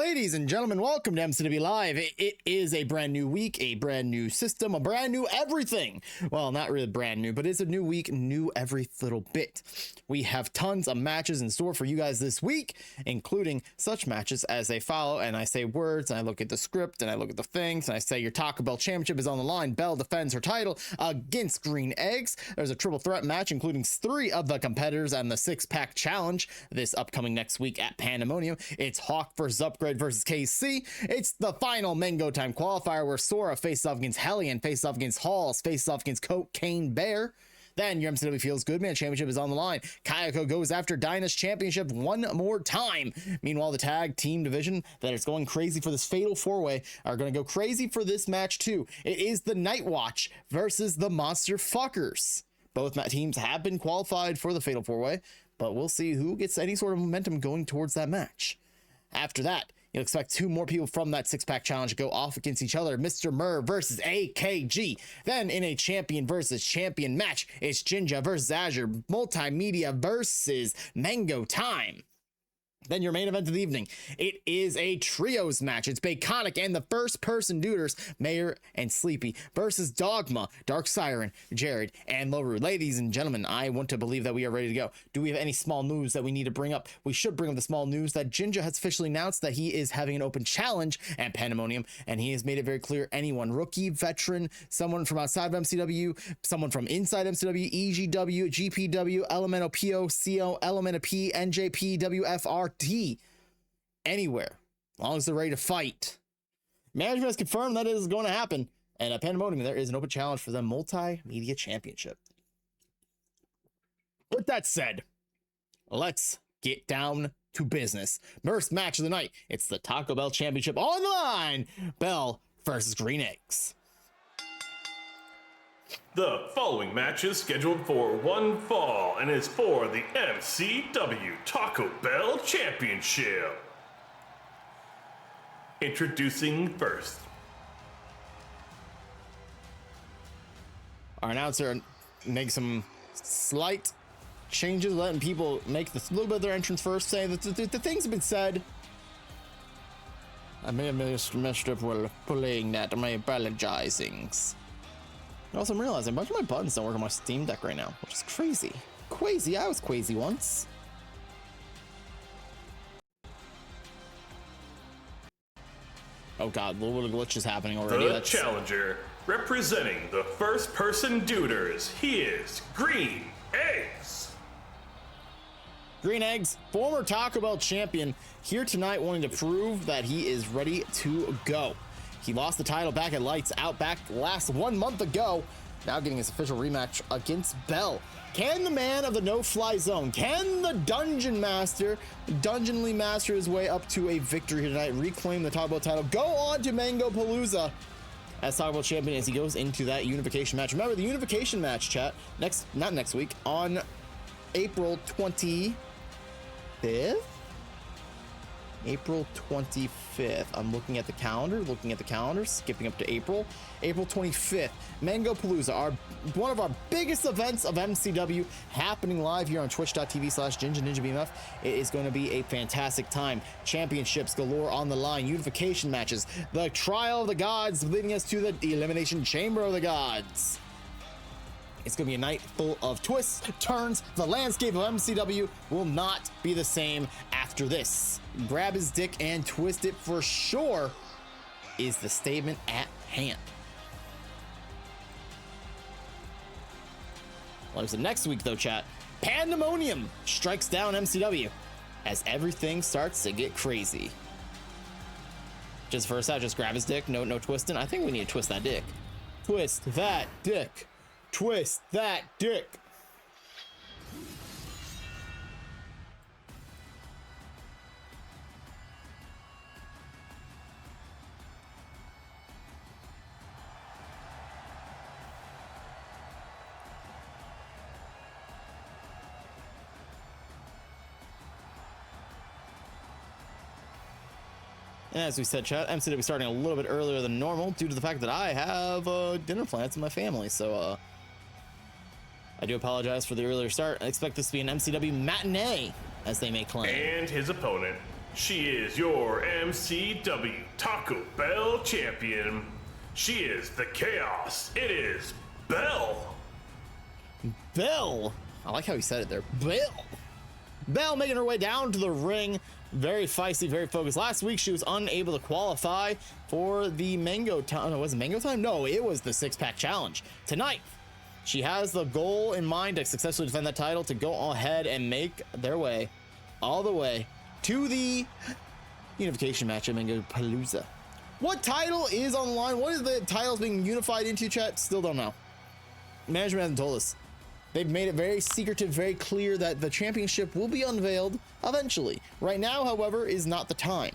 Ladies and gentlemen, welcome to MCW Live. It is a brand new week, a brand new system, a brand new everything. Well, not really brand new, but it's a new week, new every little bit. We have tons of matches in store for you guys this week, including such matches as they follow. And I say words, and I look at the script, and I look at the things, and I say your Taco Bell Championship is on the line. Bell defends her title against Green Eggs. There's a triple threat match, including 3 of the competitors and the 6-pack challenge this upcoming next week at Pandemonium. It's Hawk versus Upgrade versus KC. It's the final Mango Time qualifier where Sora faces off against Hellion, faces off against Halls, faces off against Cocaine Bear. Then your MCW Feels Good Man Championship is on the line. Kayako goes after Dyna's Championship one more time. Meanwhile, the tag team division that is going crazy for this Fatal 4-Way are going to go crazy for this match too. It is the Night Watch versus the Monster Fuckers. Both teams have been qualified for the Fatal 4-Way, but we'll see who gets any sort of momentum going towards that match. After that, you'll expect 2 more people from that 6-pack challenge to go off against each other. Mr. Murr versus AKG. Then in a champion versus champion match, it's Jinja versus Azure. Multimedia versus Mango Time. Then your main event of the evening, it is a trios match. It's Baconic and the first person dudes, Mayor and Sleepy, versus Dogma, Dark Siren, Jared, and LaRue. Ladies and gentlemen, I want to believe that we are ready to go. Do we have any small news that we need to bring up? We should bring up the small news that Jinja has officially announced that he is having an open challenge at Pandemonium, and he has made it very clear anyone, rookie, veteran, someone from outside of MCW, someone from inside MCW, EGW, GPW, Elemental PO, CO, Elemental P, NJP, WFR, anywhere, as long as they're ready to fight. Management has confirmed that it is going to happen, and at Pandemonium there is an open challenge for the Multimedia Championship. With that said, let's get down to business. First match of the night, it's the Taco Bell Championship on the line. Bell versus Green Eggs. The following match is scheduled for one fall and is for the MCW Taco Bell Championship. Introducing first. Our announcer makes some slight changes, letting people make this little bit of their entrance first, saying that the things have been said. I may have messed up while playing that. My apologizings. Also, I'm realizing a bunch of my buttons don't work on my Steam Deck right now, which is crazy. Crazy, I was crazy once. Oh god, a little bit of glitch is happening already. The challenger, representing the first person duders, he is Green Eggs. Green Eggs, former Taco Bell champion, here tonight wanting to prove that he is ready to go. He lost the title back at Lights Out back last 1 month ago. Now getting his official rematch against Bell. Can the man of the no-fly zone, can the Dungeon Master, Dungeonly master his way up to a victory tonight, reclaim the Taco Bell title, go on to Mango Palooza as Taco Bell champion as he goes into that unification match. Remember, the unification match, chat, not next week, on April 25th? April 25th. I'm looking at the calendar, skipping up to April 25th. Mango Palooza, one of our biggest events of MCW, happening live here on twitch.tv/JinjaNinjaBMF. It is going to be a fantastic time. Championships galore on the line, unification matches, the Trial of the Gods leading us to the Elimination Chamber of the Gods. It's going to be a night full of twists, turns. The landscape of MCW will not be the same after this. Grab his dick and twist it for sure is the statement at hand. Like I said, next week though, chat, Pandemonium strikes down MCW as everything starts to get crazy. Just first out, just grab his dick. No twisting. I think we need to twist that dick. Twist that dick. Twist that dick. As we said, chat, MCW starting a little bit earlier than normal due to the fact that I have dinner plans in my family, so I do apologize for the earlier start. I expect this to be an MCW matinee, as they may claim. And his opponent, She is your MCW Taco Bell champion. She is the chaos. It is Belle. Bill. I like how he said it there. Bill. Belle making her way down to the ring. Very feisty, very focused. Last week, she was unable to qualify for the Mango Time. No, was it Mango Time? No, it was the six-pack challenge. Tonight, she has the goal in mind to successfully defend that title, to go ahead and make their way all the way to the unification match at Mango Palooza. What title is on the line? What is the titles being unified into, chat? Still don't know. Management hasn't told us. They've made it very secretive, very clear that the championship will be unveiled eventually. Right now, however, is not the time.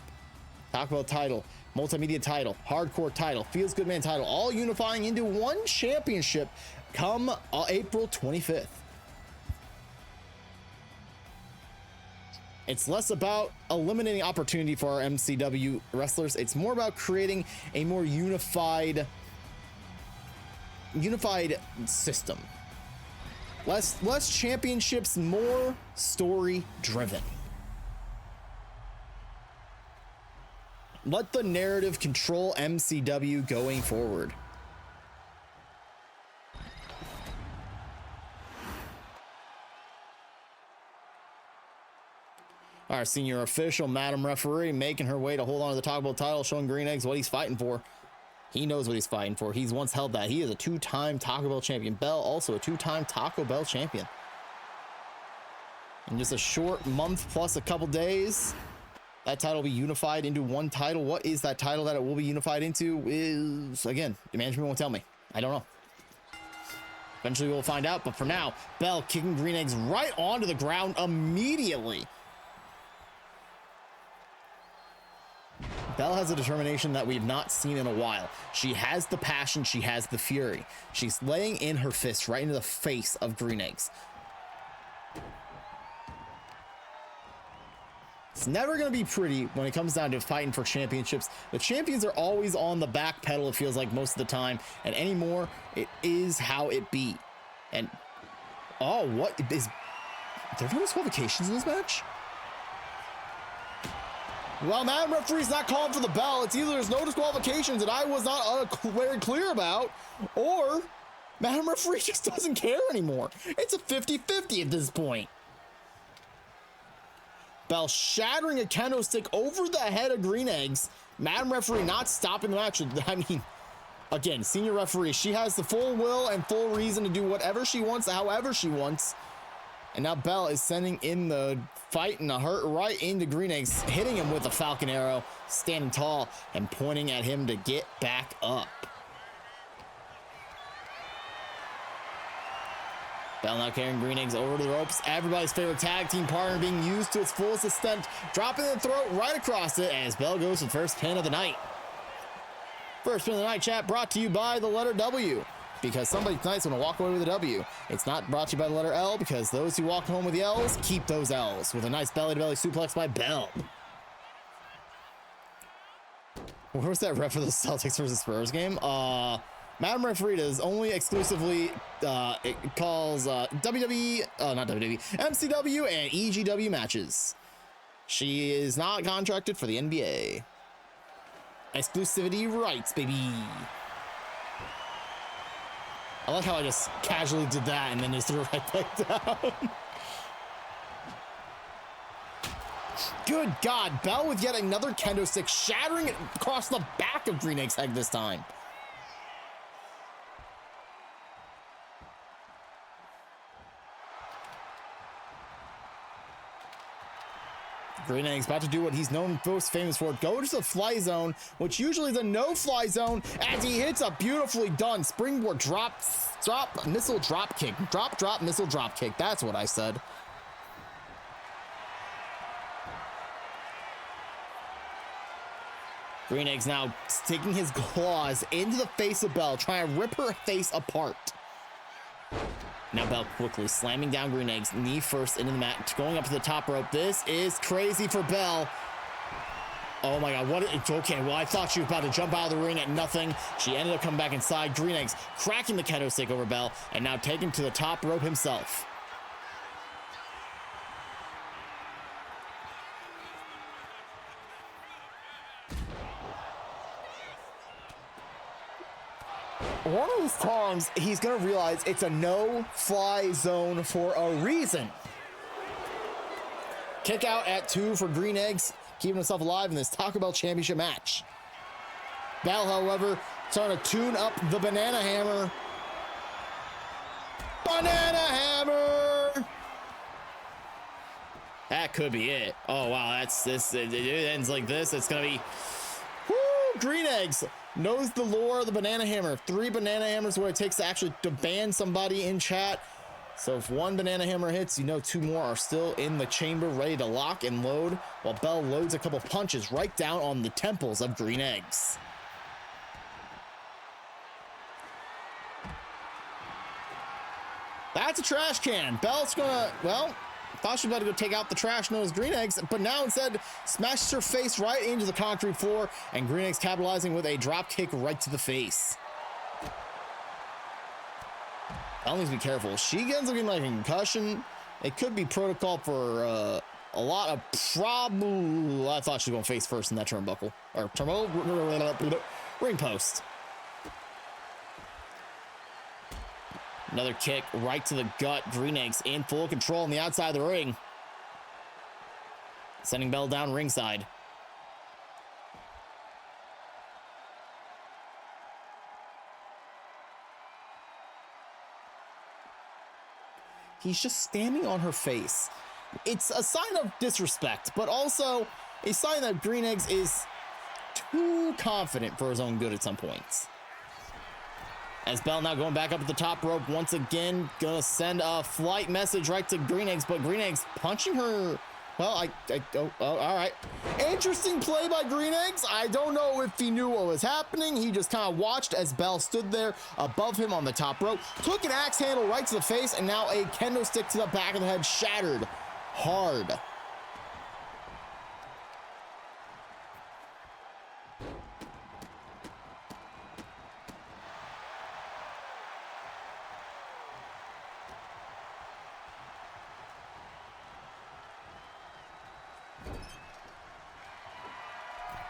Taco Bell title, multimedia title, hardcore title, feels good man title, all unifying into one championship come April 25th. It's less about eliminating opportunity for our MCW wrestlers. It's more about creating a more unified system. Less championships, more story driven. Let the narrative control MCW going forward. Our senior official, Madam Referee, making her way to hold on to the Taco Bell title, showing Green Eggs what he's fighting for. He knows what he's fighting for. He's once held that. He is a two-time Taco Bell champion. Belle, also a two-time Taco Bell champion. In just a short month plus a couple days, that title will be unified into one title. What is that title that it will be unified into is, again, the management won't tell me. I don't know. Eventually we'll find out, but for now, Belle kicking Green Eggs right onto the ground immediately. Belle has a determination that we've not seen in a while. She has the passion, she has the fury. She's laying in her fist right into the face of Green Eggs. It's never going to be pretty when it comes down to fighting for championships. The champions are always on the back pedal, it feels like, most of the time. And anymore, it is how it be. And, oh, what is... There no disqualifications in this match? Well, Madam Referee's not calling for the bell. It's either there's no disqualifications that I was not very clear about, or Madam Referee just doesn't care anymore. It's a 50-50 at this point. Belle shattering a kendo stick over the head of Green Eggs. Madam Referee not stopping the match. I mean, again, senior referee, she has the full will and full reason to do whatever she wants, however she wants. And now Belle is sending in the fight and the hurt right into Green Eggs, hitting him with a Falcon Arrow, standing tall and pointing at him to get back up. Belle now carrying Green Eggs over to the ropes. Everybody's favorite tag team partner being used to its fullest extent, dropping the throat right across it as Belle goes to the first pin of the night. First pin of the night, chat, brought to you by the letter W, because somebody tonight's going to walk away with a W. It's not brought to you by the letter L, because those who walk home with the L's keep those L's, with a nice belly-to-belly suplex by Belle. Where was that ref for the Celtics versus Spurs game? Madam Referee does only exclusively, it calls WWE, not WWE, MCW and EGW matches. She is not contracted for the NBA. Exclusivity rights, baby. I like how I just casually did that and then just threw it right back down. Good God, Belle with yet another kendo stick, shattering it across the back of Green Egg's head this time. Green Egg's about to do what he's known most famous for. Go to the fly zone, which usually is a no-fly zone, as he hits a beautifully done springboard drop, missile drop kick. Drop, missile drop kick. That's what I said. Green Egg's now taking his claws into the face of Belle, trying to rip her face apart. Now Belle quickly slamming down Green Eggs, knee first into the mat, going up to the top rope. This is crazy for Belle. Oh my God, okay, well, I thought she was about to jump out of the ring at nothing. She ended up coming back inside. Green Eggs cracking the kendo stick over Belle, and now taking to the top rope himself. One of these times, he's going to realize it's a no-fly zone for a reason. Kick out at 2 for Green Eggs, keeping himself alive in this Taco Bell Championship match. Bell, however, starting to tune up the banana hammer. Banana hammer! That could be it. Oh, wow, that's this. It ends like this. It's going to be... Woo! Green Eggs knows the lore of the banana hammer. 3 banana hammers, what it takes to actually to ban somebody in chat. So if 1 banana hammer hits, you know 2 more are still in the chamber, ready to lock and load, while Bell loads a couple punches right down on the temples of Green Eggs. That's a trash can. Bell's gonna, well, thought she was about to go take out the trash known as Green Eggs, but now instead smashes her face right into the concrete floor, and Green Eggs capitalizing with a drop kick right to the face. Bell needs to be careful. She ends up getting like a concussion. It could be protocol for a lot of trouble. I thought she was going face first in that turnbuckle. Or ring post. Another kick right to the gut. Green Eggs in full control on the outside of the ring. Sending Bell down ringside. He's just standing on her face. It's a sign of disrespect, but also a sign that Green Eggs is too confident for his own good at some points. As Bell now going back up at the top rope once again, gonna send a flight message right to Green Eggs, but Green Eggs punching her. Well, all right. Interesting play by Green Eggs. I don't know if he knew what was happening. He just kind of watched as Bell stood there above him on the top rope, took an axe handle right to the face, and now a kendo stick to the back of the head, shattered hard.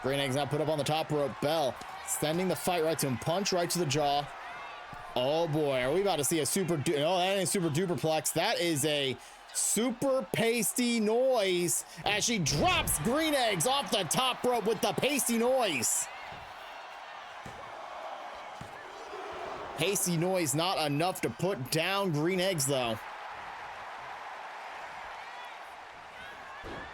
Green Eggs now put up on the top rope. Bell sending the fight right to him. Punch right to the jaw. Oh boy, are we about to see a super that ain't a super duperplex. That is a super pasty noise as she drops Green Eggs off the top rope with the pasty noise. Pasty noise not enough to put down Green Eggs though.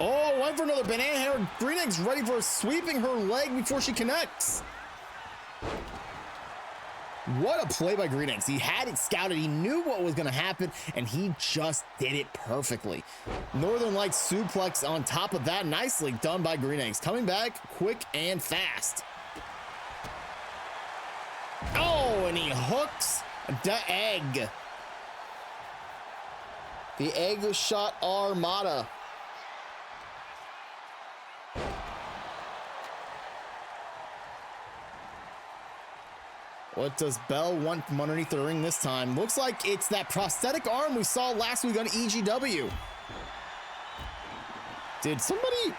Oh, went for another banana hammer. Green Eggs ready for sweeping her leg before she connects. What a play by Green Eggs. He had it scouted. He knew what was going to happen, and he just did it perfectly. Northern Lights suplex on top of that. Nicely done by Green Eggs. Coming back quick and fast. Oh, and he hooks the egg. The egg shot armada. What does Bell want from underneath the ring this time? Looks like it's that prosthetic arm we saw last week on EGW. Did somebody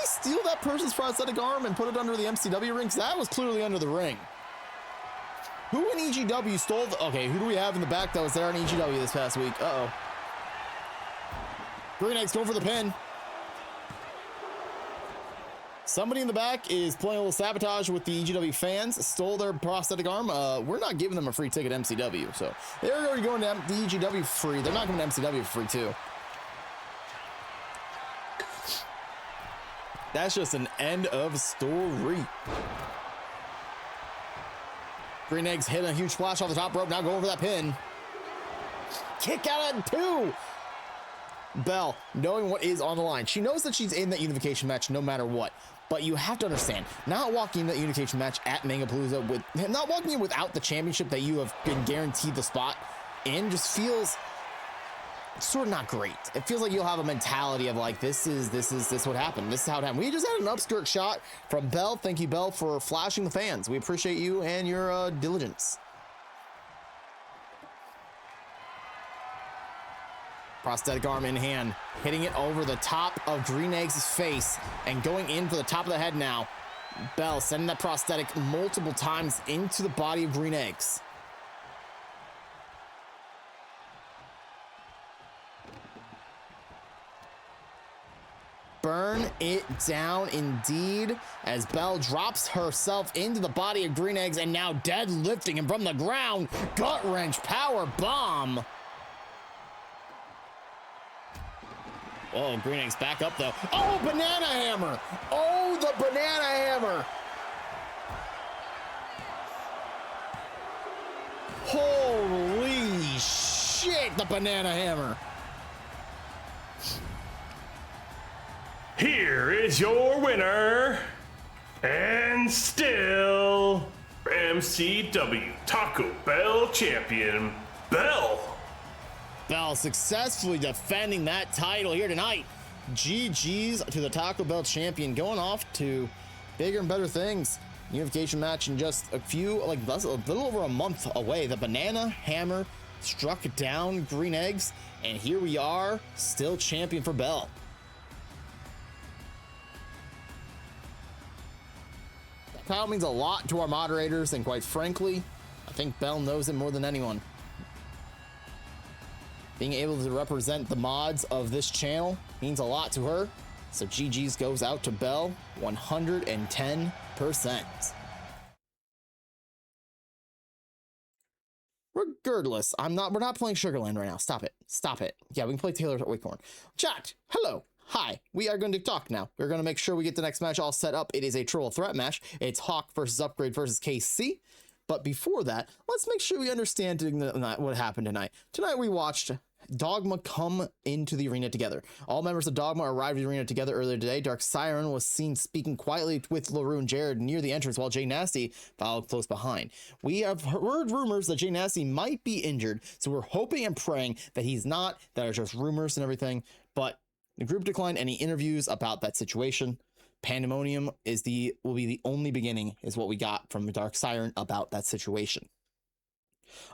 steal that person's prosthetic arm and put it under the MCW ring? 'Cause that was clearly under the ring. Who in EGW stole the... Okay, who do we have in the back that was there on EGW this past week? Uh-oh. Green Eggs going for the pin. Somebody in the back is playing a little sabotage with the EGW fans, stole their prosthetic arm. We're not giving them a free ticket to MCW, so they're already going to the EGW for free. They're not going to MCW for free, too. That's just an end of story. Green Eggs hit a huge splash off the top rope, now going for that pin. Kick out at 2. Bell, knowing what is on the line. She knows that she's in that unification match no matter what. But you have to understand, not walking in that unification match at Mangapalooza not walking in without the championship that you have been guaranteed the spot in just feels sort of not great. It feels like you'll have a mentality of like, this what happened. This is how it happened. We just had an upskirt shot from Bell. Thank you, Bell, for flashing the fans. We appreciate you and your diligence. Prosthetic arm in hand, hitting it over the top of Green Eggs' face and going in for the top of the head now. Bell sending that prosthetic multiple times into the body of Green Eggs. Burn it down indeed, as Bell drops herself into the body of Green Eggs and now deadlifting him from the ground. Gut wrench power bomb. Oh, Green Eggs back up though. Oh, banana hammer. Oh, the banana hammer. Holy shit, the banana hammer. Here is your winner, and still MCW Taco Bell champion, Bell. Bell successfully defending that title here tonight. GG's to the Taco Bell champion, going off to bigger and better things. Unification match in just a little over a month away. The banana hammer struck down Green Eggs, and here we are, still champion for Bell. Title means a lot to our moderators, and quite frankly, I think Bell knows it more than anyone. Being able to represent the mods of this channel means a lot to her, so GG's goes out to Bell 110%. Regardless, we're not playing Sugarland right now. Stop it. Yeah, we can play Taylor's Acorn. Chat, hello. Hi, we are going to talk now. We're going to make sure we get the next match all set up. It is a triple threat match. It's Hawk versus Upgrade versus KC. But before that, let's make sure we understand what happened tonight. Tonight we watched Dogma come into the arena together. All members of Dogma arrived at the arena together earlier today. Dark Siren was seen speaking quietly with LaRue and Jared near the entrance, while Jay Nasty followed close behind. We have heard rumors that Jay Nasty might be injured, so we're hoping and praying that he's not. That are just rumors and everything, but the group declined any interviews about that situation. Pandemonium will be the only beginning, is what we got from Dark Siren about that situation.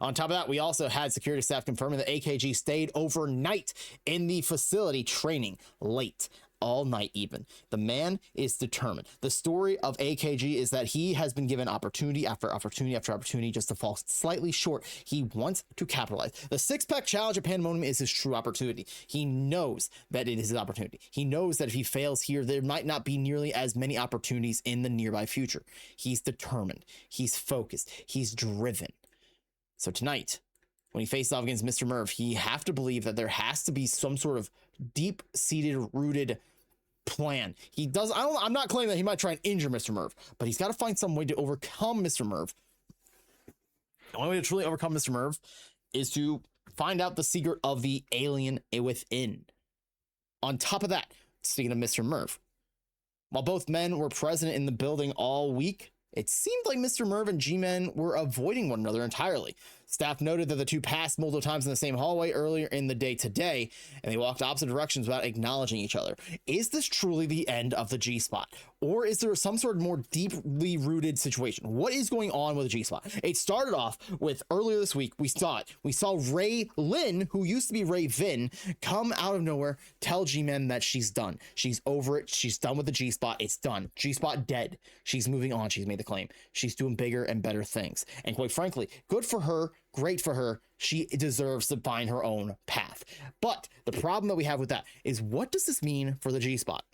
On top of that, we also had security staff confirming that AKG stayed overnight in the facility, training late, all night even. The man is determined. The story of AKG is that he has been given opportunity after opportunity after opportunity just to fall slightly short. He wants to capitalize. The six-pack challenge at Pandemonium is his true opportunity. He knows that it is his opportunity. He knows that if he fails here, there might not be nearly as many opportunities in the nearby future. He's determined. He's focused. He's driven. So tonight, when he faces off against Mr. Merv, he have to believe that there has to be some sort of deep-seated, rooted plan. I'm not claiming that he might try and injure Mr. Merv, but he's got to find some way to overcome Mr. Merv. The only way to truly overcome Mr. Merv is to find out the secret of the alien within. On top of that, speaking of Mr. Merv, while both men were present in the building all week, it seemed like Mr. Merv and G-Men were avoiding one another entirely. Staff noted that the two passed multiple times in the same hallway earlier in the day today, and they walked opposite directions without acknowledging each other. Is this truly the end of the G-Spot? Or is there some sort of more deeply rooted situation? What is going on with the G-Spot? It started off with earlier this week, we saw Ray Lynn, who used to be Ray Vin, come out of nowhere, tell G-Men that she's done. She's over it. She's done with the G-Spot. It's done. G-Spot dead. She's moving on. She's made the claim. She's doing bigger and better things. And quite frankly, good for her. Great for her. She deserves to find her own path. But the problem that we have with that is, what does this mean for the G-Spot?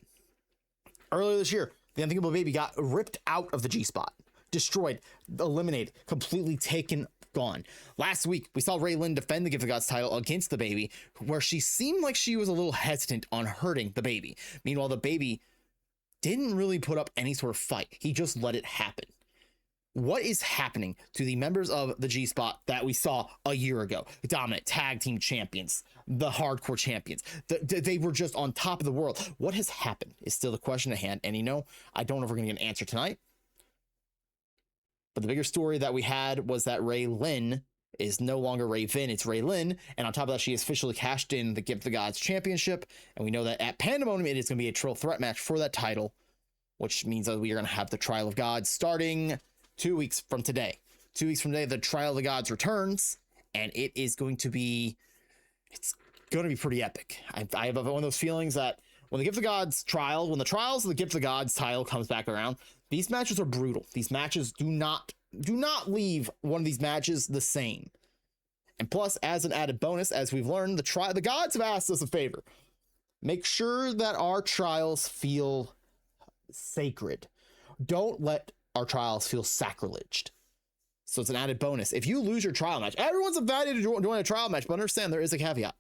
Earlier this year, the Unthinkable Baby got ripped out of the G-Spot, destroyed, eliminated, completely taken, gone. Last week, we saw Ray Lynn defend the Gift of Gods title against the Baby, where she seemed like she was a little hesitant on hurting the Baby. Meanwhile, the Baby didn't really put up any sort of fight. He just let it happen. What is happening to the members of the G-Spot that we saw a year ago? The dominant tag team champions, the hardcore champions. They were just on top of the world. What has happened is still the question at hand. And I don't know if we're going to get an answer tonight. But the bigger story that we had was that Ray Lynn is no longer Ray Vin, it's Ray Lynn. And on top of that, she has officially cashed in the Gift of Gods championship. And we know that at Pandemonium, it is going to be a triple threat match for that title, which means that we are going to have the Trial of Gods starting 2 weeks from today. 2 weeks from today, the Trial of the Gods returns, and it is going to be, it's going to be pretty epic. I have one of those feelings that when the Gift of Gods trial, when the Trials of the Gift of Gods title comes back around, These matches are brutal. These matches do not leave one of these matches the same. And plus, as an added bonus, as we've learned, the gods have asked us a favor. Make sure that our trials feel sacred. Don't let our trials feel sacrileged. So it's an added bonus. If you lose your trial match, everyone's invited to join a trial match, but understand there is a caveat.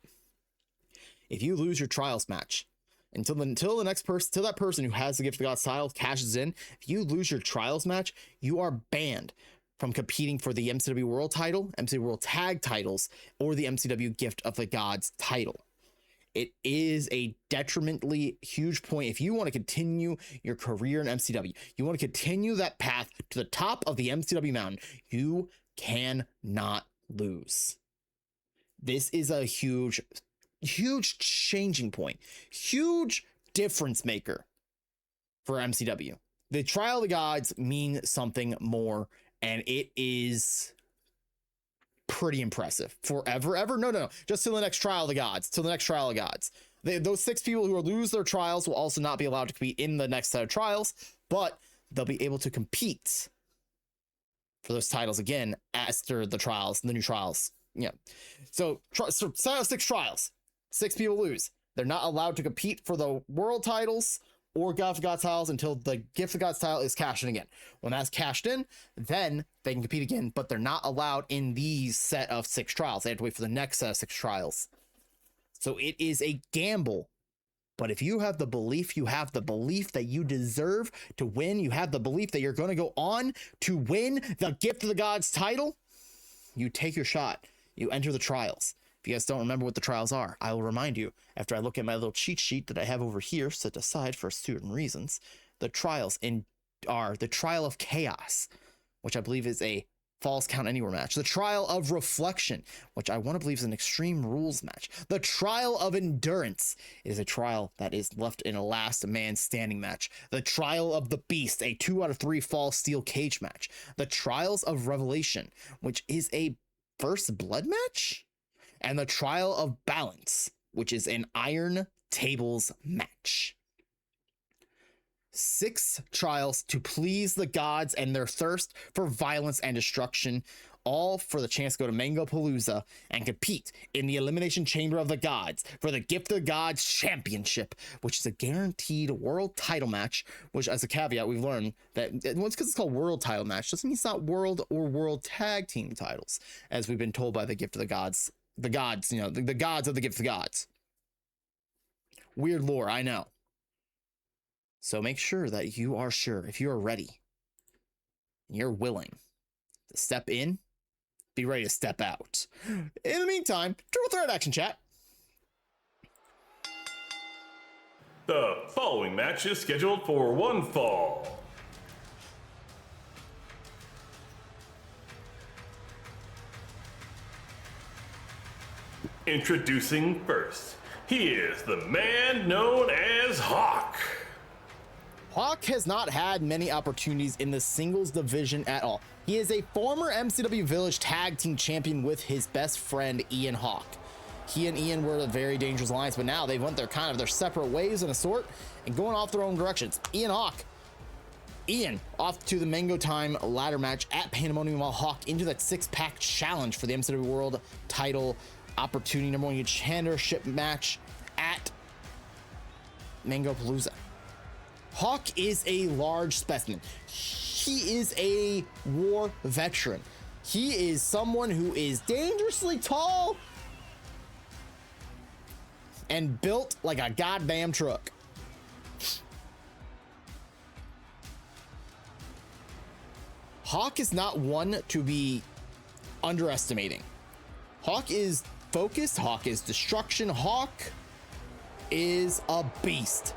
If you lose your trials match, until that person who has the Gift of God's title cashes in, if you lose your trials match, you are banned from competing for the MCW World title, MCW World Tag titles, or the MCW Gift of the Gods title. It is a detrimentally huge point. If you want to continue your career in MCW, you want to continue that path to the top of the MCW mountain, you cannot lose. This is a huge changing point, huge difference maker for MCW. The Trial of the Gods mean something more, and it is pretty impressive. Forever? No. Just till the next Trial of the Gods. Those 6 people who lose their trials will also not be allowed to compete in the next set of trials, but they'll be able to compete for those titles again after the new trials. Yeah. So 6 trials. 6 people lose. They're not allowed to compete for the world titles or Gift of God's titles until the Gift of God's title is cashed in again. When that's cashed in, then they can compete again, but they're not allowed in these set of 6 trials. They have to wait for the next set of 6 trials. So it is a gamble. But if you have the belief that you deserve to win, you have the belief that you're going to go on to win the Gift of the Gods title, you take your shot. You enter the trials. If you guys don't remember what the trials are, I will remind you after I look at my little cheat sheet that I have over here set aside for certain reasons. The trials are the Trial of Chaos, which I believe is a Falls Count Anywhere match. The Trial of Reflection, which I want to believe is an Extreme Rules match. The Trial of Endurance is a trial that is left in a last man standing match. The Trial of the Beast, a 2 out of 3 fall steel cage match. The Trials of Revelation, which is a First Blood match. And the Trial of Balance, which is an Iron Tables match. 6 trials to please the gods and their thirst for violence and destruction, all for the chance to go to Mango Palooza and compete in the Elimination Chamber of the Gods for the Gift of the Gods Championship, which is a guaranteed world title match, which, as a caveat, we've learned that once because it's called world title match doesn't mean it's not world or world tag team titles, as we've been told by the Gift of the Gods. The gods, the gods of the Gift of the Gods. Weird lore, I know. So make sure that you are sure, if you are ready, and you're willing to step in, be ready to step out. In the meantime, Triple Threat Action Chat. The following match is scheduled for one fall. Introducing first, he is the man known as Hawk. Hawk has not had many opportunities in the singles division at all. He is a former MCW Village Tag Team Champion with his best friend, Ian Hawk. He and Ian were a very dangerous alliance, but now they've went their separate ways in a sort and going off their own directions. Ian off to the Mango Time ladder match at Pandemonium, while Hawk into that 6-pack challenge for the MCW World title opportunity, number 1 contendership match at Mango Palooza. Hawk is a large specimen. He is a war veteran. He is someone who is dangerously tall and built like a goddamn truck. Hawk is not one to be underestimating. Hawk is focused. Hawk is destruction. Hawk is a beast.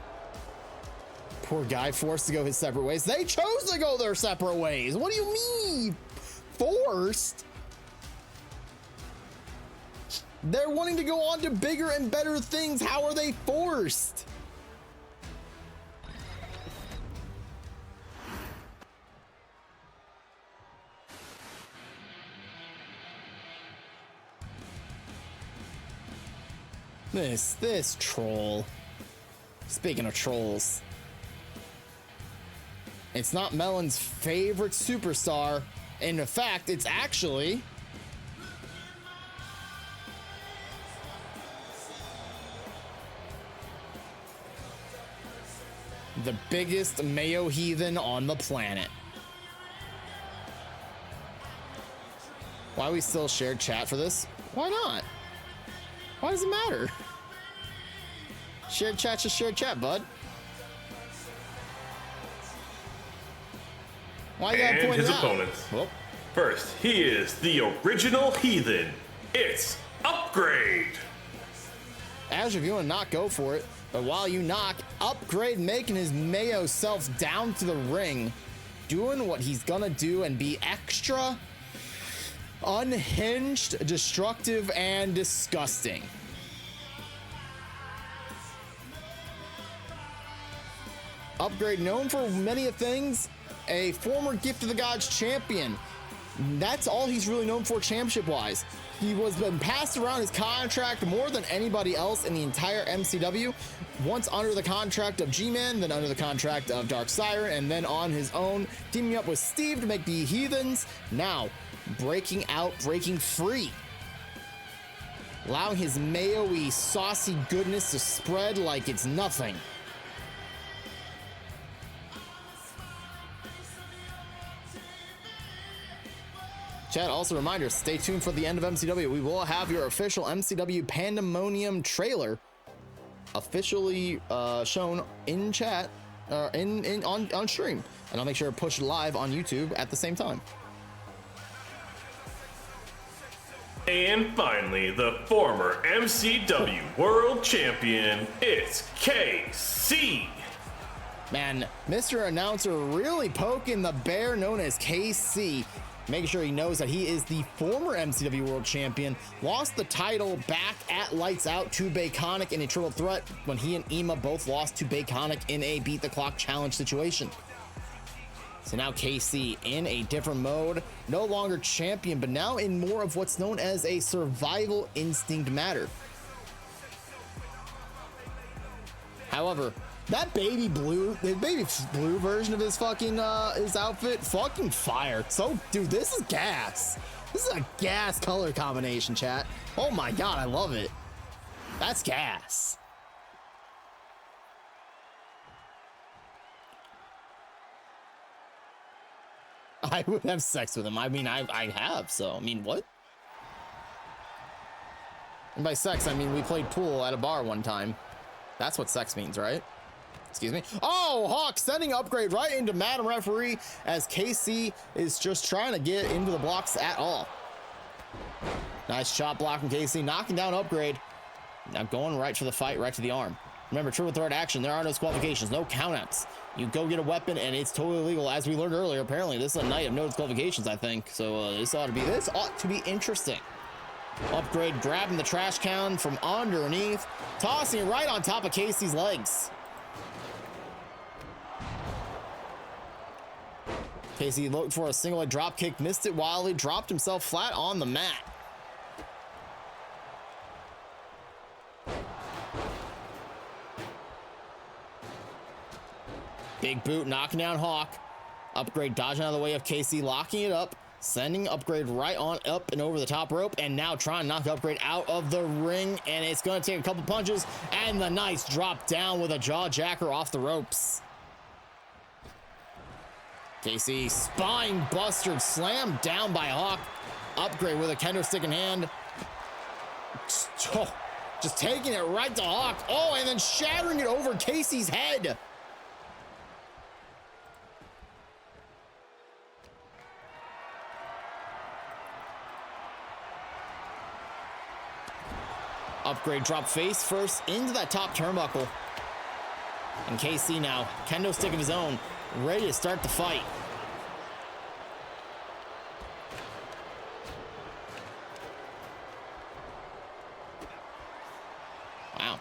Poor guy forced to go his separate ways. They chose to go their separate ways. What do you mean? Forced? They're wanting to go on to bigger and better things. How are they forced? This troll. Speaking of trolls. It's not Melon's favorite superstar. In fact, it's actually the biggest Mayo heathen on the planet. Why we still shared chat for this? Why not? Why does it matter? Shared chat's just shared chat, bud. Why you gotta And point his it out? opponents. Well, First, he is the original heathen. It's Upgrade. as if you want to not go for it, but while you knock, Upgrade making his Mayo self down to the ring, doing what he's gonna do and be extra unhinged, destructive, and disgusting. Upgrade, known for many things, a former Gift of the Gods champion. That's all he's really known for championship-wise. He was been passed around his contract more than anybody else in the entire MCW. Once under the contract of G-Man, then under the contract of Dark Siren, and then on his own, teaming up with Steve to make the Heathens. Now, breaking out, breaking free. Allowing his Mayo-y, saucy goodness to spread like it's nothing. Chat, also a reminder, stay tuned for the end of MCW. We will have your official MCW Pandemonium trailer officially shown in chat, on stream. And I'll make sure to push it live on YouTube at the same time. And finally, the former MCW World Champion, it's KC. Man, Mr. Announcer really poking the bear known as KC, making sure he knows that he is the former MCW World Champion, lost the title back at Lights Out to Baconic in a triple threat when he and Ema both lost to Baconic in a beat the clock challenge situation. So now KC in a different mode, no longer champion, but now in more of what's known as a survival instinct matter. However, that baby blue, the baby blue version of his fucking his outfit, fucking fire. So, dude, this is gas. This is a gas color combination, chat. Oh my god, I love it. That's gas. I would have sex with him. I mean, I have, so I mean, what? And by sex, I mean we played pool at a bar one time. That's what sex means, right? Excuse me. Oh, Hawk sending Upgrade right into Madam Referee as KC is just trying to get into the blocks at all. Nice chop block from KC, knocking down Upgrade. Now going right for the fight, right to the arm. Remember, triple threat action, there are no disqualifications, no countouts. You go get a weapon and it's totally legal. As we learned earlier, apparently this is a night of no disqualifications, I think. So this ought to be interesting. Upgrade grabbing the trash can from underneath, tossing it right on top of Casey's legs. Casey looked for a single leg drop kick, missed it wildly, dropped himself flat on the mat. Big boot knocking down Hawk. Upgrade dodging out of the way of KC, locking it up, sending Upgrade right on up and over the top rope, and now trying to knock Upgrade out of the ring, and it's going to take a couple punches, and the nice drop down with a jaw jacker off the ropes. KC spine buster slammed down by Hawk. Upgrade with a kendo stick in hand. Just taking it right to Hawk. Oh, and then shattering it over Casey's head. Upgrade drop face first into that top turnbuckle. And KC now, kendo stick of his own, ready to start the fight. Wow.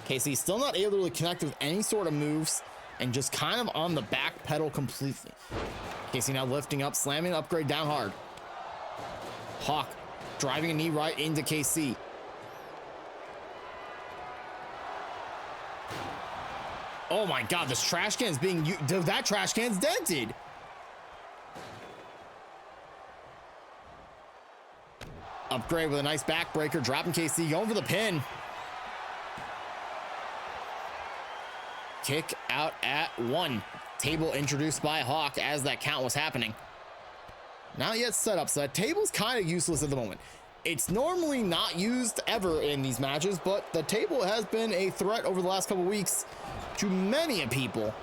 KC still not able to really connect with any sort of moves and just kind of on the back pedal completely. KC now lifting up, slamming Upgrade down hard. Hawk driving a knee right into KC. Oh my God, this trash can is being used. Dude, that trash can's dented. Upgrade with a nice backbreaker, dropping KC, going for the pin. Kick out at 1. Table introduced by Hawk as that count was happening. Not yet set up, so that table's kind of useless at the moment. It's normally not used ever in these matches, but the table has been a threat over the last couple weeks to many people.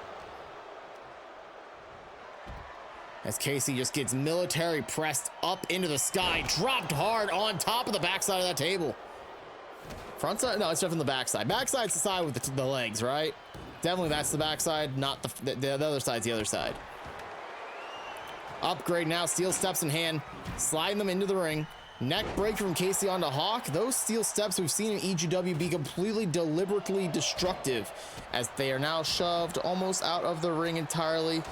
As Casey just gets military pressed up into the sky, dropped hard on top of the backside of that table. Front side? No, it's definitely the backside. Backside's the side with the legs, right? Definitely that's the backside, not the other side's the other side. Upgrade now, steel steps in hand, sliding them into the ring. Neck break from Casey onto Hawk. Those steel steps we've seen in EGW be completely deliberately destructive as they are now shoved almost out of the ring entirely.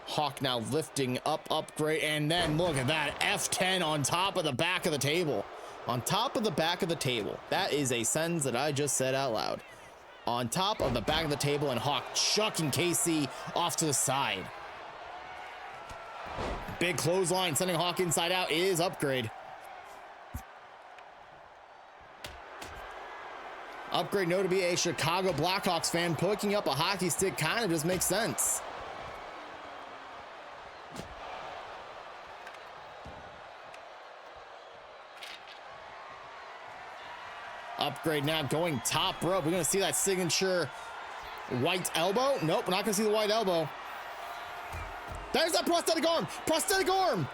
Hawk now lifting up, upgrade, and then look at that F10 on top of the back of the table. On top of the back of the table. That is a sentence that I just said out loud. On top of the back of the table, and Hawk chucking KC off to the side. Big clothesline sending Hawk inside out is upgrade. Upgrade, known to be a Chicago Blackhawks fan, picking up a hockey stick kind of just makes sense. Upgrade now going top rope. We're going to see that signature white elbow. Nope, we're not going to see the white elbow. There's that prosthetic arm. Prosthetic arm.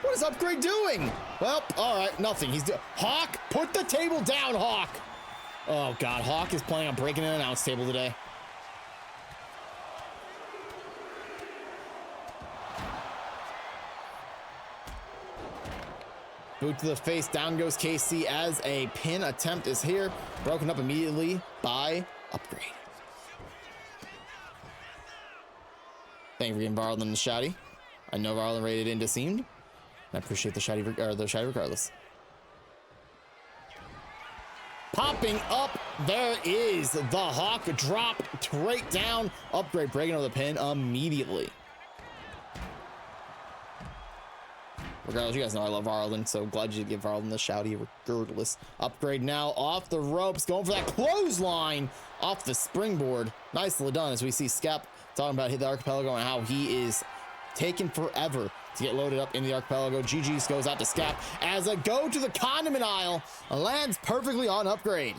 What is Upgrade doing? Well, all right, nothing. Hawk, put the table down, Hawk. Oh, God. Hawk is planning on breaking an announce table today. Boot to the face, down goes KC as a pin attempt is here. Broken up immediately by Upgrade. Thank you for getting Varlin the shouty. I know Varlin rated into seamed. And I appreciate the shouty regardless. Popping up, there is the Hawk drop straight down. Upgrade breaking over the pin immediately. Regardless, you guys know I love Varlin, so glad you did give Varlin the shouty regardless. Upgrade now off the ropes, going for that clothesline off the springboard. Nicely done as we see Skep talking about the archipelago and how he is taking forever to get loaded up in the archipelago. GG's goes out to Skep as a go to the condiment aisle. Lands perfectly on Upgrade.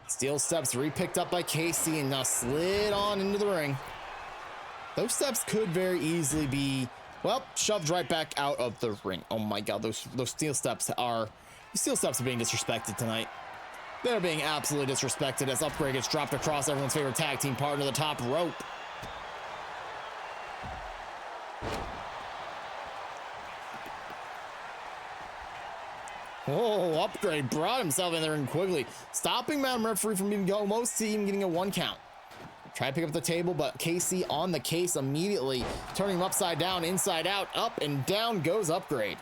Steel steps re-picked up by KC and now slid on into the ring. Those steps could very easily be, well, shoved right back out of the ring. Oh my God, those steel steps are being disrespected tonight. They're being absolutely disrespected as Upgrade gets dropped across everyone's favorite tag team partner, the top rope. Oh, Upgrade brought himself in there and quickly stopping Madam Referee from even getting a 1 count. Try to pick up the table, but KC on the case immediately, turning him upside down, inside out, up and down goes Upgrade.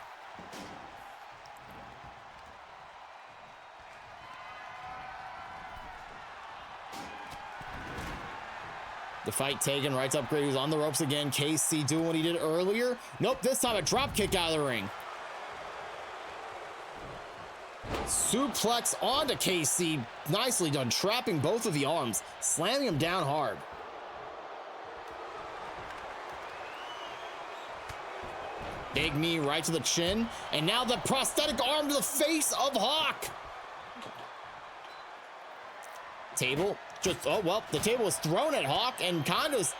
The fight taken, right to Upgrade, who's on the ropes again. KC doing what he did earlier. Nope, this time a drop kick out of the ring. Suplex onto KC. Nicely done, trapping both of the arms, slamming him down hard. Big knee right to the chin, and now the prosthetic arm to the face of Hawk. Table, just, oh well, the table was thrown at Hawk and kind of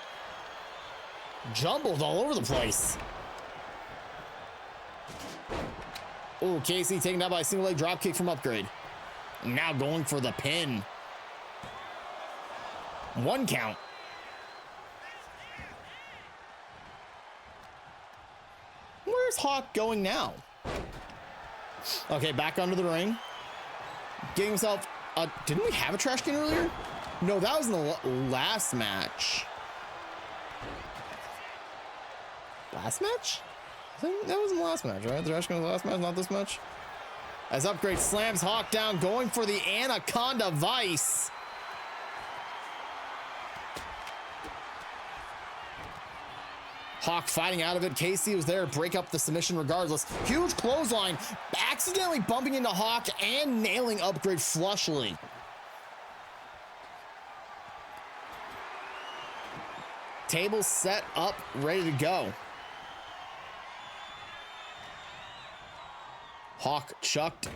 jumbled all over the place. Oh, KC taken out by a single leg drop kick from Upgrade. Now going for the pin. 1 count. Where's Hawk going now? Okay, back under the ring. Getting himself didn't we have a trash can earlier? No, that was in the last match. Last match? I think that was in the last match, right? The Rashkin was the last match, not this much. As Upgrade slams Hawk down, going for the Anaconda Vice. Hawk fighting out of it. Casey was there to break up the submission regardless. Huge clothesline, accidentally bumping into Hawk and nailing Upgrade flushly. Table set up, ready to go. Hawk chucked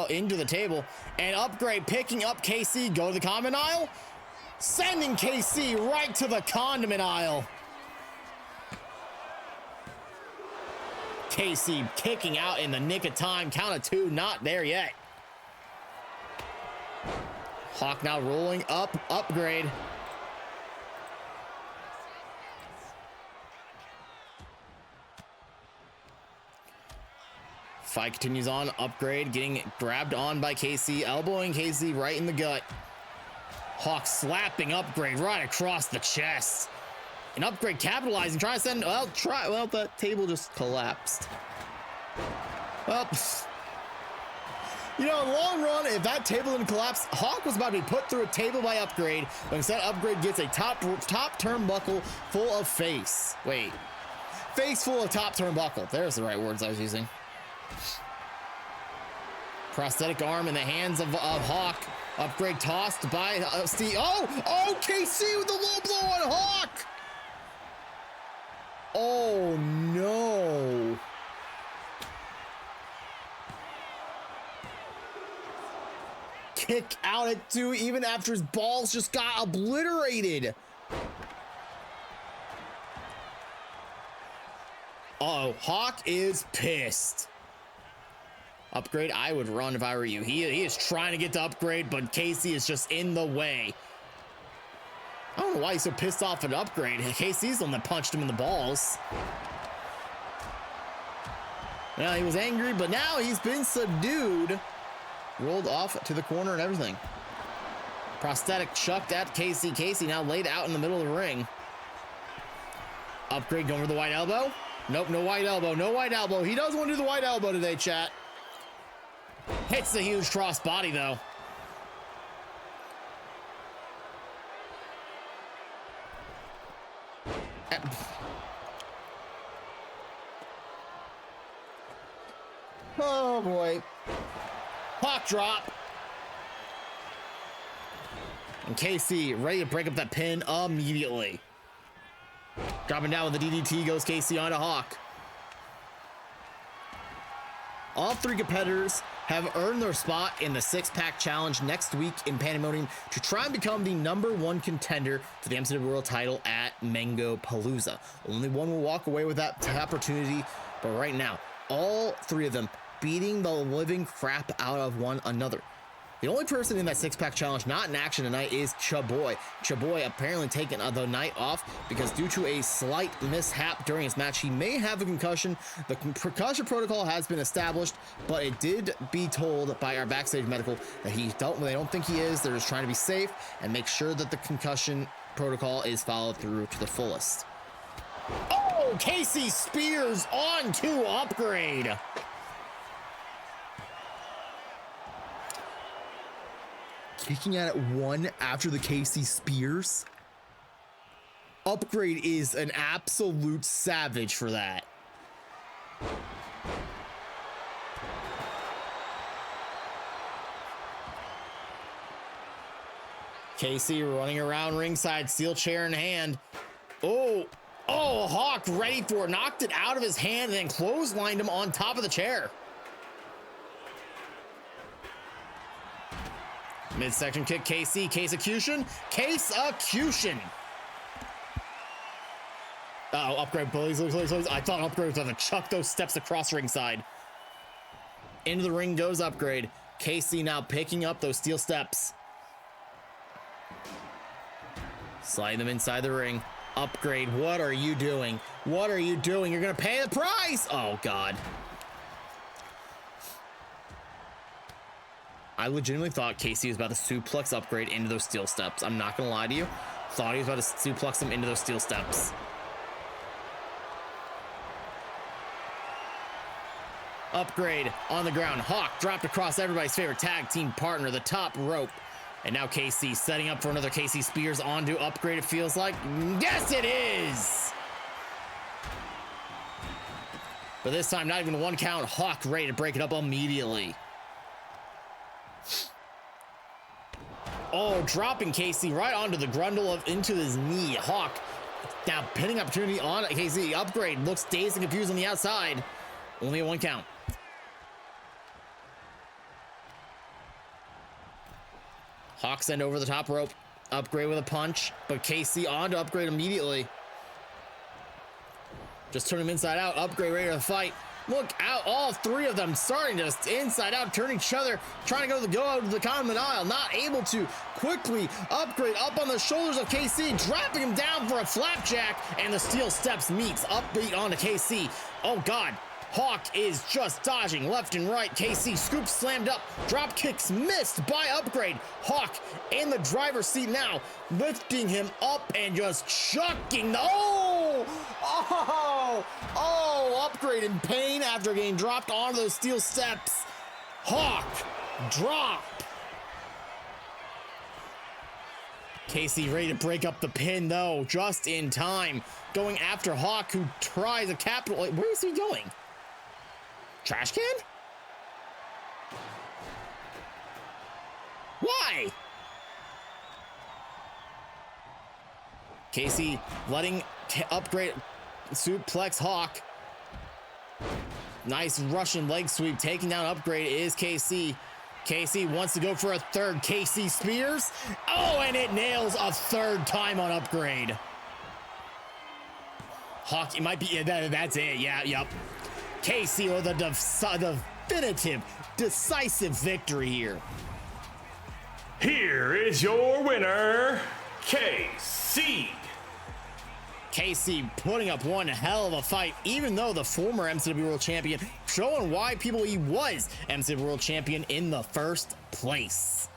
into the table, and Upgrade picking up KC. Go to the condiment aisle, sending KC right to the condiment aisle. KC kicking out in the nick of time. Count of two, not there yet. Hawk now rolling up Upgrade. Fight continues on. Upgrade getting grabbed on by KC, elbowing KC right in the gut. Hawk slapping Upgrade right across the chest. And Upgrade capitalizing, trying to send, well, that table just collapsed. Well, you know, in the long run, if that table didn't collapse, Hawk was about to be put through a table by Upgrade, but instead Upgrade gets a top turnbuckle full of face. Wait, face full of top turnbuckle. There's the right words I was using. Prosthetic arm in the hands of Hawk. Upgrade tossed by Steve. Oh, KC with the low blow on Hawk. Oh no. Kick out at 2 even after his balls just got obliterated. Uh-oh, Hawk is pissed. Upgrade, I would run if I were you. He is trying to get to Upgrade, but Casey is just in the way. I don't know why he's so pissed off at Upgrade. Casey's the one that punched him in the balls. Well, he was angry, but now he's been subdued. Rolled off to the corner and everything. Prosthetic chucked at Casey. Casey now laid out in the middle of the ring. Upgrade going for the wide elbow. Nope, no wide elbow. No wide elbow. He doesn't want to do the wide elbow today, chat. Hits the huge cross body, though. Oh, boy. Hawk drop. And KC ready to break up that pin immediately. Dropping down with the DDT goes KC onto Hawk. All 3 competitors have earned their spot in the 6-pack challenge next week in Pandemonium to try and become the #1 contender for the MCW World title at Mango Palooza. Only one will walk away with that opportunity, but right now, all 3 of them beating the living crap out of one another. The only person in that 6-pack challenge not in action tonight is Chaboy. Chaboy apparently taking the night off because due to a slight mishap during his match, he may have a concussion. The concussion protocol has been established, but it did be told by our backstage medical that they don't think he is. They're just trying to be safe and make sure that the concussion protocol is followed through to the fullest. Oh, Casey Spears on to Upgrade. Kicking at it 1 after the KC Spears. Upgrade is an absolute savage for that. KC running around ringside, steel chair in hand. Oh, Hawk ready for it. Knocked it out of his hand and then clotheslined him on top of the chair. Midsection kick, KC, Case-ecution. Uh-oh, Upgrade, please. I thought Upgrade was going to chuck those steps across ringside. Into the ring goes Upgrade. KC now picking up those steel steps. Sliding them inside the ring. Upgrade, what are you doing? What are you doing? You're going to pay the price! Oh, God. I legitimately thought Casey was about to suplex Upgrade into those steel steps. I'm not gonna lie to you. Thought he was about to suplex him into those steel steps. Upgrade on the ground. Hawk dropped across everybody's favorite tag team partner, the top rope. And now KC setting up for another KC Spears onto Upgrade, it feels like. Yes, it is! But this time, not even one count. Hawk ready to break it up immediately. Oh, dropping KC right onto the grundle into his knee. Hawk now pinning opportunity on KC. Upgrade looks dazed and confused on the outside. Only a one count. Hawk send over the top rope. Upgrade with a punch, but KC on to Upgrade immediately. Just turn him inside out. Upgrade ready to fight. Look out, all three of them starting to inside out, turn each other, trying to go out of the common aisle, not able to. Quickly, Upgrade up on the shoulders of KC, dropping him down for a flapjack, and the steel steps meets. Upbeat onto KC. Oh God, Hawk is just dodging left and right. KC scoops slammed up, drop kicks missed by Upgrade. Hawk in the driver's seat now, lifting him up and just chucking the, Upgrade in pain after getting dropped onto those steel steps. Hawk drop. KC ready to break up the pin though, just in time. Going after Hawk, who tries a capital. Where is he going? Trash can? Why? KC letting Upgrade suplex Hawk. Nice Russian leg sweep, taking down Upgrade is KC. KC wants to go for a third. KC Spears. Oh, and it nails a third time on Upgrade. Hawk, it might be, that's it. Yeah, yep. KC with a definitive, decisive victory here. Here is your winner, KC. KC putting up one hell of a fight, even though the former MCW World Champion, showing why he was MCW World Champion in the first place.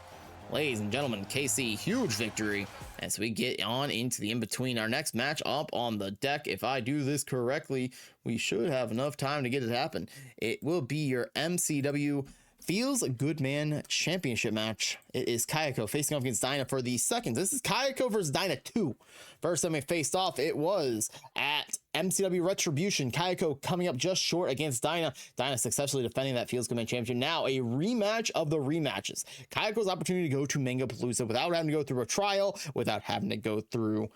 Ladies and gentlemen, KC, huge victory as we get on into the in-between. Our next match up on the deck, if I do this correctly, we should have enough time to get it happen. It will be your MCW Feels Good Man Championship match. It is Kayako facing off against Dyna for the second. This is Kayako versus Dyna 2. First time we faced off, it was at MCW Retribution. Kayako coming up just short against Dyna. Dyna successfully defending that Feels Good Man Championship. Now a rematch of the rematches. Kayako's opportunity to go to Mango Palooza without having to go through a trial, without having to go through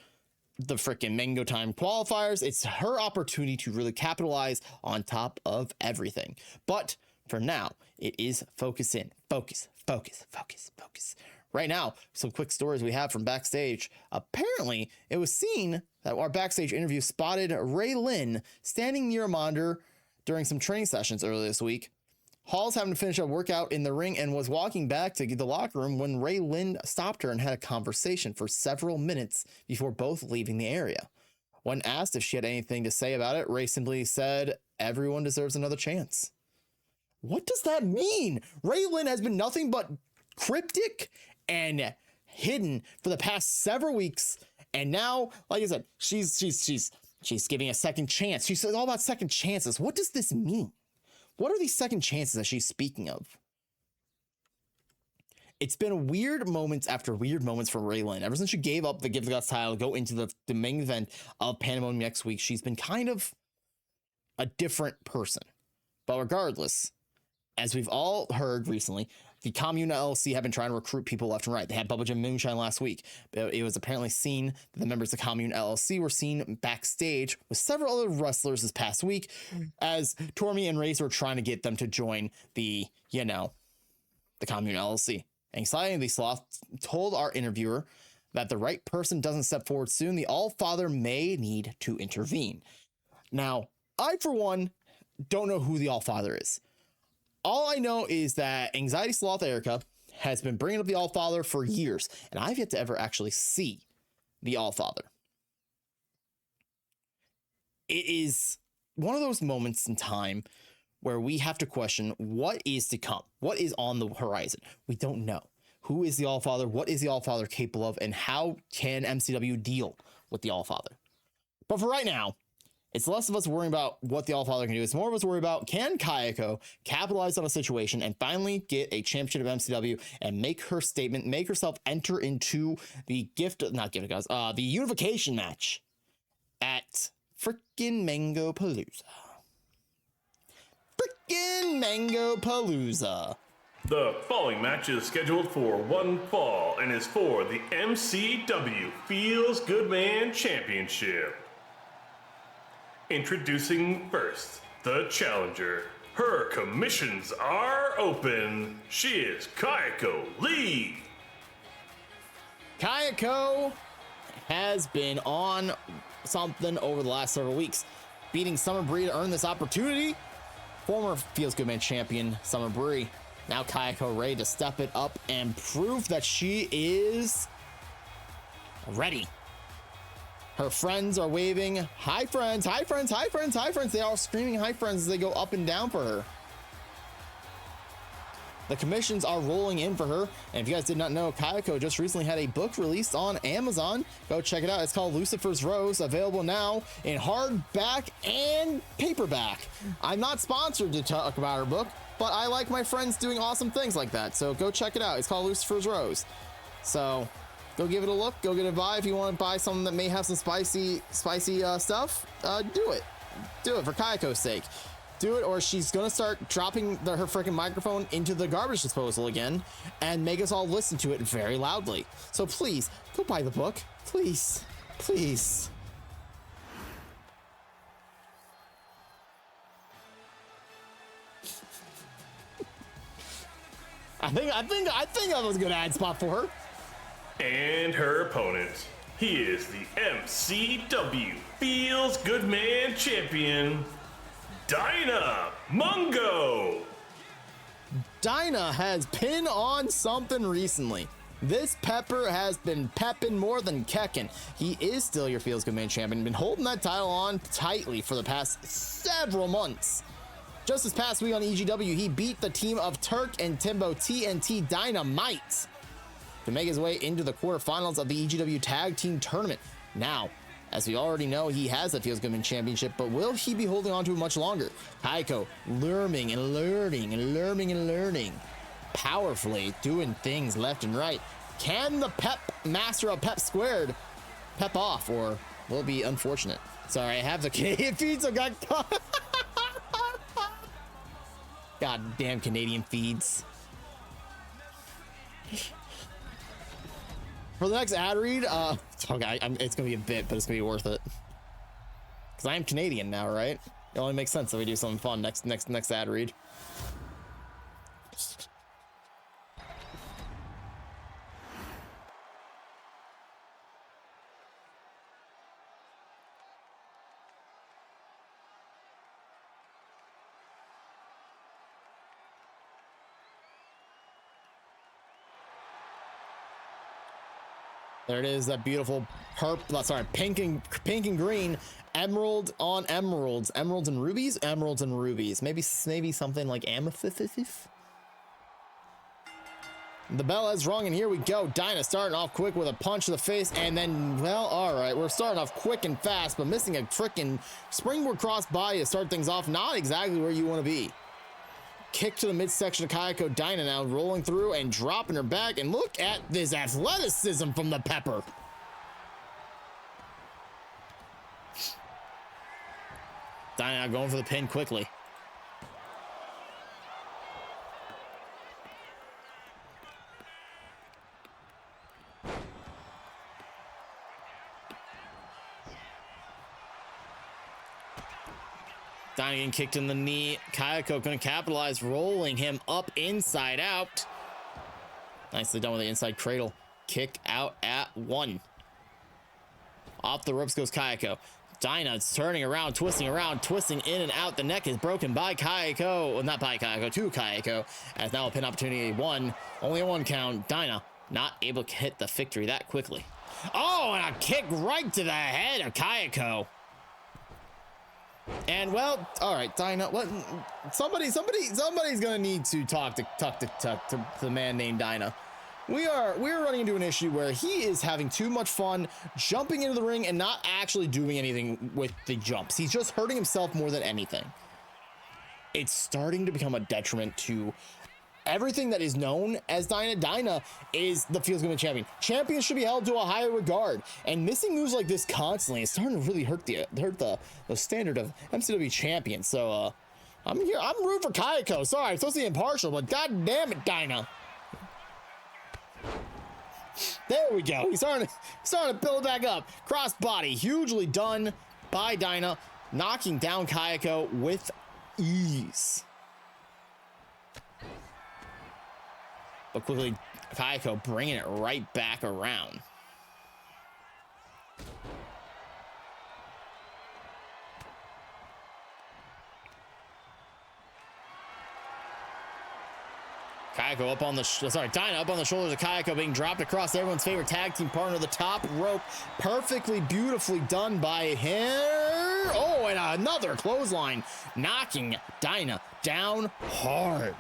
the freaking Mango Time qualifiers. It's her opportunity to really capitalize on top of everything. But for now, it is focus in. Focus. Right now, some quick stories we have from backstage. Apparently, it was seen that our backstage interview spotted Ray Lynn standing near a monitor during some training sessions earlier this week. Hall's having to finish a workout in the ring and was walking back to the locker room when Ray Lynn stopped her and had a conversation for several minutes before both leaving the area. When asked if she had anything to say about it, Ray simply said, "Everyone deserves another chance." What does that mean? Ray Lynn has been nothing but cryptic and hidden for the past several weeks, and now, like I said, she's giving a second chance. She's all about second chances. What does this mean? What are these second chances that she's speaking of? It's been weird moments after weird moments from Ray Lynn. Ever since she gave up the Give the Gods title to go into the main event of Pandemonium next week, she's been kind of a different person. But regardless, as we've all heard recently, the Commune LLC have been trying to recruit people left and right. They had Bubba Jim Moonshine last week. It was apparently seen that the members of Commune LLC were seen backstage with several other wrestlers this past week as Tormy and Race were trying to get them to join the Commune LLC. Anxiety Sloth told our interviewer that the right person doesn't step forward soon, the All-Father may need to intervene. Now, I, for one, don't know who the All-Father is. All I know is that Anxiety Sloth Erica has been bringing up the All-Father for years, and I've yet to ever actually see the All-Father. It is one of those moments in time where we have to question what is to come, what is on the horizon. We don't know. Who is the All-Father? What is the All-Father capable of? And how can MCW deal with the All-Father? But for right now, It's less of us worrying about what the Allfather can do. It's more of us worrying about, can Kayako capitalize on a situation and finally get a championship of MCW and make her statement, make herself enter into the the unification match at freaking Mango Palooza. Freaking Mango Palooza. The following match is scheduled for one fall and is for the MCW Feels Good Man Championship. Introducing first, the challenger. Her commissions are open. She is Kayako Lee. Kayako has been on something over the last several weeks, beating Summer Bree to earn this opportunity. Former Feels Good Man champion Summer Bree. Now Kayako ready to step it up and prove that she is ready. Her friends are waving, hi friends, hi friends, hi friends, hi friends. They are screaming hi friends as they go up and down for her. The commissions are rolling in for her. And if you guys did not know, Kayako just recently had a book released on Amazon. Go check it out. It's called Lucifer's Rose, available now in hardback and paperback. I'm not sponsored to talk about her book, but I like my friends doing awesome things like that. So go check it out. It's called Lucifer's Rose. So go give it a look. Go get a buy if you want to buy something that may have some spicy stuff. Do it. Do it for Kayako's sake. Do it, or she's gonna start dropping her freaking microphone into the garbage disposal again and make us all listen to it very loudly. So please go buy the book. Please. Please. I think that was a good ad spot for her. And her opponent. He is the MCW Feels Good Man Champion, Dinah Mungo. Dinah has pinned on something recently. This Pepper has been pepping more than kecking. He is still your Feels Good Man champion. Been holding that title on tightly for the past several months. Just this past week on EGW, he beat the team of Turk and Timbo TNT Dynamite to make his way into the quarterfinals of the EGW Tag Team Tournament. Now, as we already know, he has the Feels Good Man Championship, but will he be holding on to it much longer? Kayako learning and learning and learning and learning. Powerfully doing things left and right. Can the Pep Master of Pep Squared pep off, or will it be unfortunate? Sorry, I have the Canadian feed, so got caught. God damn Canadian feeds. For the next ad read, okay, it's gonna be a bit, but it's gonna be worth it. Because I am Canadian now, right? It only makes sense that we do something fun next ad read. There it is, that beautiful pink and green, emerald on emeralds, emeralds and rubies, maybe something like amethyst. The bell has rung, and here we go. Dinah starting off quick with a punch to the face, and then, well, all right, we're starting off quick and fast, but missing a freaking springboard cross body to start things off. Not exactly where you want to be. Kick to the midsection of Kayako. Dinah now rolling through and dropping her back, and look at this athleticism from the Pepper. Dinah now going for the pin quickly. Dinah getting kicked in the knee. Kayako going to capitalize, rolling him up inside out. Nicely done with the inside cradle. Kick out at one. Off the ropes goes Kayako. Dinah's turning around, twisting in and out. The neck is broken by Kayako. Well, not by Kayako, to Kayako. As now a pin opportunity one. Only a one count. Dinah not able to hit the victory that quickly. Oh, and a kick right to the head of Kayako. And well, all right, Dinah. What? Somebody's gonna need to talk to the man named Dinah. we're running into an issue where he is having too much fun jumping into the ring and not actually doing anything with the jumps. He's just hurting himself more than anything. It's starting to become a detriment to everything that is known as Dyna. Dyna is the Feels Good champion. Champions should be held to a higher regard, and missing moves like this constantly is starting to really hurt the standard of MCW champion. So I'm rooting for Kayako. Sorry, I'm supposed to be impartial, but god damn it, Dyna. There we go. He's starting to build back up. Crossbody, hugely done by Dyna, knocking down Kayako with ease. But quickly, Kayako bringing it right back around. Kayako up on the, Dyna up on the shoulders of Kayako, being dropped across everyone's favorite tag team partner, the top rope. Perfectly, beautifully done by him. Oh, and another clothesline, knocking Dyna down hard.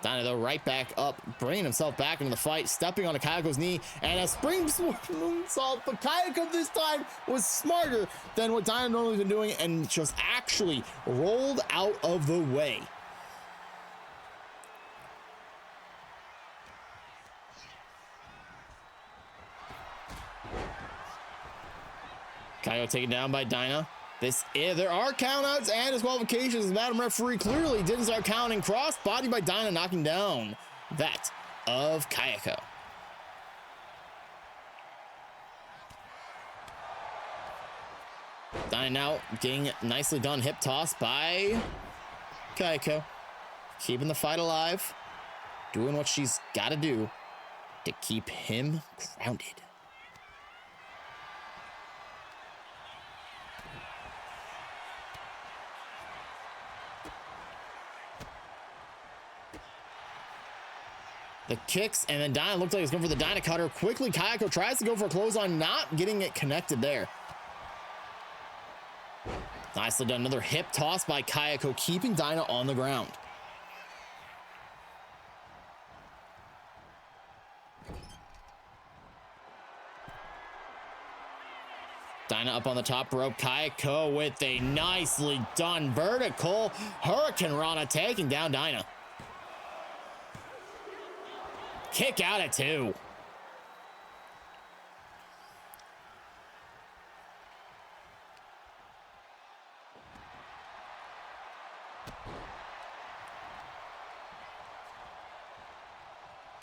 Dyna, though, right back up, bringing himself back into the fight, stepping onto Kayako's knee, and a spring moonsault. But Kayako this time was smarter than what Dyna normally been doing and just actually rolled out of the way. Kayako taken down by Dyna. There are countouts and disqualifications. Madam Referee clearly didn't start counting. Cross body by Dyna, knocking down that of Kayako. Dyna now getting nicely done hip toss by Kayako. Keeping the fight alive. Doing what she's got to do to keep him grounded. The kicks, and then Dyna looked like he's going for the Dyna cutter. Quickly, Kayako tries to go for a clothesline, not getting it connected there. Nicely done. Another hip toss by Kayako, keeping Dyna on the ground. Dyna up on the top rope. Kayako with a nicely done vertical Hurricane Rana, taking down Dyna. Kick out at 2.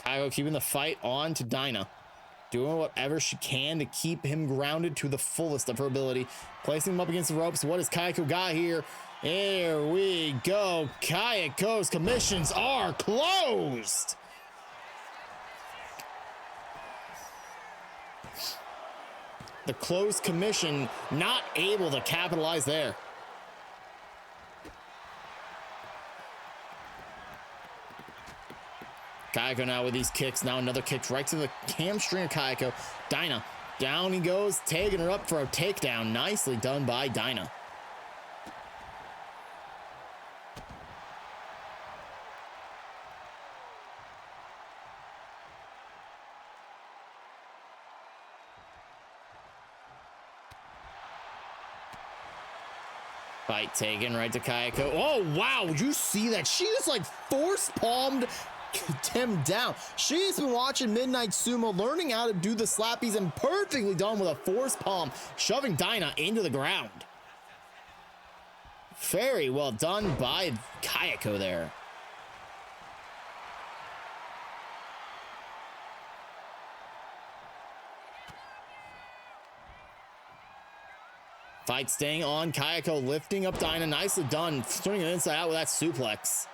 Kayako keeping the fight on to Dyna. Doing whatever she can to keep him grounded to the fullest of her ability. Placing him up against the ropes. What does Kayako got here? Here we go. Kayako's commissions are closed. The closed commission not able to capitalize there. Kayako now with these kicks. Now another kick right to the hamstring of Kayako. Dyna, down he goes, taking her up for a takedown. Nicely done by Dyna. Fight taken right to Kayako. Oh, wow. Did you see that? She just like force palmed him down. She's been watching Midnight Sumo, learning how to do the slappies, and perfectly done with a force palm, shoving Dyna into the ground. Very well done by Kayako there. Fight staying on. Kayako lifting up Dyna. Nicely done. Turning it inside out with that suplex.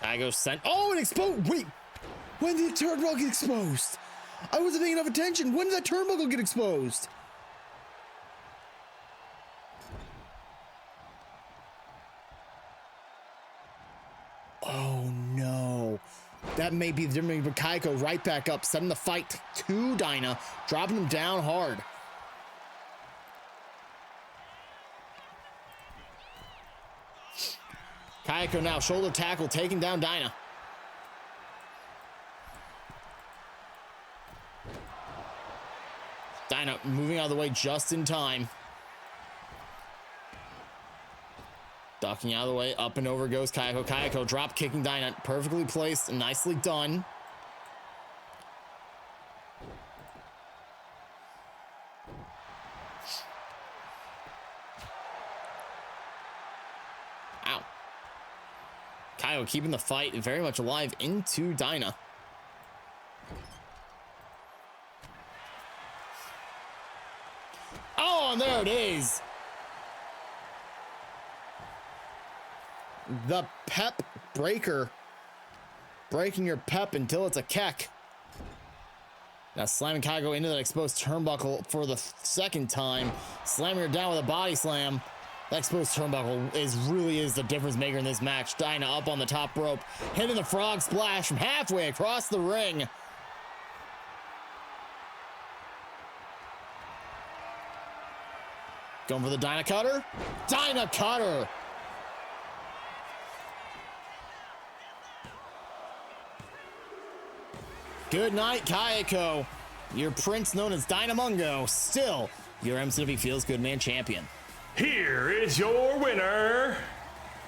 Kayako sent. Oh, it exposed. Wait. When did the turnbuckle get exposed? I wasn't paying enough attention. When did that turnbuckle get exposed? may be the difference, but Kaiko right back up, setting the fight to Dinah, dropping him down hard. Kaiko now shoulder tackle, taking down Dinah. Dinah moving out of the way just in time. Ducking out of the way, up and over goes Kaiko. Kaiko drop kicking Dinah, perfectly placed and nicely done. Ow. Kaiko keeping the fight very much alive into Dinah. Oh, and there it is. The pep breaker. Breaking your pep until it's a keck. Now slamming Kaiko into that exposed turnbuckle for the second time. Slamming her down with a body slam. That exposed turnbuckle really is the difference maker in this match. Dinah up on the top rope. Hitting the frog splash from halfway across the ring. Going for the Dinah cutter. Dinah cutter. Good night, Kaiko. Your prince known as Dynamungo. Still, your MCW Feels Good Man champion. Here is your winner,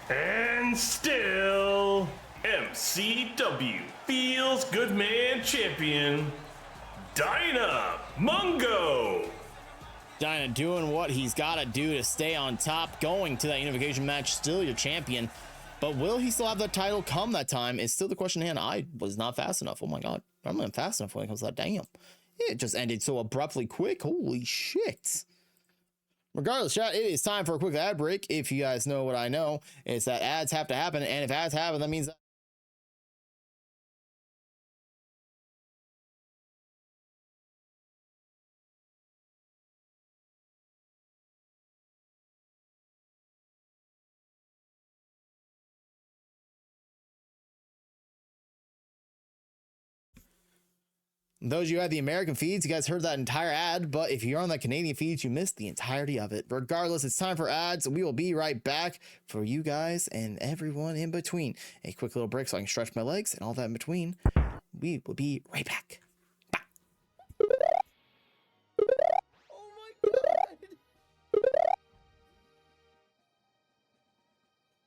and still MCW Feels Good Man champion, Dynamungo. Dinah doing what he's got to do to stay on top, going to that unification match, still your champion. But will he still have the title come that time is still the question at hand. I was not fast enough. Oh my God. I'm not fast enough when it comes to that. Damn. It just ended so abruptly quick. Holy shit. Regardless, chat, it is time for a quick ad break. If you guys know what I know, it's that ads have to happen. And if ads happen, that means that those of you who had the American feeds, you guys heard that entire ad, but if you're on the Canadian feeds, you missed the entirety of it. Regardless, it's time for ads. We will be right back for you guys and everyone in between. A quick little break so I can stretch my legs and all that in between. We will be right back. Bye. Oh my God.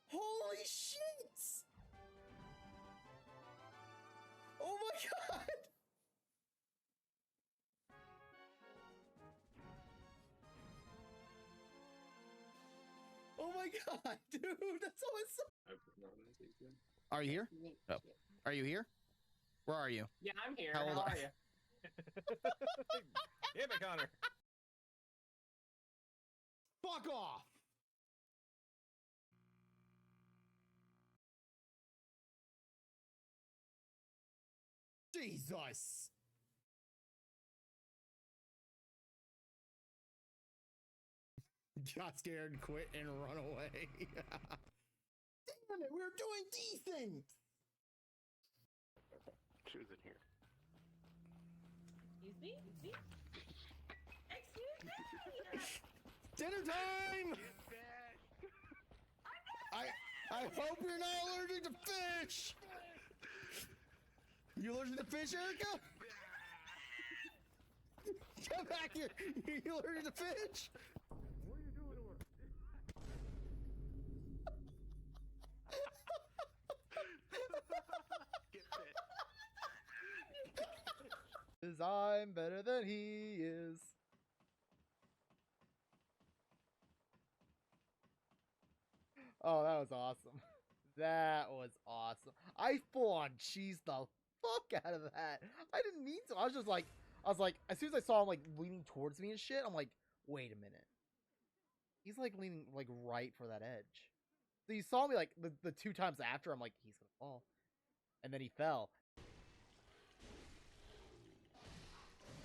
Holy shit. Oh my God. Oh my God, dude, that's always so. Are you here? No. Are you here? Where are you? Yeah, I'm here. How old How are are you? Hit me, Connor. Fuck off! Jesus! Got scared, quit, and run away. Damn it, we were doing decent! Choose it here. Excuse me? Excuse me? Dinner time! I hope you're not allergic to fish! You allergic to fish, Erica? Come back here! You allergic to fish? What are you doing to her? Get fit. Cause I'm better than he is. Oh, that was awesome. That was awesome. I full on cheesed the fuck out of that. I didn't mean to. I was like, as soon as I saw him like leaning towards me and shit, I'm like, wait a minute. He's like leaning like right for that edge. So you saw me like the two times after, I'm like, he's gonna fall. And then he fell.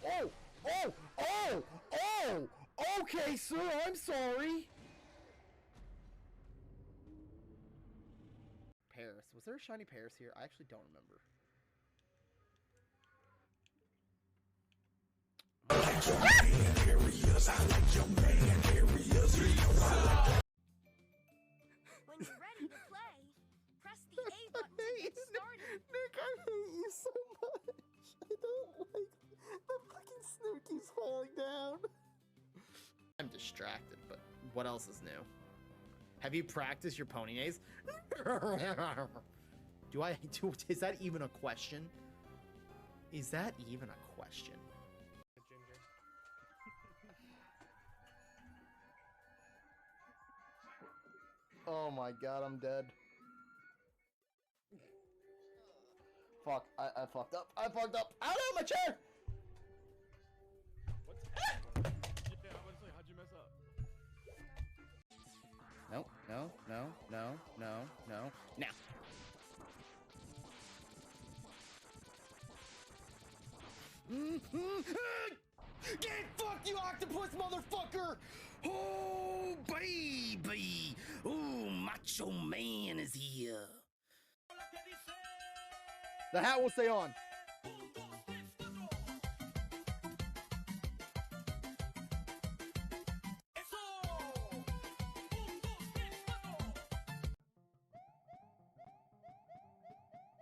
Oh! Oh! Oh! Oh! Okay, sir, I'm sorry! Paris. Was there a shiny Paris here? I actually don't remember. When you're ready to play, press the A button to get started. Nick, I hate you so much. I don't like the fucking snoot keeps falling down. I'm distracted, but what else is new? Have you practiced your pony maze? Is that even a question? Is that even a question? Ginger. Oh my god, I'm dead. Fuck, I fucked up. I fucked up. Out of my chair! What? Yeah, honestly, how'd you mess up? No, no, no, no, no, no. Now. Get fucked, you octopus motherfucker! Oh, baby! Ooh, Macho Man is here. The hat will stay on.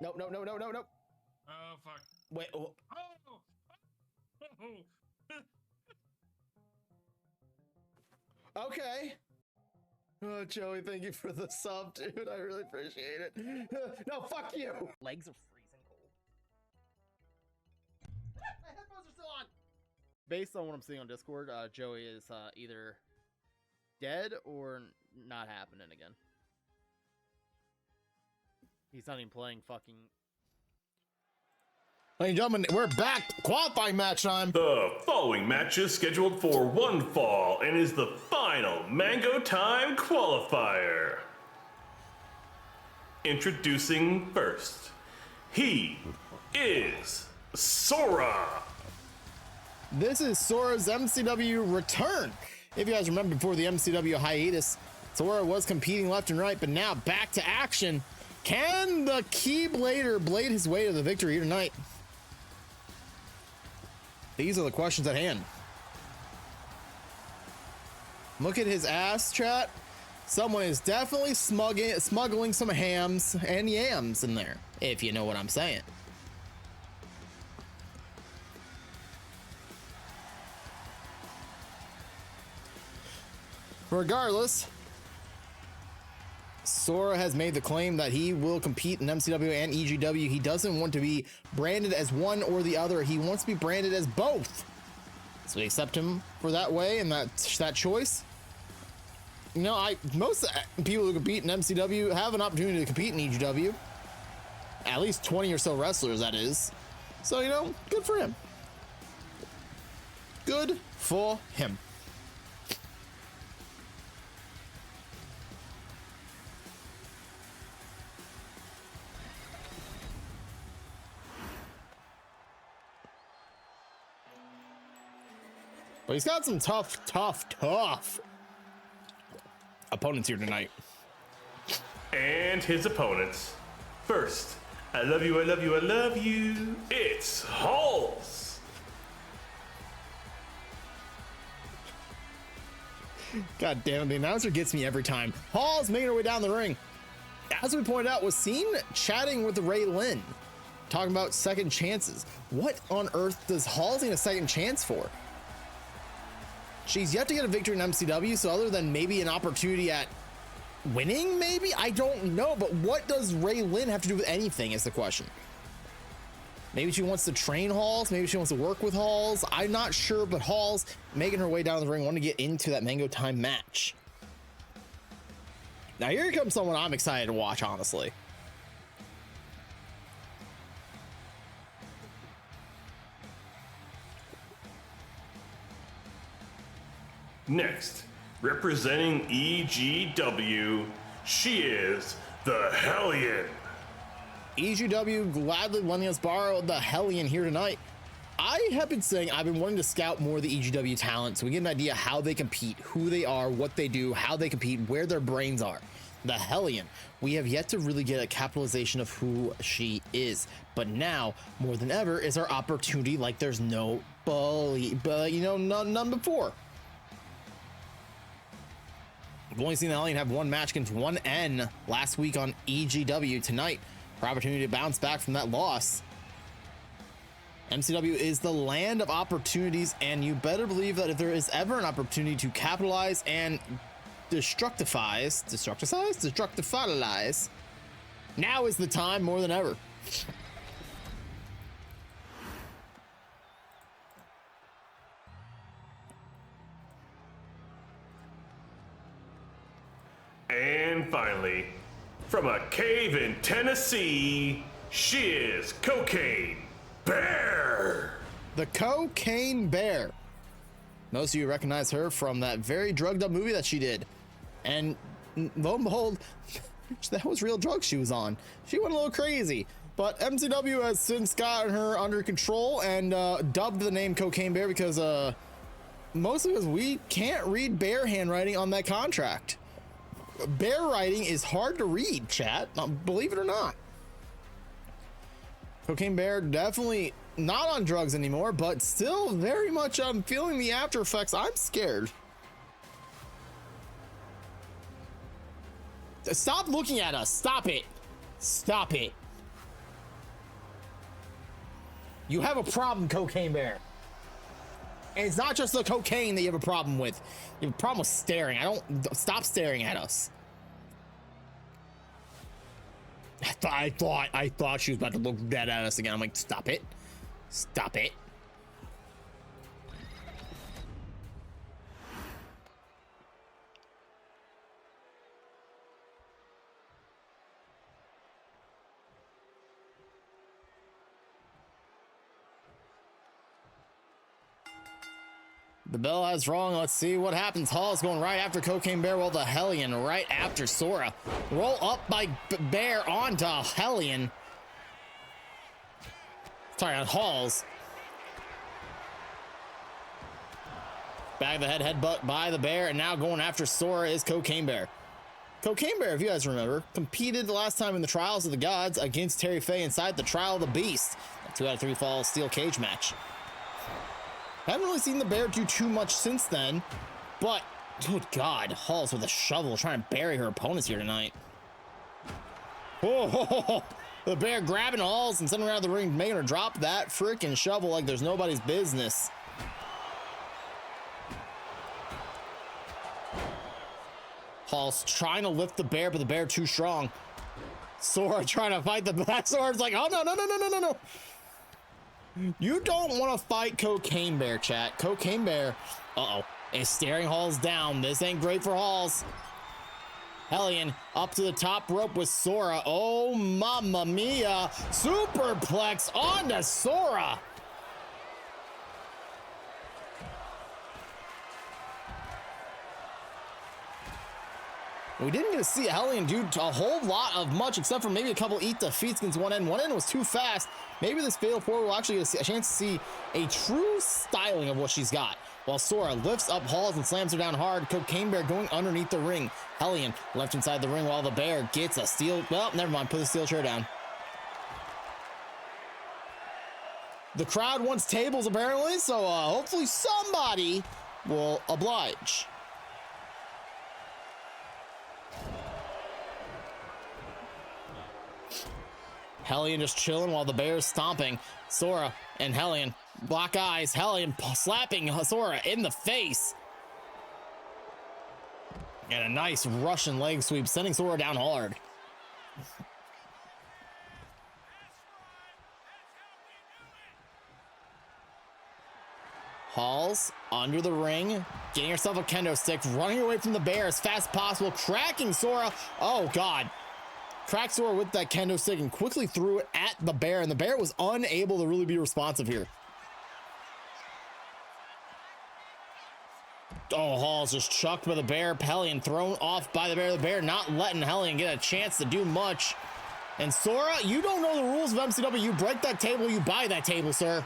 No, no, no, no, no, no. Oh, fuck. Wait, oh. Oh! Oh! Okay. Oh, Joey, thank you for the sub, dude. I really appreciate it. No, fuck you. Legs are freezing cold. My headphones are still on. Based on what I'm seeing on Discord, Joey is either dead or not happening again. He's not even playing fucking. Ladies and gentlemen, we're back. Qualifying match time. The following match is scheduled for one fall and is the final Mango Time qualifier. Introducing first, he is Sora. This is Sora's MCW return. If you guys remember, before the MCW hiatus, Sora was competing left and right, but now back to action. Can the Keyblader blade his way to the victory here tonight? These are the questions at hand. Look at his ass, chat. Someone is definitely smuggling some hams and yams in there, if you know what I'm saying. Regardless, Sora has made the claim that he will compete in MCW and EGW. He doesn't want to be branded as one or the other. He wants to be branded as both. So we accept him for that way and that choice. You know, most people who compete in MCW have an opportunity to compete in EGW. At least 20 or so wrestlers, that is. So, you know, good for him. Good for him. But he's got some tough opponents here tonight. And his opponents. First, I love you, I love you, I love you. It's Halls. God damn it, the announcer gets me every time. Hall's making her way down the ring. As we pointed out, was seen chatting with Ray Lynn, talking about second chances. What on earth does Halls need a second chance for? She's yet to get a victory in MCW, so other than maybe an opportunity at winning, maybe? I don't know, but what does Ray Lynn have to do with anything is the question. Maybe she wants to train Halls, maybe she wants to work with Halls. I'm not sure, but Halls making her way down the ring, wanting to get into that Mango Time match. Now here comes someone I'm excited to watch, honestly. Next, representing EGW, she is the Hellion. EGW gladly letting us borrow the Hellion here tonight. I have been saying I've been wanting to scout more of the EGW talent so we get an idea how they compete, who they are, what they do, how they compete, where their brains are. the Hellion. We have yet to really get a capitalization of who she is, but now more than ever is our opportunity like there's no none before. We've only seen the Hellion have one match against 1N last week on EGW. Tonight, our opportunity to bounce back from that loss. MCW is the land of opportunities, and you better believe that if there is ever an opportunity to capitalize and destructify, now is the time more than ever. And finally, from a cave in Tennessee, she is Cocaine Bear. The Cocaine Bear. Most of you recognize her from that very drugged up movie that she did. And lo and behold, that was real drugs she was on. She went a little crazy. But MCW has since gotten her under control and dubbed the name Cocaine Bear because mostly because we can't read bear handwriting on that contract. Bear writing is hard to read, chat, believe it or not. Cocaine Bear definitely not on drugs anymore, but still very much feeling the after effects. I'm scared. Stop looking at us. Stop it. Stop it. You have a problem, Cocaine Bear. And it's not just the cocaine that you have a problem with. You have a problem with staring. Stop staring at us. I thought she was about to look dead at us again. I'm like, stop it. Stop it. The bell has rung. Let's see what happens. Hall is going right after Cocaine Bear, while the Hellion right after Sora. Roll up by Bear onto Hellion. Sorry, on Halls. Back of the head headbutt by the Bear, and now going after Sora is Cocaine Bear. Cocaine Bear, if you guys remember, competed the last time in the Trials of the Gods against Terry Fay inside the Trial of the Beast. A 2 out of 3 fall steel cage match. Haven't really seen the Bear do too much since then, but good God, Halls with a shovel trying to bury her opponents here tonight. Oh, the Bear grabbing Halls and sending her out of the ring, making her drop that freaking shovel like there's nobody's business. Halls trying to lift the Bear, but the Bear too strong. Sora trying to fight the back. Sora's like, oh no. You don't want to fight Cocaine Bear, chat. Cocaine Bear, is staring Halls down. This ain't great for Halls. Hellion up to the top rope with Sora. Oh, mamma mia. Superplex onto Sora. We didn't get to see Hellion do a whole lot of much, except for maybe a couple eat defeats against 1N. 1N was too fast. Maybe this Fatal 4 will actually get a chance to see a true styling of what she's got. While Sora lifts up Halls and slams her down hard, Cocaine Bear going underneath the ring. Hellion left inside the ring while the Bear gets a steel... Well, never mind. Put the steel chair down. The crowd wants tables, apparently, so hopefully somebody will oblige. Hellion just chilling while the Bear's stomping. Sora and Hellion lock eyes. Hellion slapping Sora in the face. And a nice Russian leg sweep, sending Sora down hard. Halls under the ring, getting herself a kendo stick, running away from the Bear as fast as possible, cracking Sora. Oh, God. Cracked Sora with that kendo stick and quickly threw it at the Bear, and the Bear was unable to really be responsive here. Oh, Hall's just chucked by the Bear. Hellion thrown off by the Bear. The Bear not letting Hellion get a chance to do much. And Sora, you don't know the rules of MCW. You break that table, you buy that table, sir.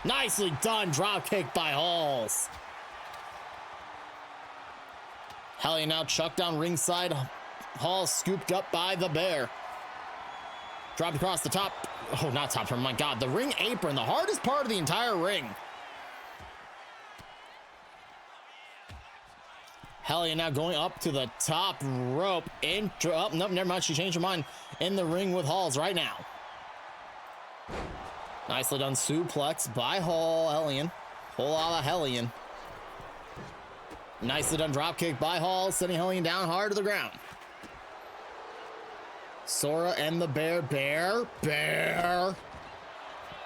Nicely done. Drop kick by Halls. Hellion now chucked down ringside. Hall scooped up by the bear. Dropped across the top. Oh, not top. Oh my God. The ring apron, the hardest part of the entire ring. Hellion now going up to the top rope. Oh, nope, never mind. She changed her mind. In the ring with Halls right now. Nicely done suplex by Hellion. Whole lot of Hellion. Nicely done drop kick by Hall, sending Hellion down hard to the ground. Sora and the bear.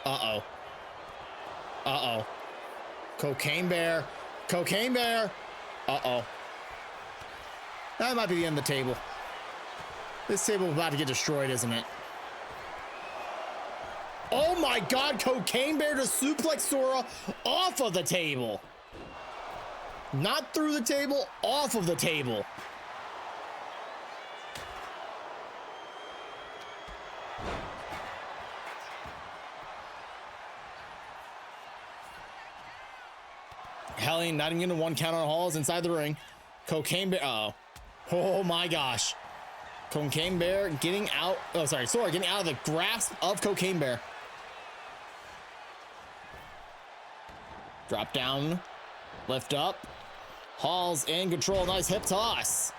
Uh-oh. Uh-oh. Cocaine bear. Uh-oh. That might be the end of the table. This table is about to get destroyed, isn't it? Oh my God, Cocaine Bear to suplex Sora off of the table. Not through the table, off of the table. Hellion not even getting one count on Halls inside the ring. Cocaine Bear, uh-oh. Oh my gosh. Cocaine Bear getting out, oh sorry, Sora getting out of the grasp of Cocaine Bear. Drop down, lift up. Halls in control, nice hip toss.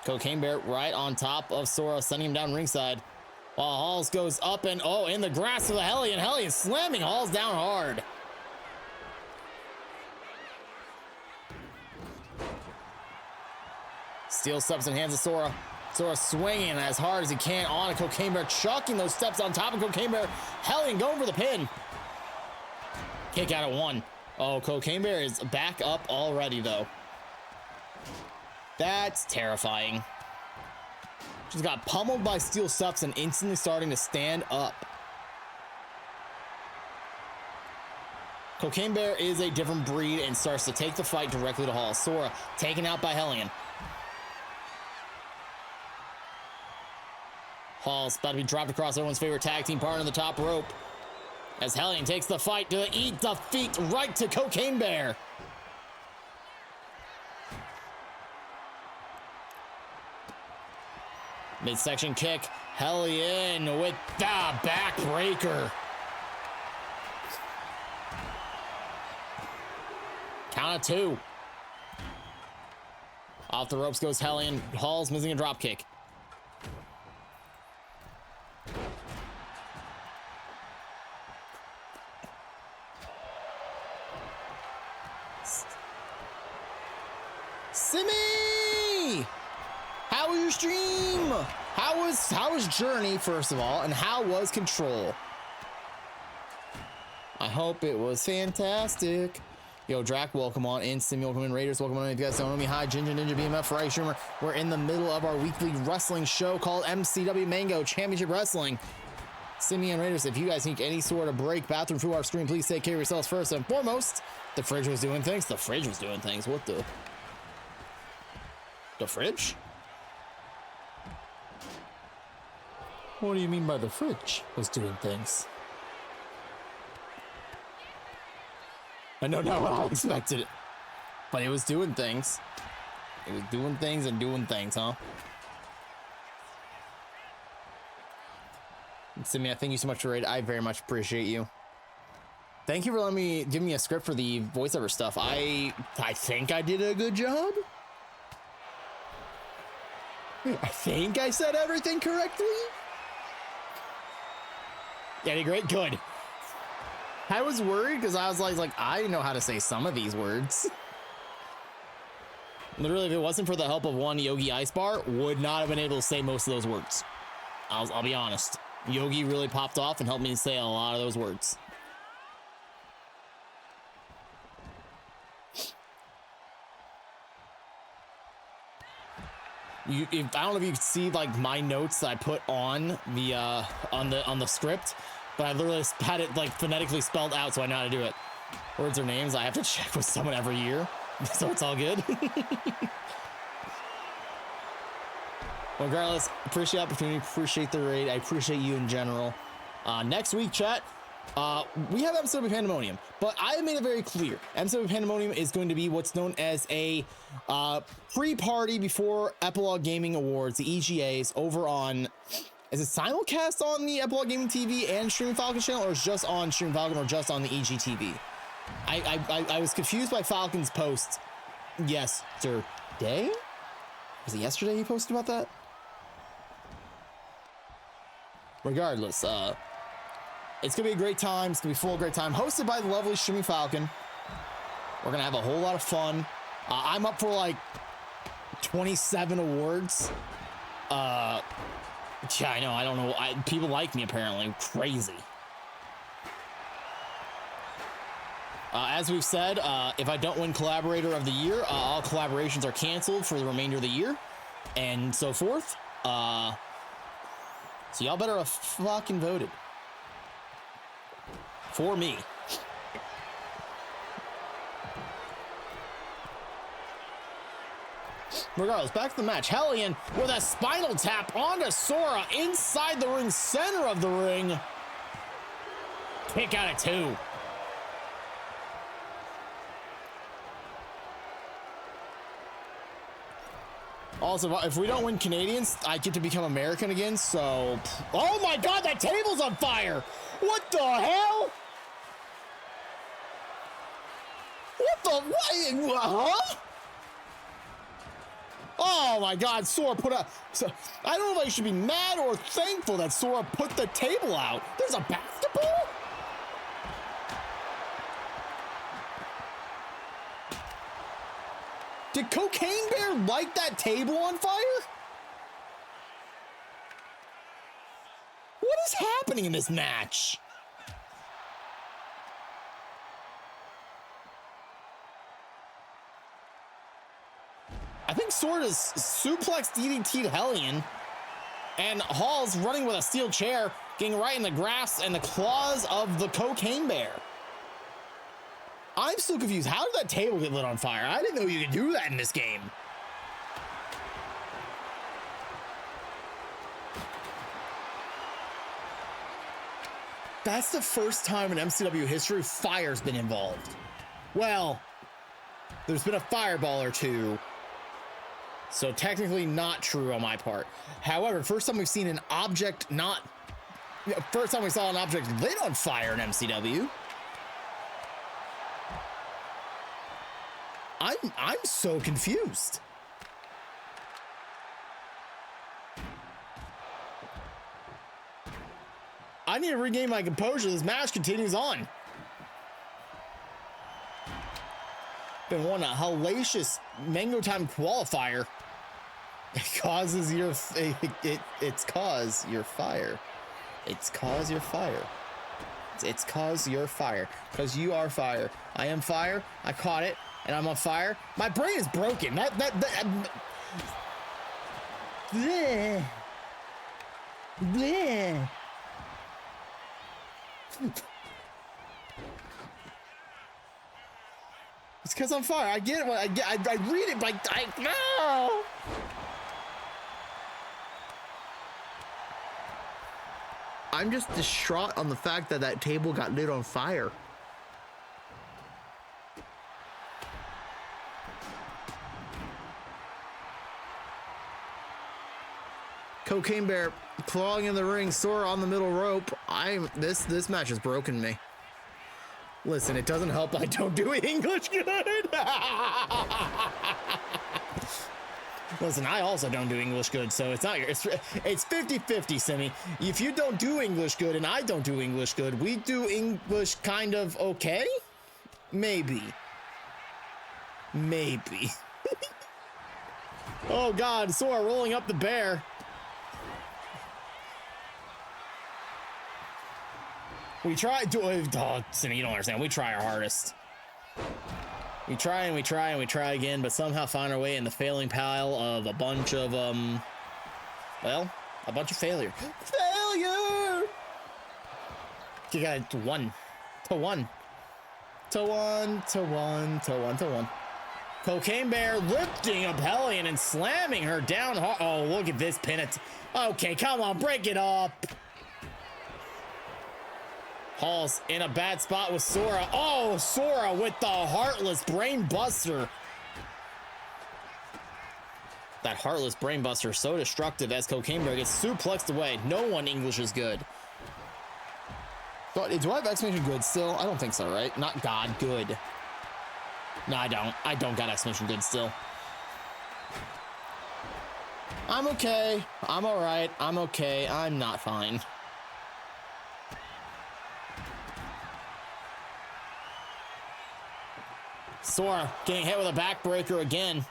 Cocaine Bear right on top of Sora, sending him down ringside. While Halls goes up and, oh, in the grasp of the Hellion. Hellion slamming Halls down hard. Steel steps in hands of Sora. Sora swinging as hard as he can on a Cocaine Bear, chucking those steps on top of Cocaine Bear. Hellion going for the pin. Kick out at one. Oh, Cocaine Bear is back up already, though. That's terrifying. She's got pummeled by steel steps and instantly starting to stand up. Cocaine Bear is a different breed and starts to take the fight directly to Hall. Sora taken out by Hellion. Hall's about to be dropped across everyone's favorite tag team partner on the top rope. As Hellion takes the fight to eat the feet right to Cocaine Bear. Midsection kick. Hellion with the backbreaker. Count of two. Off the ropes goes Hellion. Hall's missing a drop kick. Simi! How was your stream? How was Journey, first of all, and how was Control? I hope it was fantastic. Yo, Drac, welcome on in. Simi, welcome in. Raiders, welcome on in. If you guys don't know me, hi, Ginger Ninja BMF, Rice Rumor. We're in the middle of our weekly wrestling show called MCW Mango Championship Wrestling. Simi and Raiders, if you guys need any sort of break, bathroom, food, our stream, please take care of yourselves first and foremost. The fridge was doing things. The fridge was doing things. What the? The fridge? What do you mean by the fridge was doing things? I know not what I expected it, but it was doing things. It was doing things and doing things, huh? Simi, thank you so much for it. I very much appreciate you. Thank you for letting me give me a script for the voiceover stuff. I think I did a good job. I think I said everything correctly. Yeah, did great. Good. I was worried because I was like, I know how to say some of these words. Literally, if it wasn't for the help of one Yogi Ice Bar, would not have been able to say most of those words. I'll be honest. Yogi really popped off and helped me say a lot of those words. I don't know if you can see like my notes that I put on the script, but I literally had it like phonetically spelled out, so I know how to do it. Words or names I have to check with someone every year, so it's all good. Regardless, appreciate the opportunity, appreciate the raid, I appreciate you in general. Next week, chat, we have MCW Pandemonium, but I made it very clear. MCW Pandemonium is going to be what's known as a pre-party before Epilogue Gaming Awards, the EGAs, over on... Is it simulcast on the Epilogue Gaming TV and Streaming Falcon channel, or is just on Streaming Falcon, or just on the EGTV? I was confused by Falcon's post yesterday. Was it yesterday he posted about that? Regardless, it's gonna be a great time. It's gonna be full of great time. Hosted by the lovely Streaming Falcon. We're gonna have a whole lot of fun. I'm up for like 27 awards. Yeah, I know. I don't know. People like me apparently. Crazy. As we've said, if I don't win Collaborator of the Year, all collaborations are canceled for the remainder of the year, and so forth. So y'all better have fucking voted for me. Regardless, back to the match. Hellion with a spinal tap onto Sora inside the ring, center of the ring. Kick out at 2. Also, if we don't win Canadians, I get to become American again, so... Oh my god, that table's on fire! What the hell? What the... What? Huh? Oh my god, Sora put a... So, I don't know if I should be mad or thankful that Sora put the table out. There's a basketball? Did Cocaine Bear light that table on fire? What is happening in this match? I think Sora's suplexed DDT'd Hellion, and Hall's running with a steel chair, getting right in the grass and the claws of the Cocaine Bear. I'm still confused. How did that table get lit on fire? I didn't know you could do that in this game. That's the first time in MCW history fire's been involved. Well, there's been a fireball or two, so technically not true on my part. However, first time we've seen an object first time we saw an object lit on fire in MCW. I'm so confused. I need to regain my composure. This match continues on. Been won a hellacious Mango Time qualifier. It causes your it's cause your fire. It's cause your fire. It's cause your fire. Because you are fire. I am fire. I caught it. And I'm on fire. My brain is broken. Bleh. Bleh. It's because I'm fire. I get it. I read it, but no. I'm just distraught on the fact that that table got lit on fire. Cocaine Bear clawing in the ring, Sora on the middle rope. This match has broken me. Listen, it doesn't help I don't do English good. Listen, I also don't do English good, so it's not it's 50-50, Simi. If you don't do English good and I don't do English good, we do English kind of okay? Maybe. Oh god, Sora rolling up the bear. We try to, Simi, you don't understand. We try our hardest. We try and we try and we try again, but somehow find our way in the failing pile of a bunch of, well, a bunch of failure. Failure! You got 1 to 1 to 1 to 1 to 1 to 1. Cocaine Bear lifting up Hellion and slamming her down hard. Oh, look at this pin. Okay, come on, break it up. Hall's in a bad spot with Sora. Oh, Sora with the heartless brain buster. That heartless brain buster so destructive as Cocaine Bear gets suplexed away. No one English is good. Do I have exclamation good still? I don't think so, right? Not God, good. No, I don't. I don't got exclamation good still. I'm okay. I'm all right. I'm okay. I'm not fine. Sora getting hit with a backbreaker again.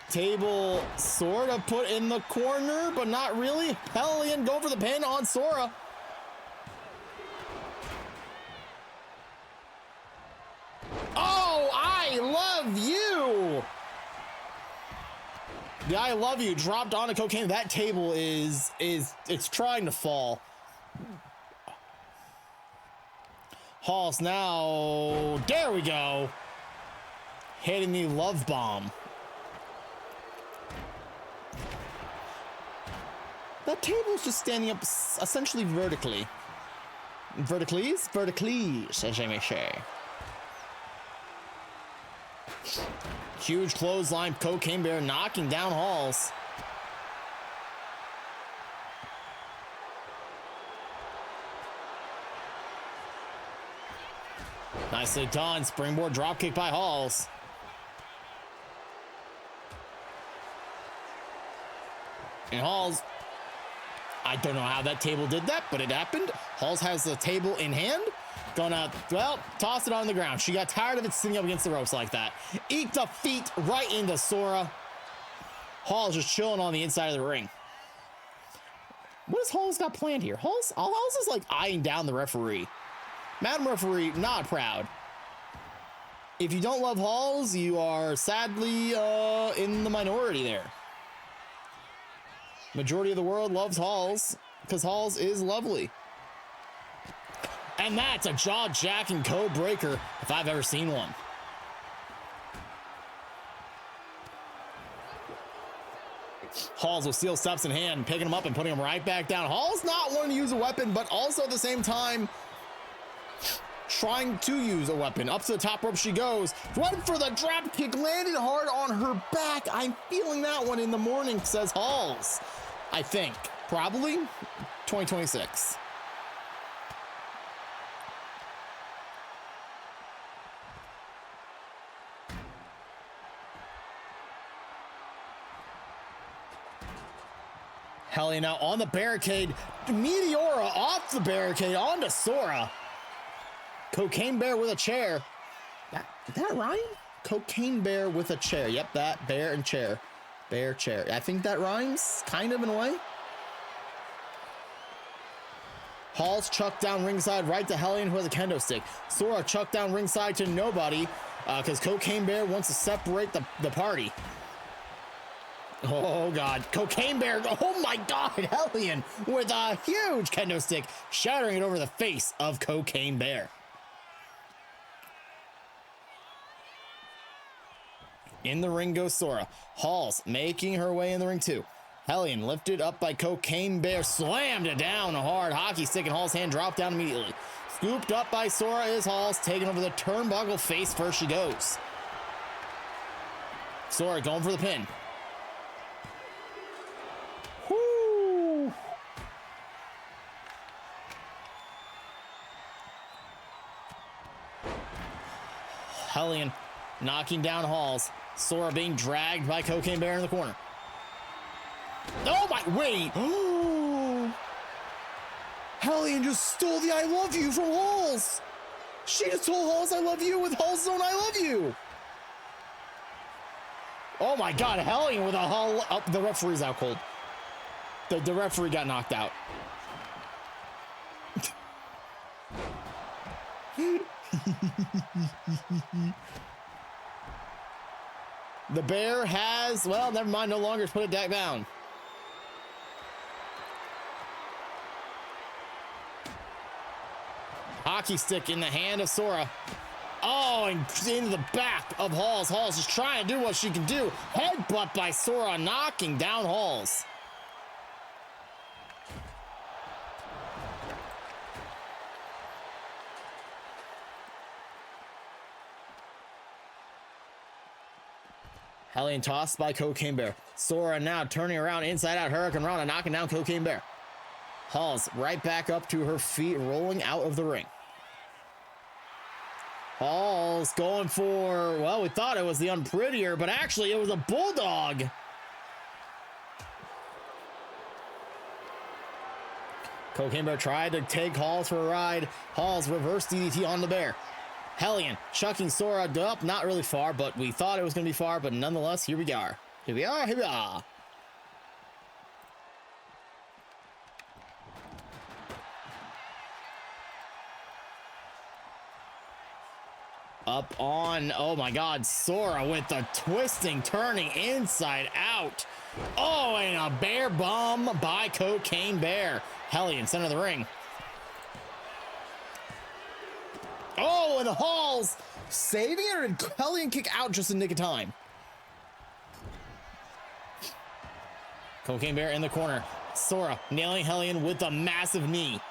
Table sort of put in the corner, but not really. Hellion go for the pin on Sora. Oh, I love you. The I love you dropped onto Cocaine. That table is it's trying to fall. Halls now. There we go. Hitting the love bomb. That table is just standing up essentially vertically. Vertically, as I may say. Huge clothesline, Cocaine Bear knocking down Halls. Nicely done. Springboard dropkick by Halls. And Halls, I don't know how that table did that, but it happened. Halls has the table in hand. Gonna, well, toss it on the ground. She got tired of it sitting up against the ropes like that. Eat the feet right into Sora. Halls just chilling on the inside of the ring. What has Halls got planned here? Halls is like eyeing down the referee. Madam Referee, not proud. If you don't love Halls, you are sadly in the minority there. Majority of the world loves Halls because Halls is lovely. And that's a jaw-jacking code breaker if I've ever seen one. Halls with steel steps in hand, picking him up and putting him right back down. Halls not wanting to use a weapon, but also at the same time trying to use a weapon. Up to the top rope she goes. Went for the drop kick, landed hard on her back. I'm feeling that one in the morning, says Halls. I think. Probably 2026. Hellion now on the barricade. Meteora off the barricade onto Sora. Cocaine Bear with a chair. Did that rhyme? Cocaine Bear with a chair. Yep, that bear and chair. Bear chair. I think that rhymes, kind of in a way. Halls chucked down ringside right to Hellion with a kendo stick. Sora chucked down ringside to nobody because Cocaine Bear wants to separate the party. Oh God, Cocaine Bear, oh my God, Hellion with a huge kendo stick, shattering it over the face of Cocaine Bear. In the ring goes Sora. Halls making her way in the ring too. Hellion lifted up by Cocaine Bear, slammed it down a hard hockey stick and Halls' hand dropped down immediately. Scooped up by Sora is Halls, taking over the turnbuckle, face first she goes. Sora going for the pin. Woo! Hellion knocking down Halls. Sora being dragged by Cocaine Bear in the corner. Oh my, wait. Hellion just stole the I love you from Halls. She just told Halls I love you with Halls' own I love you. Oh my God, Hellion with a Hall. Oh, the referee's out cold. The referee got knocked out. The bear has, well, never mind, no longer put it back down. Hockey stick in the hand of Sora. Oh, and into the back of Halls. Halls is trying to do what she can do. Headbutt by Sora, knocking down Halls. Hellion tossed by Cocaine Bear. Sora now turning around inside out. Hurricane Rana knocking down Cocaine Bear. Halls right back up to her feet, rolling out of the ring. Halls going for, well, we thought it was the unprettier, but actually it was a bulldog. Cocaine Bear tried to take Halls for a ride. Halls reverse DDT on the bear. Hellion chucking Sora up, not really far, but we thought it was going to be far, but nonetheless, here we are. Here we are, here we are. Up on, oh my God, Sora with the twisting, turning inside out. Oh, and a bear bomb by Cocaine Bear. Hellion, center of the ring. Oh, and Halls saving it, and Hellion kick out just in nick of time. Cocaine Bear in the corner. Sora nailing Hellion with a massive knee.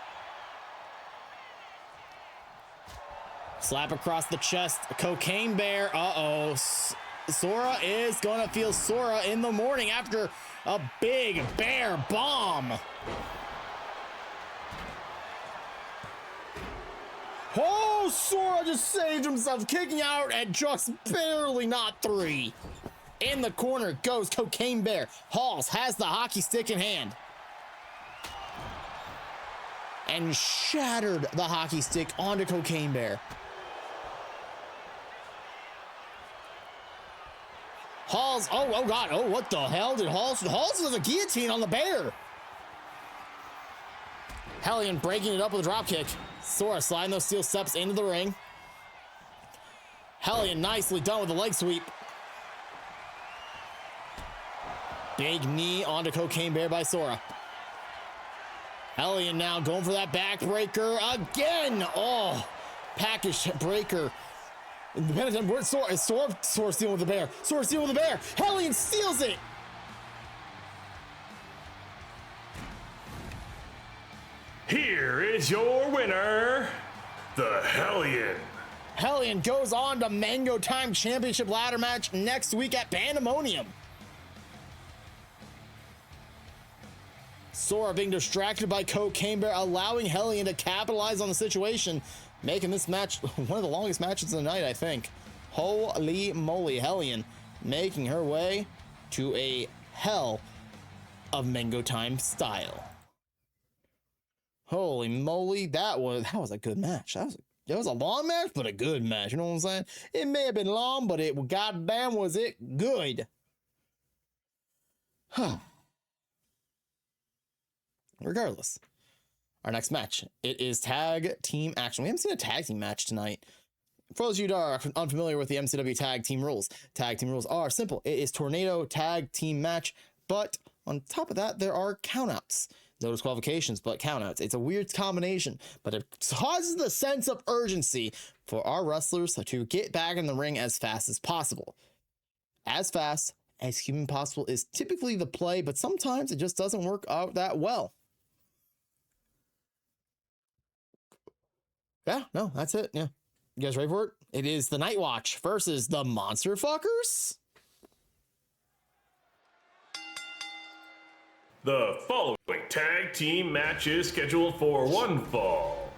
Slap across the chest. Cocaine Bear. Uh-oh. Sora is gonna feel Sora in the morning after a big bear bomb. Oh, Sora just saved himself, kicking out at just barely not 3. In the corner goes Cocaine Bear. Halls has the hockey stick in hand. And shattered the hockey stick onto Cocaine Bear. Halls, oh God, oh, what the hell did Halls does a guillotine on the bear. Hellion breaking it up with a drop kick. Sora sliding those steel steps into the ring. Hellion nicely done with a leg sweep. Big knee onto Cocaine Bear by Sora. Hellion now going for that backbreaker again. Oh, package breaker. Where's Sora? Is Sora stealing with the bear? Sora stealing with the bear. Hellion steals it. Here is your winner, the Hellion. Hellion goes on to Mango Time Championship ladder match next week at Pandemonium. Sora being distracted by Cocaine Bear, allowing Hellion to capitalize on the situation, making this match one of the longest matches of the night, I think. Holy moly, Hellion making her way to a hell of Mango Time style. Holy moly, that was a good match. That was a long match, but a good match. You know what I'm saying? It may have been long, but it goddamn was it good. Huh. Regardless, our next match, it is tag team action. We haven't seen a tag team match tonight. For those of you that are unfamiliar with the MCW tag team rules are simple. It is tornado tag team match, but on top of that, there are countouts. No disqualifications, but countouts. It's a weird combination, but it causes the sense of urgency for our wrestlers to get back in the ring as fast as possible. As fast as human possible is typically the play, but sometimes it just doesn't work out that well. Yeah, no, that's it. Yeah. You guys ready for it? It is the Night Watch versus the Monster Fuckers. The following tag team match is scheduled for one fall.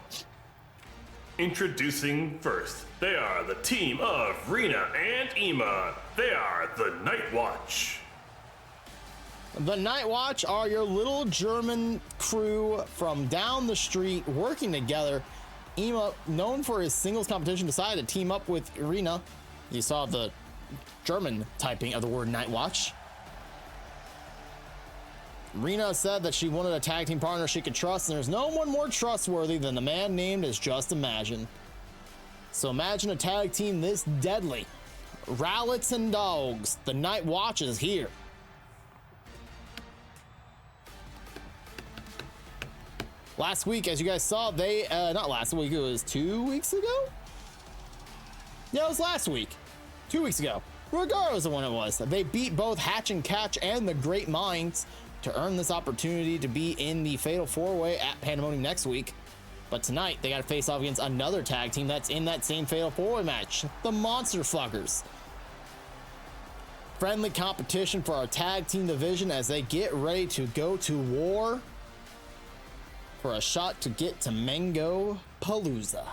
Introducing first, they are the team of Rena and Ema. They are the Night Watch. The Night Watch are your little German crew from down the street working together. Ema, known for his singles competition, decided to team up with Rena. You saw the German typing of the word Night Watch. Rena said that she wanted a tag team partner she could trust, and there's no one more trustworthy than the man named as Just Imagine. So imagine a tag team this deadly. Rallets and dogs. The Night Watch is here. Last week, as you guys saw, they, not last week, it was 2 weeks ago? Yeah, it was last week. 2 weeks ago. Regardless of when it was, they beat both Hatch and Catch and the Great Minds to earn this opportunity to be in the Fatal 4-Way at Pandemonium next week. But tonight, they got to face off against another tag team that's in that same Fatal 4-Way match, the Monster Fuckers. friendly competition for our tag team division as they get ready to go to war for a shot to get to Mango Palooza.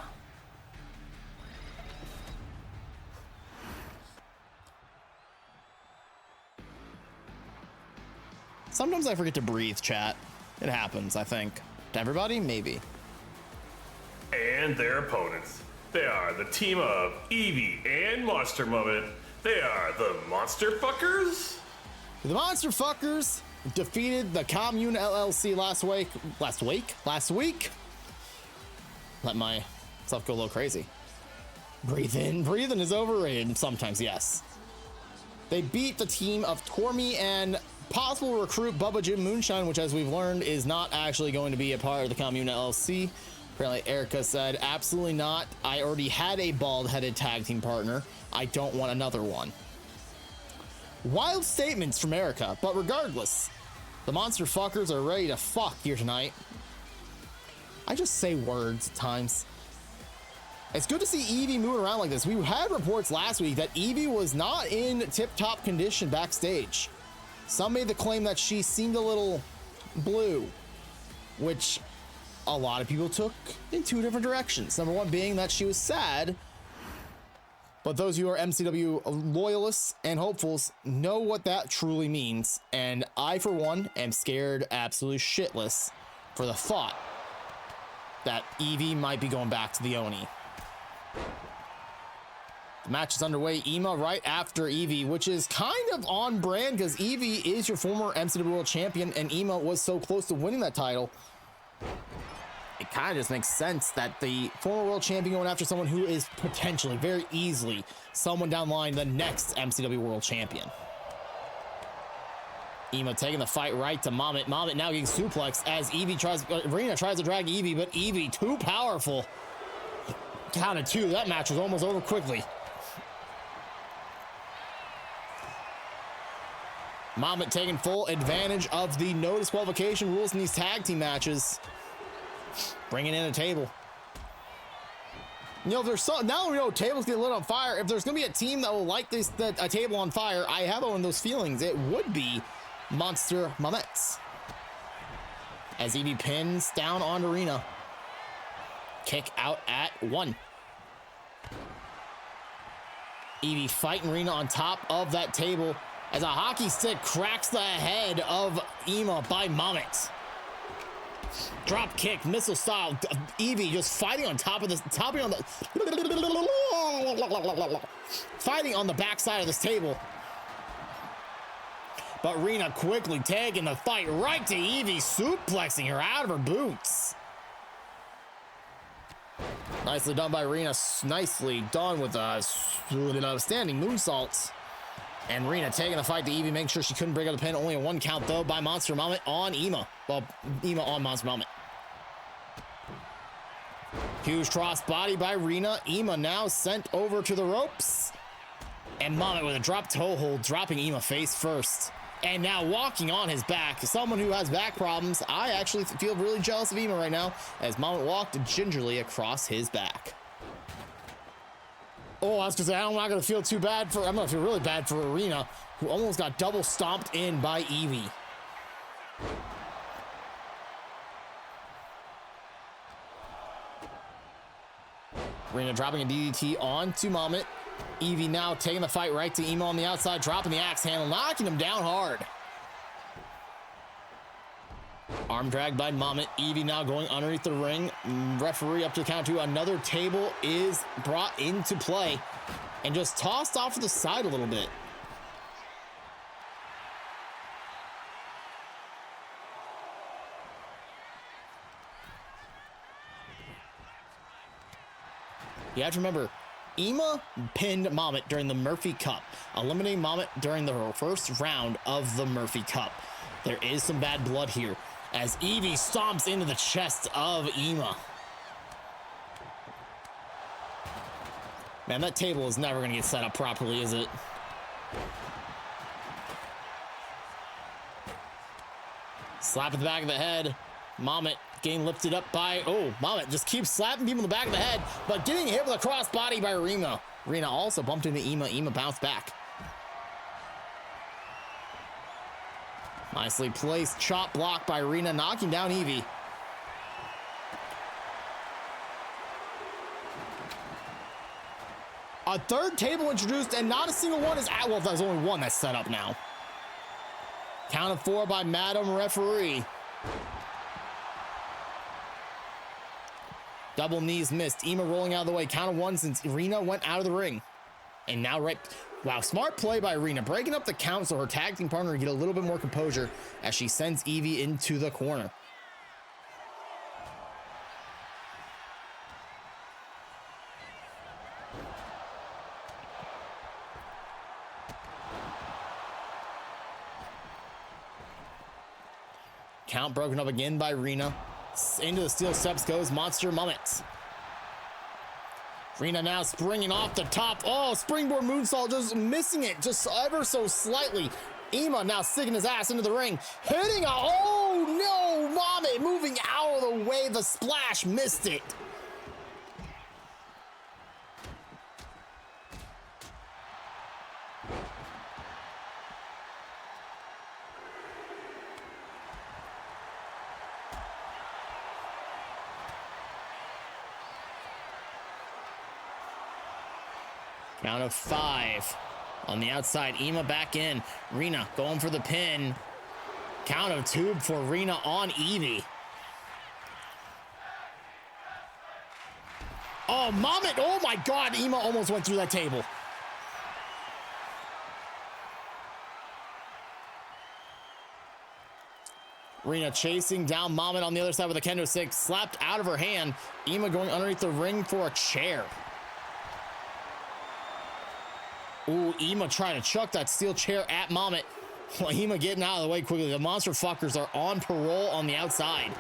Sometimes I forget to breathe, chat. It happens, I think. To everybody, maybe. And their opponents. They are the team of Eevee and Monster Moment. They are the Monster Fuckers. The Monster Fuckers defeated the Commune LLC last week. Let myself go a little crazy. Breathe in. Breathing is overrated sometimes, yes. They beat the team of Tormy and possible recruit Bubba Jim Moonshine, which, as we've learned, is not actually going to be a part of the Commune LLC. Apparently, Erica said, absolutely not. I already had a bald-headed tag team partner. I don't want another one. Wild statements from Erica, but regardless, the Monster Fuckers are ready to fuck here tonight. I just say words at times. It's good to see Eevee moving around like this. We had reports last week that Eevee was not in tip-top condition backstage. Some made the claim that she seemed a little blue, which a lot of people took in two different directions. Number one being that she was sad, but those who are MCW loyalists and hopefuls know what that truly means. And I, for one, am scared absolutely shitless for the thought that Eevee might be going back to the Oni. The match is underway. Ema right after Eevee, which is kind of on brand because Eevee is your former MCW World Champion and Ema was so close to winning that title. It kind of just makes sense that the former world champion going after someone who is potentially, very easily, someone down the line, the next MCW World Champion. Ema taking the fight right to Moment. Moment now getting suplexed as Rena tries to drag Eevee, but Eevee too powerful. Count of two. That match was almost over quickly. Moment taking full advantage of the no disqualification rules in these tag team matches. Bringing in a table. You know, if there's so, now we know tables get lit on fire. If there's going to be a team that will light a table on fire, I have one of those feelings. It would be Monster Moments. As Eevee pins down on Arena. Kick out at 1. Eevee fighting Rena on top of that table as a hockey stick cracks the head of Ema by Moment. Drop kick, missile style. Eevee just fighting on top of this, fighting on the backside of this table. But Rena quickly taking the fight right to Eevee, suplexing her out of her boots. Nicely done by Rena. Nicely done with a standing moonsault. And Rena taking the fight to Eevee, making sure she couldn't break up the pin. Only a 1 count, though, by Monster Moment on Ema. Well, Ema on Monster Moment. Huge cross body by Rena. Ema now sent over to the ropes. And Moment with a drop toe hold, dropping Ema face first. And now walking on his back. Someone who has back problems. I actually feel really jealous of Ema right now as Moment walked gingerly across his back. Oh, I was gonna say, I'm not gonna feel too bad for, I'm gonna feel really bad for Arena, who almost got double stomped in by Eevee. Rena dropping a DDT onto Moment. Eevee now taking the fight right to Ema on the outside, dropping the axe handle, knocking him down hard. Arm drag by Moment. Eevee now going underneath the ring. Referee up to the count 2. Another table is brought into play and just tossed off to the side a little bit. You have to remember, Ema pinned Moment during the Murphy Cup, eliminating Moment during the first round of the Murphy Cup. There is some bad blood here as Eevee stomps into the chest of Ema. Man, that table is never going to get set up properly, is it? Slap at the back of the head. Moment getting lifted up by, oh, Moment just keeps slapping people in the back of the head, but getting hit with a crossbody by Rena. Rena also bumped into Ema. Ema bounced back. Nicely placed chop block by Rena, knocking down Evie. A third table introduced, and not a single one is at. Well, there's only one that's set up now. Count of 4 by Madam Referee. Double knees missed. Ema rolling out of the way. Count of 1 since Rena went out of the ring. And now right. Wow, smart play by Rena, breaking up the count so her tag team partner can get a little bit more composure as she sends Evie into the corner. Count broken up again by Rena. Into the steel steps goes Monster Mummets. Rena now springing off the top. Oh, springboard moonsault, just missing it just ever so slightly. Ema now sticking his ass into the ring. Hitting a, oh no, Mommet moving out of the way. The splash missed it. Count of 5. On the outside, Ema back in. Rena going for the pin. Count of 2 for Rena on Evie. Oh, Mommet. Oh my God. Ema almost went through that table. Rena chasing down Mommet on the other side with a kendo stick. Slapped out of her hand. Ema going underneath the ring for a chair. Ooh, Ema trying to chuck that steel chair at Mommet. Well, Ema getting out of the way quickly. The monster fuckers are on parole on the outside.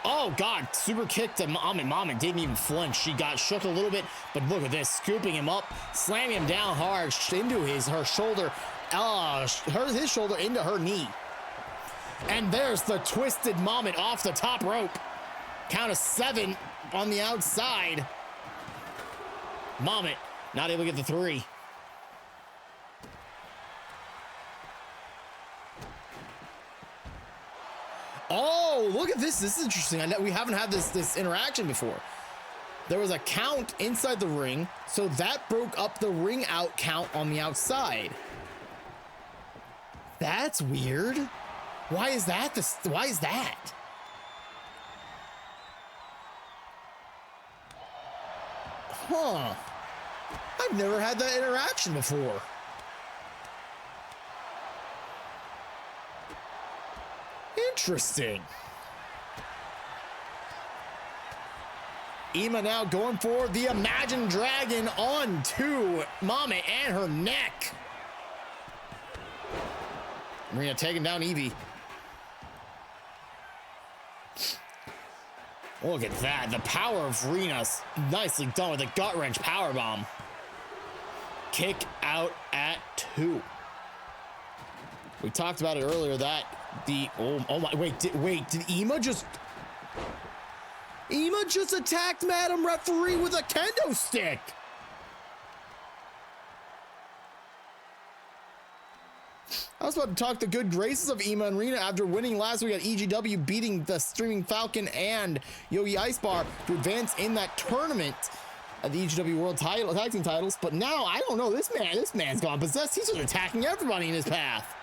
Oh, God. Super kick to Mommet. Mommet didn't even flinch. She got shook a little bit, but look at this. Scooping him up, slamming him down hard into her shoulder. His shoulder into her knee. And there's the twisted Mommet off the top rope. Count of 7 on the outside. Mommet not able to get the 3. Oh, look at this. This is interesting. We haven't had this interaction before. There was a count inside the ring, so that broke up the ring out count on the outside. That's weird. Why is that? Why is that? Huh. I've never had that interaction before. Interesting. Ema now going for the Imagine Dragon onto Mommet and her neck. Rena taking down Evie. Look at that. The power of Rena's nicely done with a gut wrench powerbomb. Kick out at 2. We talked about it earlier that the oh my wait did Ema just attacked Madam Referee with a kendo stick. I was about to talk the good graces of Ema and Rena after winning last week at EGW, beating the Streaming Falcon and Yogi Ice Bar to advance in that tournament at the EGW World Tag Team titles. But now, I don't know, this man's gone possessed. He's just attacking everybody in his path.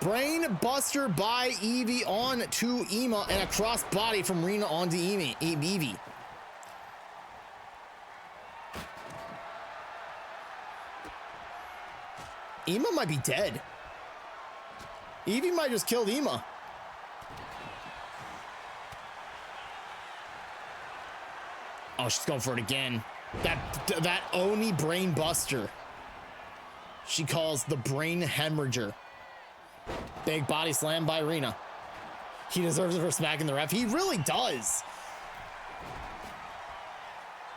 Brain Buster by Evie on to Ema and a cross body from Rena onto Evie. Ema might be dead. Evie might just killed Ema. Oh, she's going for it again. That Oni Brain Buster. She calls the Brain Hemorrhager. Big body slam by Rena. He deserves it for smacking the ref. He really does.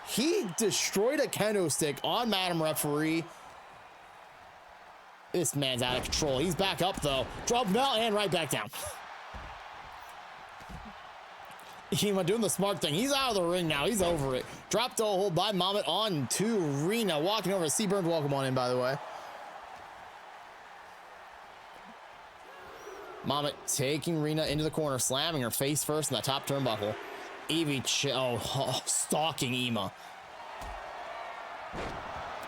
He destroyed a kendo stick on Madam Referee. This man's out of control. He's back up though. Drop bell and right back down. Ema doing the smart thing. He's out of the ring now. He's over it. Drop toe hold by Mommet on to Rena. Walking over. Seaburn's welcome on in, by the way. Mama taking Rina into the corner, slamming her face first in the top turnbuckle. Evie, stalking Ema.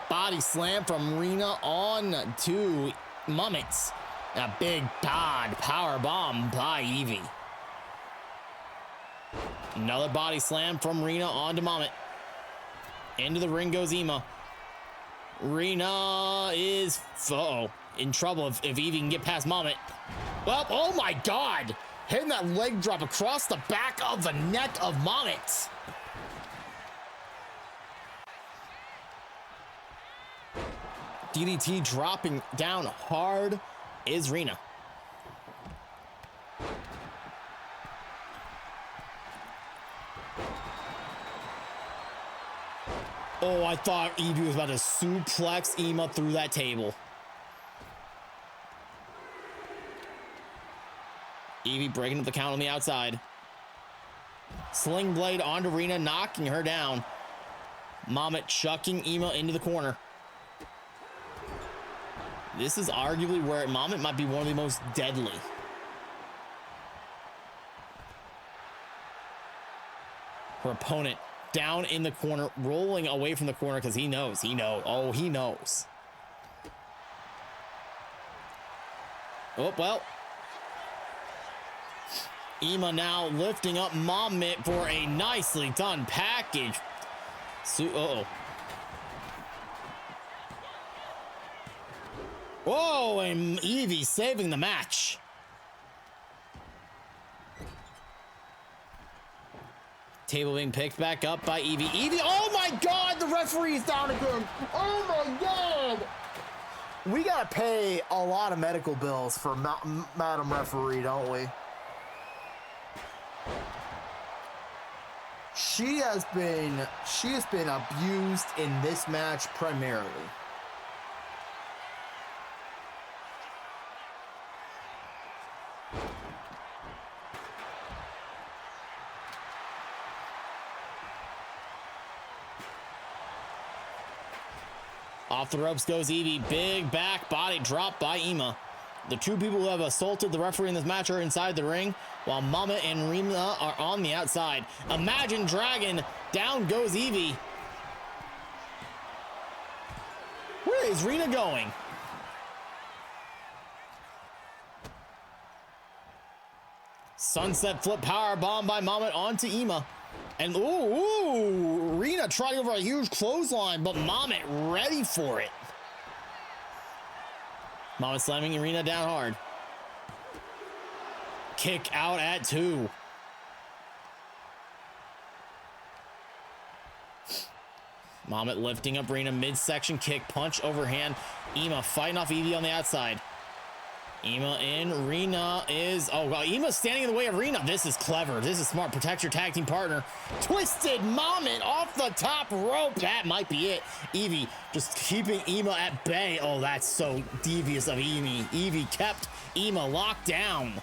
Body slam from Rina on to Mummets. A big power bomb by Evie. Another body slam from Rina onto Mummet. Into the ring goes Ema. Rina is in trouble if Evie can get past Mummet. Well, oh my God! Hitting that leg drop across the back of the neck of Mummet. DDT dropping down hard is Rina. Oh, I thought Evie was about to suplex Ema through that table. Evie breaking up the count on the outside. Sling blade onto Rina, knocking her down. Mummet chucking Ema into the corner. This is arguably where Mummet might be one of the most deadly. Her opponent down in the corner, rolling away from the corner because he knows. Oh, he knows. Oh, well. Ema now lifting up Mummet for a nicely done package. Whoa, and Evie saving the match. Table being picked back up by Evie. Evie, oh my God, the referee is down again. Oh my God. We gotta pay a lot of medical bills for Madam Referee, don't we? She has been abused in this match primarily. Off the ropes goes Evie. Big back body drop by Ema. The two people who have assaulted the referee in this match are inside the ring, while Mummet and Rina are on the outside. Imagine Dragon. Down goes Evie. Where is Rina going? Sunset flip power bomb by Mummet onto Ema. And Rina trying over a huge clothesline, but Mummet ready for it. Mummet slamming Rina down hard. Kick out at 2. Mummet lifting up Rina, midsection kick, punch overhand. Ema fighting off Evie on the outside. Ema in. Rina is... Oh, well, Ema's standing in the way of Rina. This is clever. This is smart. Protect your tag team partner. Twisted Mummet off the top rope. That might be it. Evie just keeping Ema at bay. Oh, that's so devious of Evie. Evie kept Ema locked down.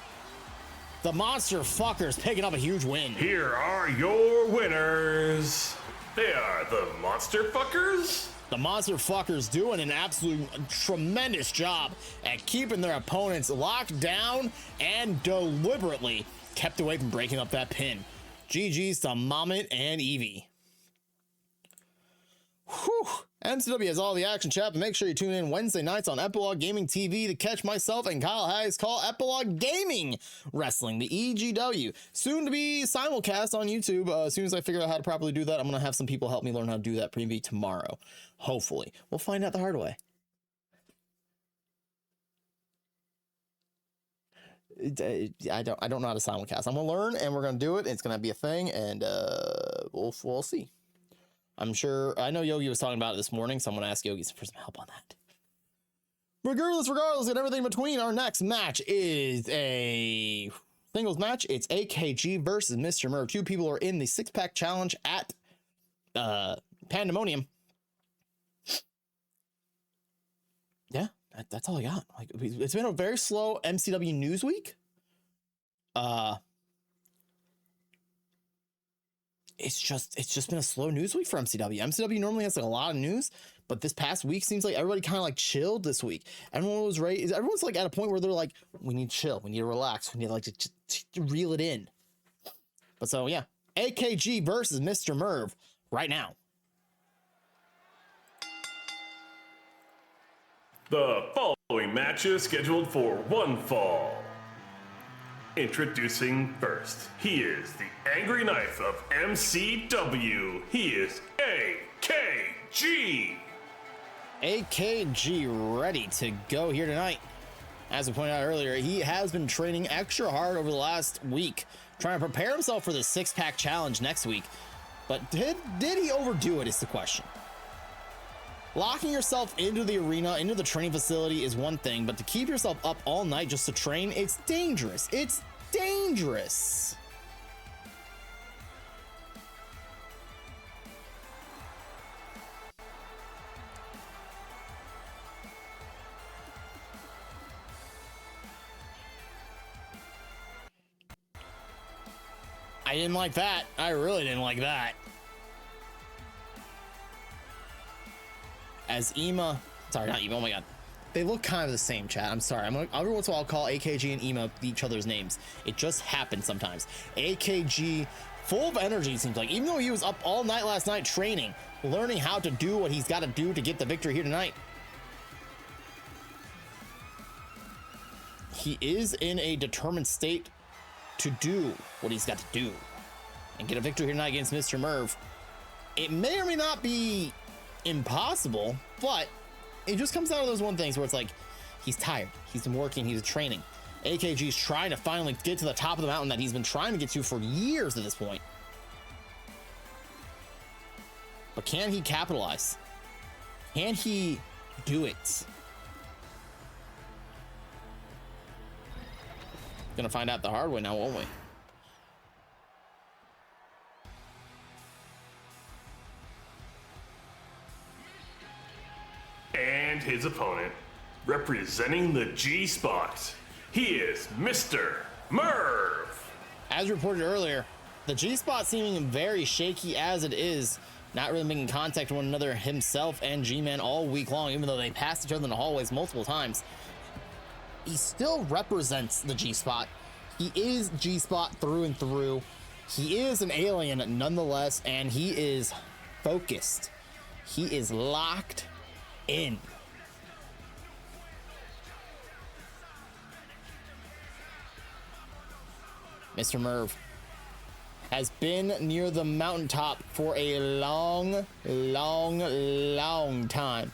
The monster fuckers picking up a huge win. Here are your winners. They are the Monster Fuckers. The Monster Fuckers doing an absolute tremendous job at keeping their opponents locked down and deliberately kept away from breaking up that pin. GG's to Mummet and Evie. Whew. MCW has all the action, chat, but make sure you tune in Wednesday nights on Epilogue Gaming TV to catch myself and Kyle Hagg's call Epilogue Gaming Wrestling, the EGW. Soon to be simulcast on YouTube. As soon as I figure out how to properly do that, I'm going to have some people help me learn how to do that preview tomorrow. Hopefully. We'll find out the hard way. I don't know how to simulcast. I'm going to learn, and we're going to do it. It's going to be a thing, and we'll see. I'm sure, I know Yogi was talking about it this morning, so I'm going to ask Yogi for some help on that. Regardless, and everything in between, our next match is a singles match. It's AKG versus Mr. Murr. Two people are in the six-pack challenge at Pandemonium. Yeah, that's all I got. Like, it's been a very slow MCW news week. it's just been a slow news week for MCW. MCW normally has like a lot of news, but this past week seems like everybody kind of like chilled this week. Everyone was ready. Everyone's like at a point where they're like, we need to chill, we need to relax, we need like to reel it in. But so yeah, AKG versus Mr. Merv right now. The following match is scheduled for one fall. Introducing first, he is the Angry Knife of MCW. He is AKG. AKG ready to go here tonight. As we pointed out earlier, he has been training extra hard over the last week, trying to prepare himself for the six-pack challenge next week. But did he overdo it is the question. Locking yourself into the arena, into the training facility is one thing, but to keep yourself up all night just to train, it's dangerous. It's dangerous. I didn't like that. I really didn't like that. As Ema, sorry, not Ema, oh my god. They look kind of the same, chat. I'm sorry. Every once in a while I'll call AKG and Ema each other's names. It just happens sometimes. AKG, full of energy, it seems like. Even though he was up all night last night training, learning how to do what he's got to do to get the victory here tonight. He is in a determined state to do what he's got to do and get a victory here tonight against Mr. Merv. It may or may not be impossible, but it just comes down to those one things where it's like he's tired, he's been working, he's training. AKG's trying to finally get to the top of the mountain that he's been trying to get to for years at this point. But can he capitalize? Can he do it? Gonna find out the hard way now, won't we? And his opponent, representing the G-Spot, he is Mr. Merv. As reported earlier, the G-Spot seeming very shaky as it is, not really making contact with one another, himself and G-Man all week long, even though they passed each other in the hallways multiple times. He still represents the G-Spot. He is G-Spot through and through. He is an alien nonetheless, and he is focused. He is locked in. Mr. Merv has been near the mountaintop for a long time.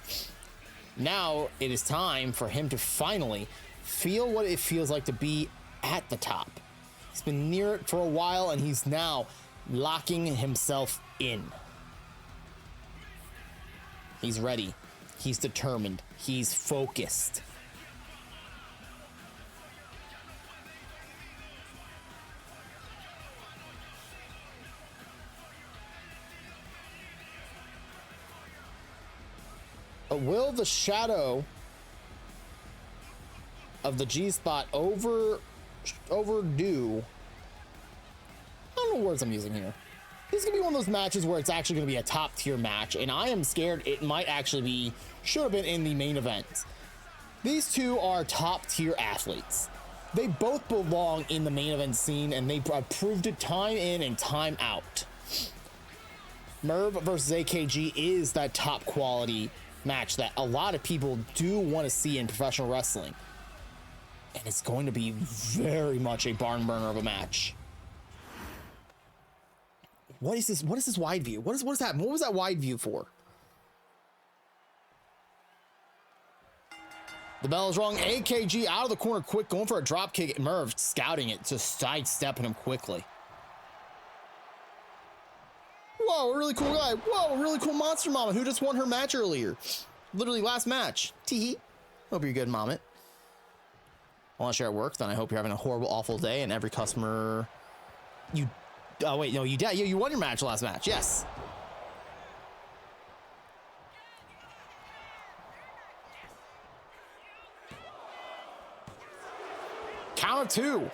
Now it is time for him to finally feel what it feels like to be at the top. He's been near it for a while, and he's now locking himself in. He's ready. He's determined. He's focused. Will the shadow of the G-Spot overdo? I don't know what words I'm using here. This is gonna be one of those matches where it's actually gonna be a top tier match, and I am scared it might actually be, should have been in the main event. These two are top tier athletes. They both belong in the main event scene, and they proved it time in and time out. Merv versus AKG is that top quality match that a lot of people do want to see in professional wrestling. And it's going to be very much a barn burner of a match. What is this? What is this wide view? What is that? What was that wide view for? The bell is rung. AKG out of the corner quick, going for a drop kick. Merv scouting it, just sidestepping him quickly. Whoa, a really cool guy. Whoa, a really cool monster mama who just won her match earlier. Literally last match. Teehee. Hope you're good, Mommet. Unless you're at work, then I hope you're having a horrible, awful day, and every customer you... Oh, wait, no, you did. You won your match last match. Yes. Count of two.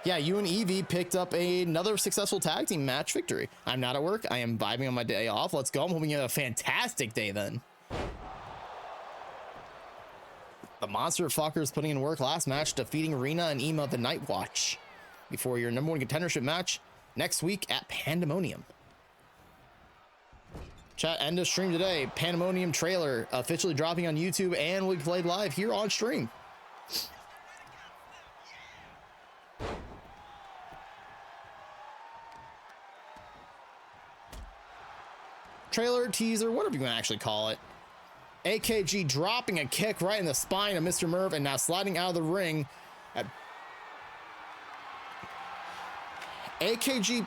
Yeah, you and Evie picked up another successful tag team match victory. I'm not at work. I am vibing on my day off. Let's go. I'm hoping you have a fantastic day then. The Monster Fuckers putting in work last match, defeating Rena and Ema the Night Watch before your number one contendership match next week at Pandemonium. Chat, end of stream today. Pandemonium trailer officially dropping on YouTube and will be played live here on stream. Trailer, teaser, whatever you want to actually call it. AKG dropping a kick right in the spine of Mr. Merv and now sliding out of the ring. AKG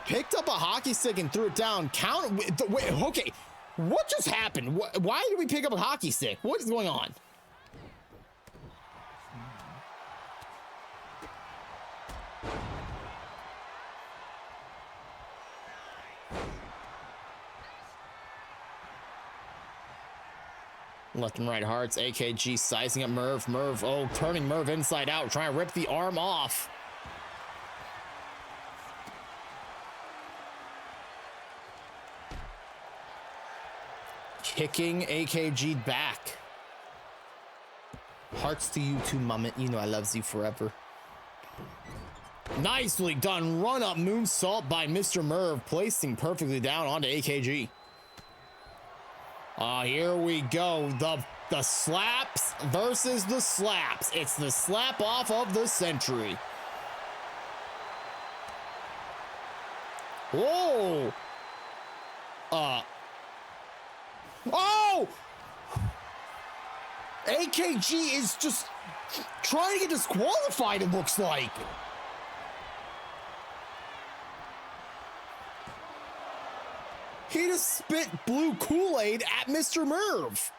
picked up a hockey stick and threw it down. Wait, okay, what just happened? Why did we pick up a hockey stick? What is going on? Left and right hearts. AKG sizing up Merv. Merv, oh, turning Merv inside out, trying to rip the arm off. Kicking AKG back. Hearts to you too, Mummet. You know I loves you forever. Nicely done. Run up moonsault by Mr. Merv, placing perfectly down onto AKG. Here we go. The slaps versus the slaps. It's the slap off of the century. Whoa. Oh! AKG is just trying to get disqualified, it looks like. He just spit blue Kool-Aid at Mr. Merv.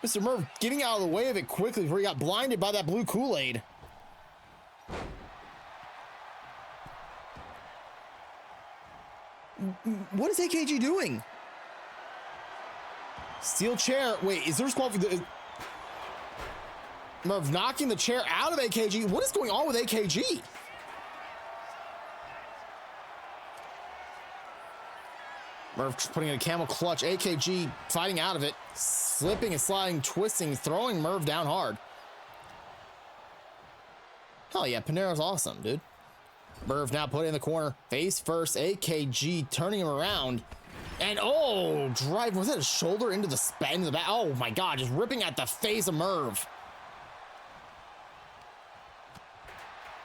Mr. Merv getting out of the way of it quickly before he got blinded by that blue Kool-Aid. What is AKG doing? Steel chair. Wait, is there disqualification? Merv knocking the chair out of AKG. What is going on with AKG? Merv putting in a camel clutch. AKG fighting out of it. Slipping and sliding, twisting, throwing Merv down hard. Hell yeah, Panera's awesome, dude. Merv now put in the corner. Face first. AKG turning him around. And oh, drive. Was that a shoulder into the back? Oh my God, just ripping at the face of Merv.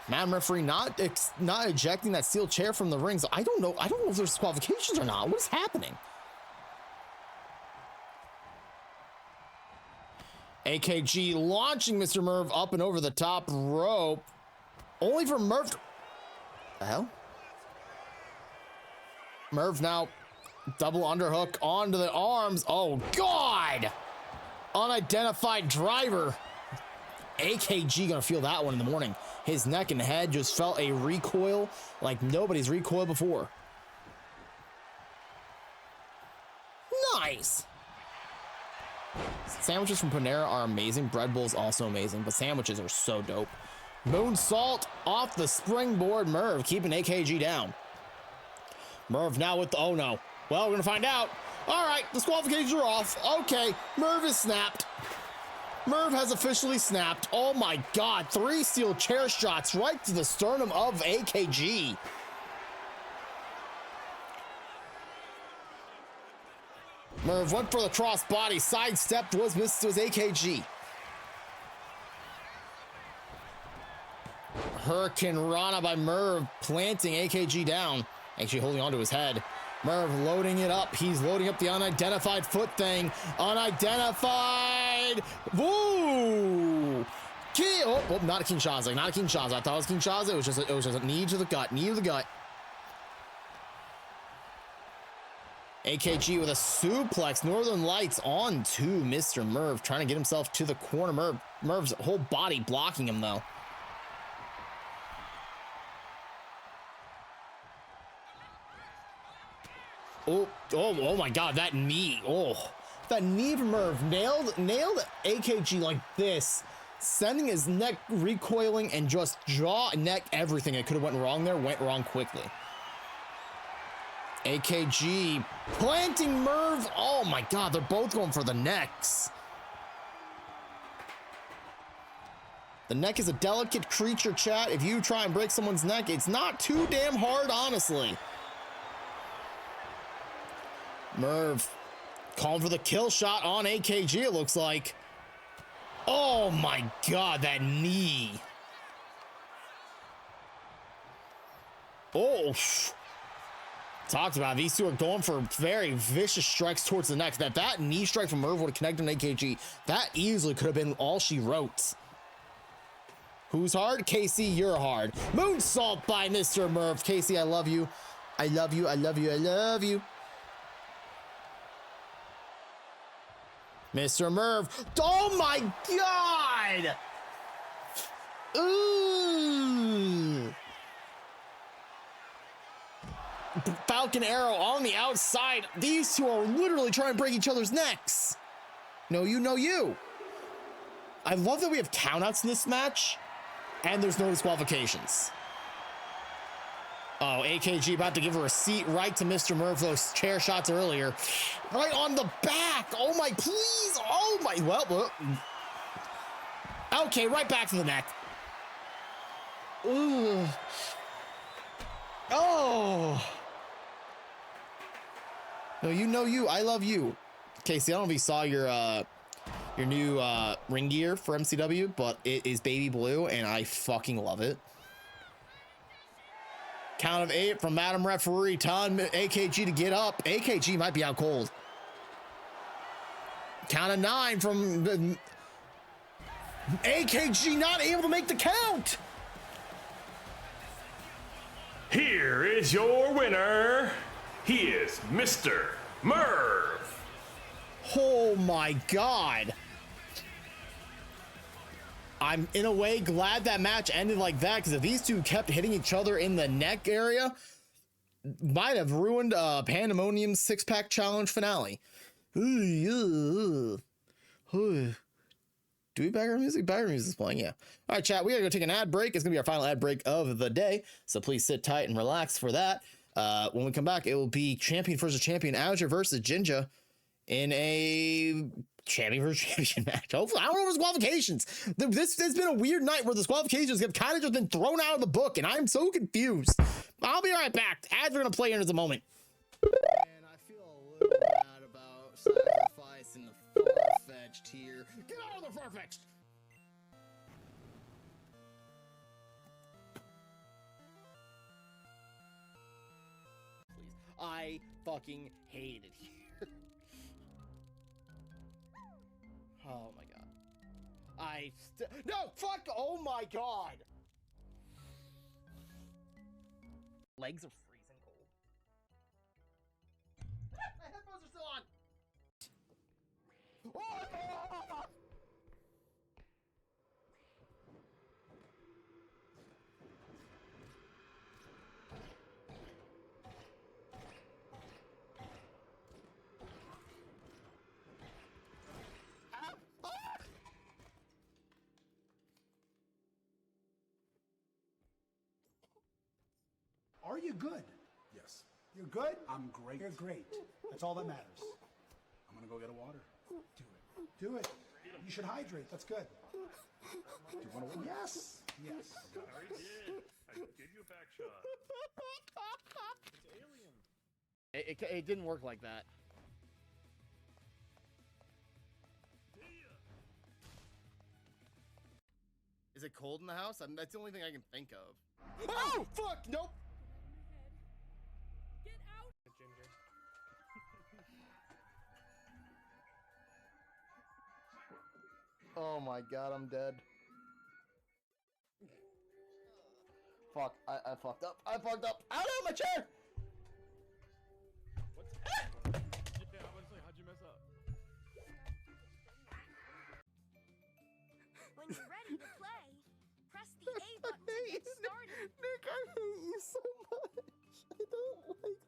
Madam referee not ejecting that steel chair from the ring. So I don't know if there's qualifications or not. What is happening? AKG launching Mr. Merv up and over the top rope. Only for Merv. The hell? Merv now double underhook onto the arms. Oh God! Unidentified driver. AKG gonna feel that one in the morning. His neck and head just felt a recoil like nobody's recoiled before. Nice. Sandwiches from Panera are amazing. Bread bowls also amazing, but sandwiches are so dope. Moonsault off the springboard. Merv keeping AKG down. Merv now with the, oh no. Well, we're gonna find out. All right, disqualifications are off. Okay, Merv is snapped. Merv has officially snapped. Oh my God, 3 steel chair shots right to the sternum of AKG. Merv went for the crossbody, sidestepped, was AKG. Hurricane Rana by Merv, planting AKG down. Actually holding onto his head. Merv loading it up. He's loading up the unidentified foot thing. Unidentified. Woo! Oh, not a Kinshasa. Not a Kinshasa. I thought it was Kinshasa. It was just a knee to the gut. Knee to the gut. AKG with a suplex. Northern Lights on to Mr. Merv, trying to get himself to the corner. Merv's whole body blocking him though. Oh my God, that knee. Oh, that knee from Merv nailed AKG like this. Sending his neck recoiling and just jaw, neck, everything that could have went wrong there went wrong quickly. AKG planting Merv. Oh my God, they're both going for the necks. The neck is a delicate creature, chat. If you try and break someone's neck, it's not too damn hard, honestly. Merv calling for the kill shot on AKG, it looks like. Oh my God, that knee. Oh, talked about it. These two are going for very vicious strikes towards the neck. That knee strike from Merv would have connected on AKG. That easily could have been all she wrote. Who's hard? Casey, you're hard. Moonsault by Mr. Merv. Casey, I love you. I love you. I love you. I love you. Mr. Merv. Oh my God. Ooh. Falcon Arrow on the outside. These two are literally trying to break each other's necks. No, you know you. I love that we have countouts in this match. And there's no disqualifications. Oh, AKG about to give her a seat right to Mr. Merv, those chair shots earlier. Right on the back. Oh my, please. Oh my, well. Okay, right back to the neck. Ooh. Oh. No, you know you. I love you. Casey, I don't know if you saw your new ring gear for MCW, but it is baby blue and I fucking love it. Count of 8 from Madam Referee, telling AKG to get up. AKG might be out cold. Count of 9 from AKG, not able to make the count. Here is your winner. He is Mr. Merv. Oh my God. I'm in a way glad that match ended like that, because if these two kept hitting each other in the neck area, might have ruined Pandemonium's six-pack challenge finale. Do we background music? Background music is playing, yeah. All right, chat, we gotta go take an ad break. It's gonna be our final ad break of the day, so please sit tight and relax for that. When we come back, it will be champion versus champion, Azure versus Jinja, in a champion versus champion match. Hopefully, I don't know, qualifications. This has been a weird night where the qualifications have kind of just been thrown out of the book, and I'm so confused. I'll be right back. Ads are gonna play in just a moment. And I feel a little bad about sacrificing the far-fetched here. Get out of the far-fetched! Please. I fucking hate it here. Oh my God. No, fuck! Oh my God! Legs are freezing cold. My headphones are still on! Oh! Are you good? Yes, You're good? I'm great. You're great. That's all that matters. I'm gonna go get a water. Do it. Do it. You should hydrate. That's good. Do you want a water? Yes. Yes. I already did. I gave you a back shot. It's alien. It didn't work like that. Is it cold in the house? That's the only thing I can think of. Oh, fuck! Nope! Get out! Ginger. Oh my God, I'm dead. Fuck, I fucked up. I fucked up. Out of my chair! What's Yeah, I was like, how'd you mess up? When you're ready to play, press the A button to get started. Nick, I hate you so much. I don't like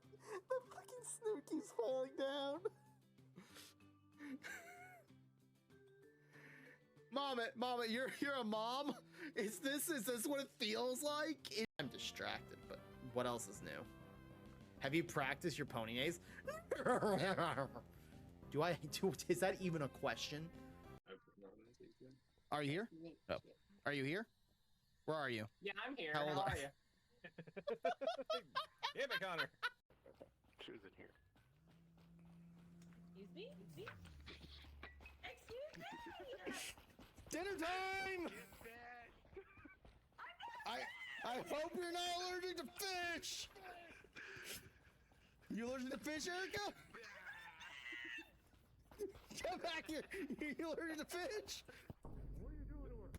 the fucking snoot keeps falling down. Mom, Mama, you're a mom? Is this what it feels like? I'm distracted, but what else is new? Have you practiced your pony maze? Is that even a question? Are you here? Oh. Are you here? Where are you? Yeah, I'm here. How old How are are you? Damn it, Connor. She was in here. Excuse me? Excuse me? Dinner time! I hope you're not allergic to fish! You allergic to fish, Erica? Come back here! You allergic to fish? What are you doing to her?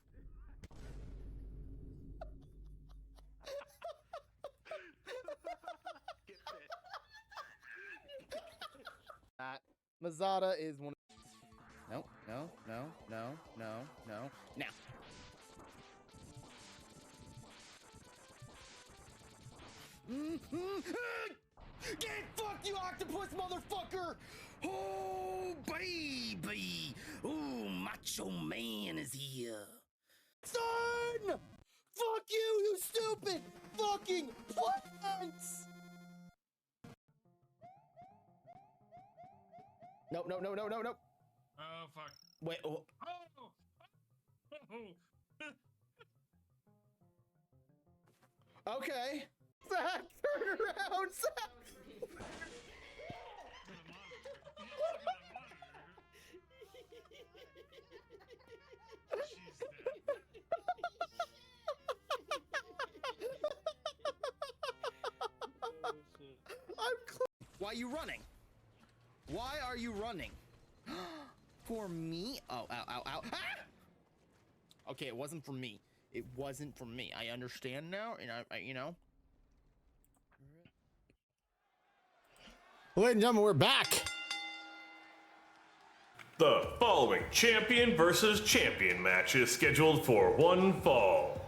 That Mazada is one. No. Now. Get fucked, you octopus motherfucker! Oh, baby! Ooh, macho man is here. Son! Fuck you stupid fucking plants! No. Oh, fuck. Wait, oh. Oh! Okay. Zach, turn around, Zach! Why are you running? Why are you running? For me? Oh, ow. Ah! Okay, it wasn't for me. It wasn't for me. I understand now, and I you know. Ladies and gentlemen, we're back. The following champion versus champion match is scheduled for one fall.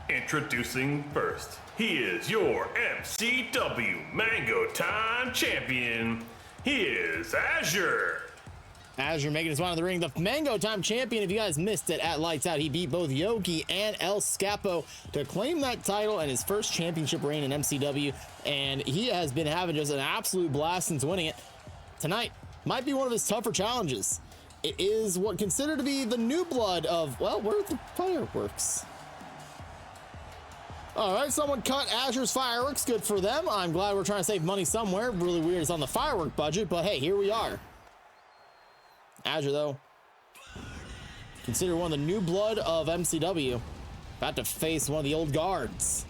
Introducing first, he is your MCW Mango Time champion. He is Azure. Azure making his way onto the ring, the Mango Time champion. If you guys missed it at Lights Out, he beat both Yogi and El Scapo to claim that title and his first championship reign in MCW. And he has been having just an absolute blast since winning it. Tonight might be one of his tougher challenges. It is what considered to be the new blood of, well, where's the fireworks? All right, someone cut Azure's fireworks. Good for them. I'm glad we're trying to save money somewhere. Really weird it's on the firework budget, but hey, here we are. Azure, though, considered one of the new blood of MCW, about to face one of the old guards.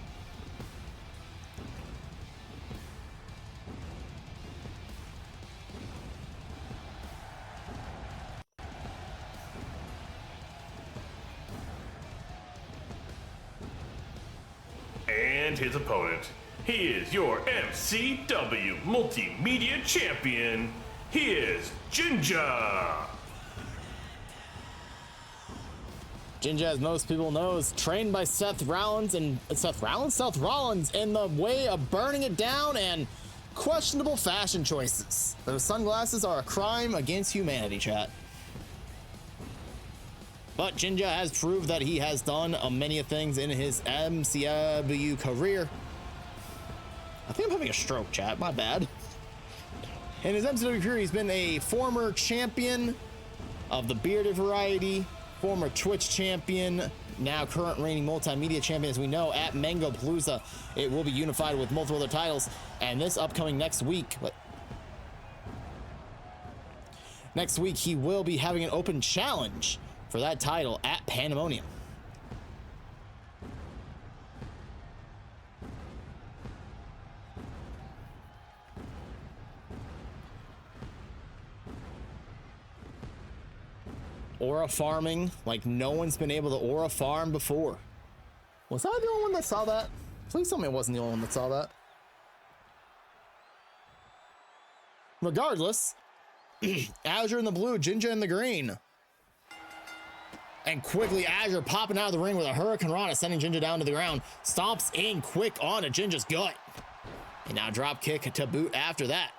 And his opponent, he is your MCW Multimedia Champion. He is Jinja. Jinja, as most people know, is trained by Seth Rollins in the way of burning it down and questionable fashion choices. Those sunglasses are a crime against humanity, chat. But Jinja has proved that he has done many things in his MCW career. I think I'm having a stroke, chat. My bad. In his MCW career, he's been a former champion of the bearded variety, former Twitch champion, now current reigning multimedia champion. As we know, at Mango Palooza, it will be unified with multiple other titles. And this upcoming next week, he will be having an open challenge for that title at Pandemonium. Aura farming like no one's been able to aura farm before. Was I the only one that saw that? Please tell me I wasn't the only one that saw that. Regardless, Azure in the blue, Jinja in the green. And quickly, Azure popping out of the ring with a Hurricane Rana, sending Jinja down to the ground. Stomps in quick onto Jinja's gut. And now drop kick to boot after that.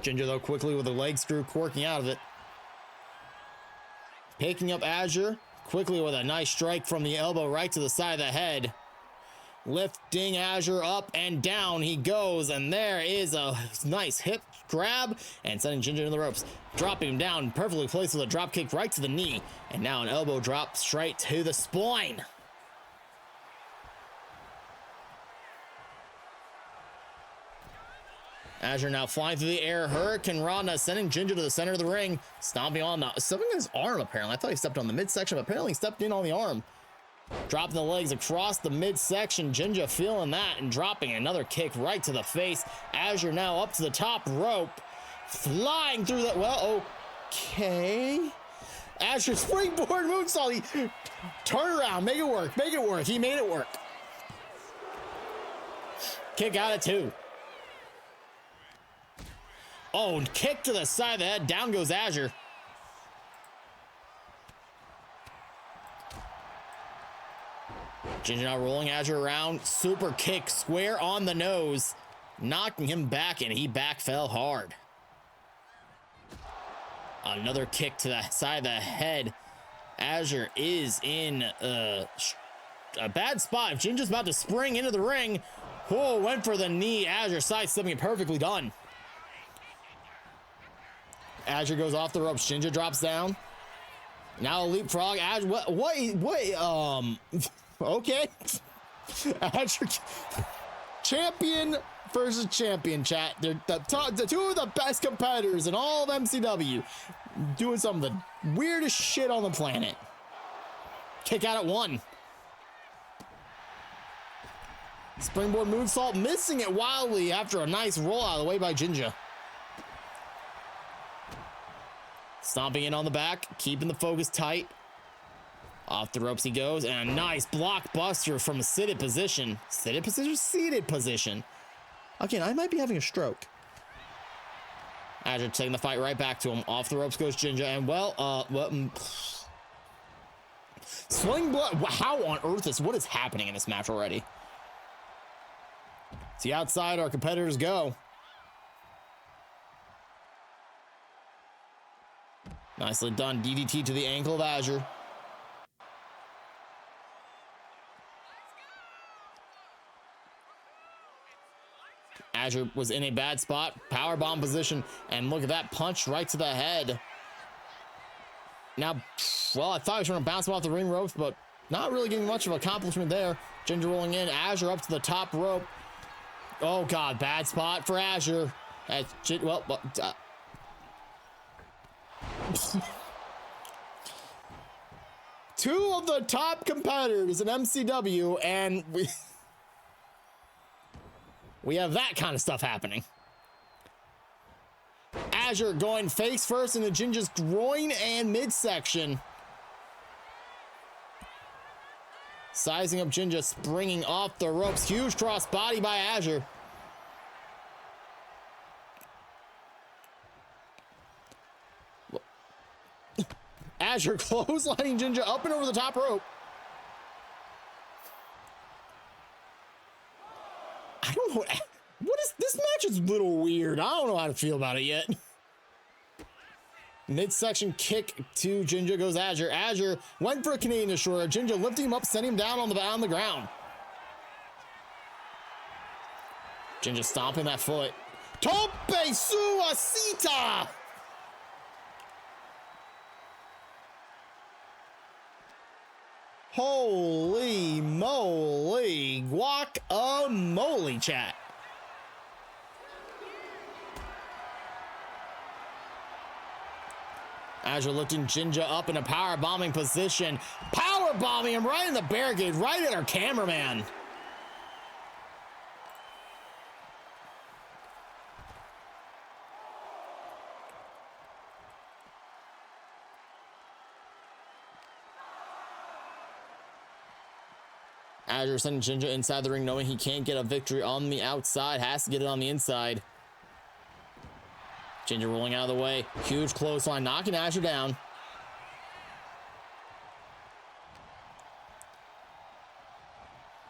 Jinja, though, quickly with a leg screw, corking out of it. Picking up Azure quickly with a nice strike from the elbow right to the side of the head. Lifting Azure up and down he goes, and there is a nice hip grab and sending Ginger to the ropes. Dropping him down, perfectly placed with a drop kick right to the knee, and now an elbow drop straight to the spine. Azure now flying through the air, Hurricane Rana sending Ginger to the center of the ring, stomping on his arm apparently. I thought he stepped on the midsection, but apparently he stepped in on the arm. Dropping the legs across the midsection, Ginger feeling that and dropping another kick right to the face. Azure now up to the top rope, flying through that. Well, okay. Azure springboard moonsault. He turn around, make it work, make it work. He made it work. Kick out at 2. Oh, and kick to the side of the head. Down goes Azure. Ginger now rolling Azure around. Super kick square on the nose. Knocking him back, and he back fell hard. Another kick to the side of the head. Azure is in a bad spot. If Ginger's about to spring into the ring. Whoa, went for the knee. Azure sidestepping it, perfectly done. Azure goes off the ropes. Ginger drops down. Now a leapfrog. Azure, what, okay. Azure, champion versus champion, chat. They're the two of the best competitors in all of MCW. Doing some of the weirdest shit on the planet. Kick out at 1. Springboard moonsault, missing it wildly after a nice roll out of the way by Ginger. Stomping in on the back, keeping the focus tight. Off the ropes he goes, and a nice blockbuster from a seated position. Seated position? Seated position. Again, I might be having a stroke. Azure taking the fight right back to him. Off the ropes goes Ginger, and Sling blood. How on earth what is happening in this match already? See, outside our competitors go. Nicely done. DDT to the ankle of Azure. Azure was in a bad spot. Powerbomb position. And look at that punch right to the head. Now, well, I thought he was trying to bounce him off the ring ropes, but not really getting much of accomplishment there. Ginger rolling in. Azure up to the top rope. Oh, God. Bad spot for Azure. Two of the top competitors in MCW, and we have that kind of stuff happening. Azure going face first into Ginger's groin and midsection. Sizing up Ginger, springing off the ropes. Huge cross body by Azure. Azure clotheslining Ginger up and over the top rope. I don't know. What is this match? Is a little weird. I don't know how to feel about it yet. Midsection kick to Ginger goes Azure. Azure went for a Canadian Destroyer. Ginger lifting him up, sending him down on the ground. Ginger stomping that foot. Tope Suicida! Holy moly, guacamole, chat. Azure lifting Ginger up in a power bombing position. Power bombing him right in the barricade, right at our cameraman. Azure sending Ginger inside the ring, knowing he can't get a victory on the outside, has to get it on the inside. Ginger rolling out of the way. Huge clothesline, knocking Azure down.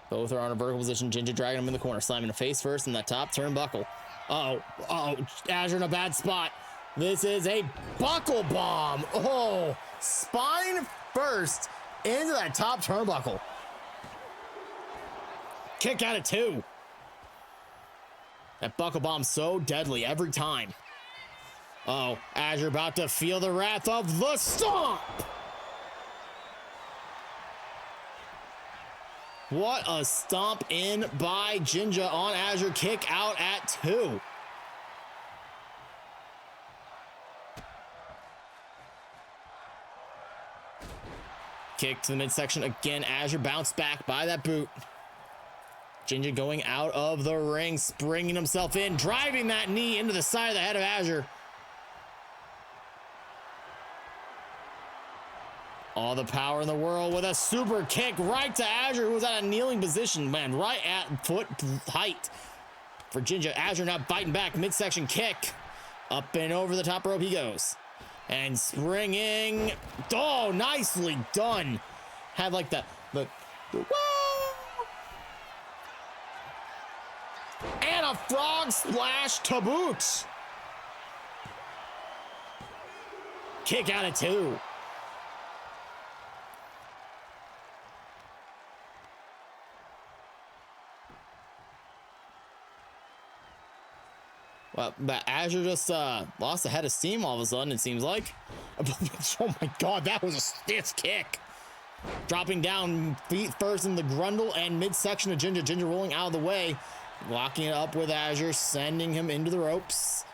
Both are on a vertical position. Ginger dragging him in the corner, slamming a face first in that top turnbuckle. Uh-oh. Azure in a bad spot. This is a buckle bomb. Oh, spine first into that top turnbuckle. Kick out of 2. That buckle bomb's so deadly every time. Oh, Azure about to feel the wrath of the stomp. What a stomp in by Jinja on Azure. Kick out at 2. Kick to the midsection again. Azure bounced back by that boot. Jinja going out of the ring, springing himself in, driving that knee into the side of the head of Azure. All the power in the world with a super kick right to Azure, who was at a kneeling position, man, right at foot height for Jinja. Azure now biting back, midsection kick. Up and over the top rope he goes. And springing. Oh, nicely done. Had like the woo! And a frog splash to boot. Kick out of 2. Well, but Azure just lost a head of steam all of a sudden, it seems like. Oh my god, that was a stiff kick. Dropping down feet first in the grundle and midsection of Jinja. Jinja rolling out of the way. Locking it up with Azure, sending him into the ropes.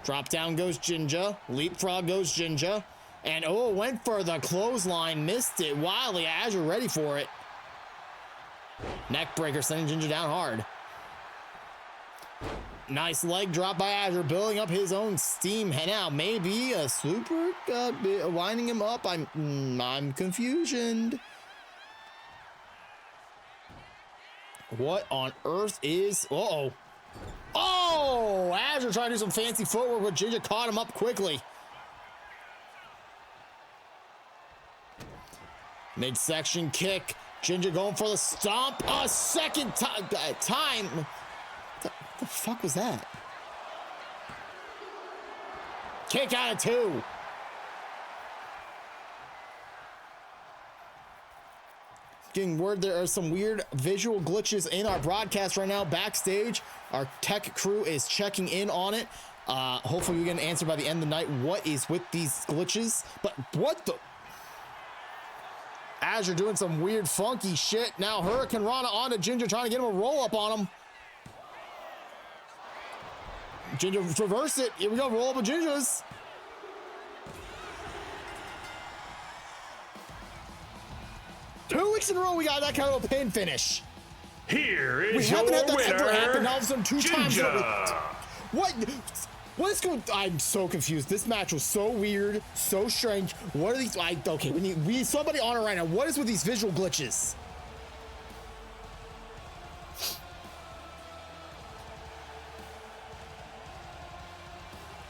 Drop down goes Jinja. Leapfrog goes Jinja. And oh, went for the clothesline. Missed it wildly. Azure ready for it. Neckbreaker sending Jinja down hard. Nice leg drop by Azure, building up his own steam. And now maybe a super winding him up. I'm confusioned. What on earth is? Uh-oh. Oh, Azure trying to do some fancy footwork, but Jinja caught him up quickly. Midsection kick. Jinja going for the stomp. A second time. What the fuck was that? Kick out of 2. Getting word there are some weird visual glitches in our broadcast right now. Backstage, our tech crew is checking in on it. Hopefully we get an answer by the end of the night. What is with these glitches? But what the? Azure doing some weird funky shit. Now Hurricane Rana onto Jinja, trying to get him a roll up on him. Jinja reverse it. Here we go. Roll up with Jinja's. Two weeks in a row we got that kind of a pin finish. Here is We your haven't had that winner, ever happen. All of a sudden, 2 times. Jinja. What? What is going? I'm so confused. This match was so weird, so strange. What are these? Okay, we need somebody on it right now. What is with these visual glitches?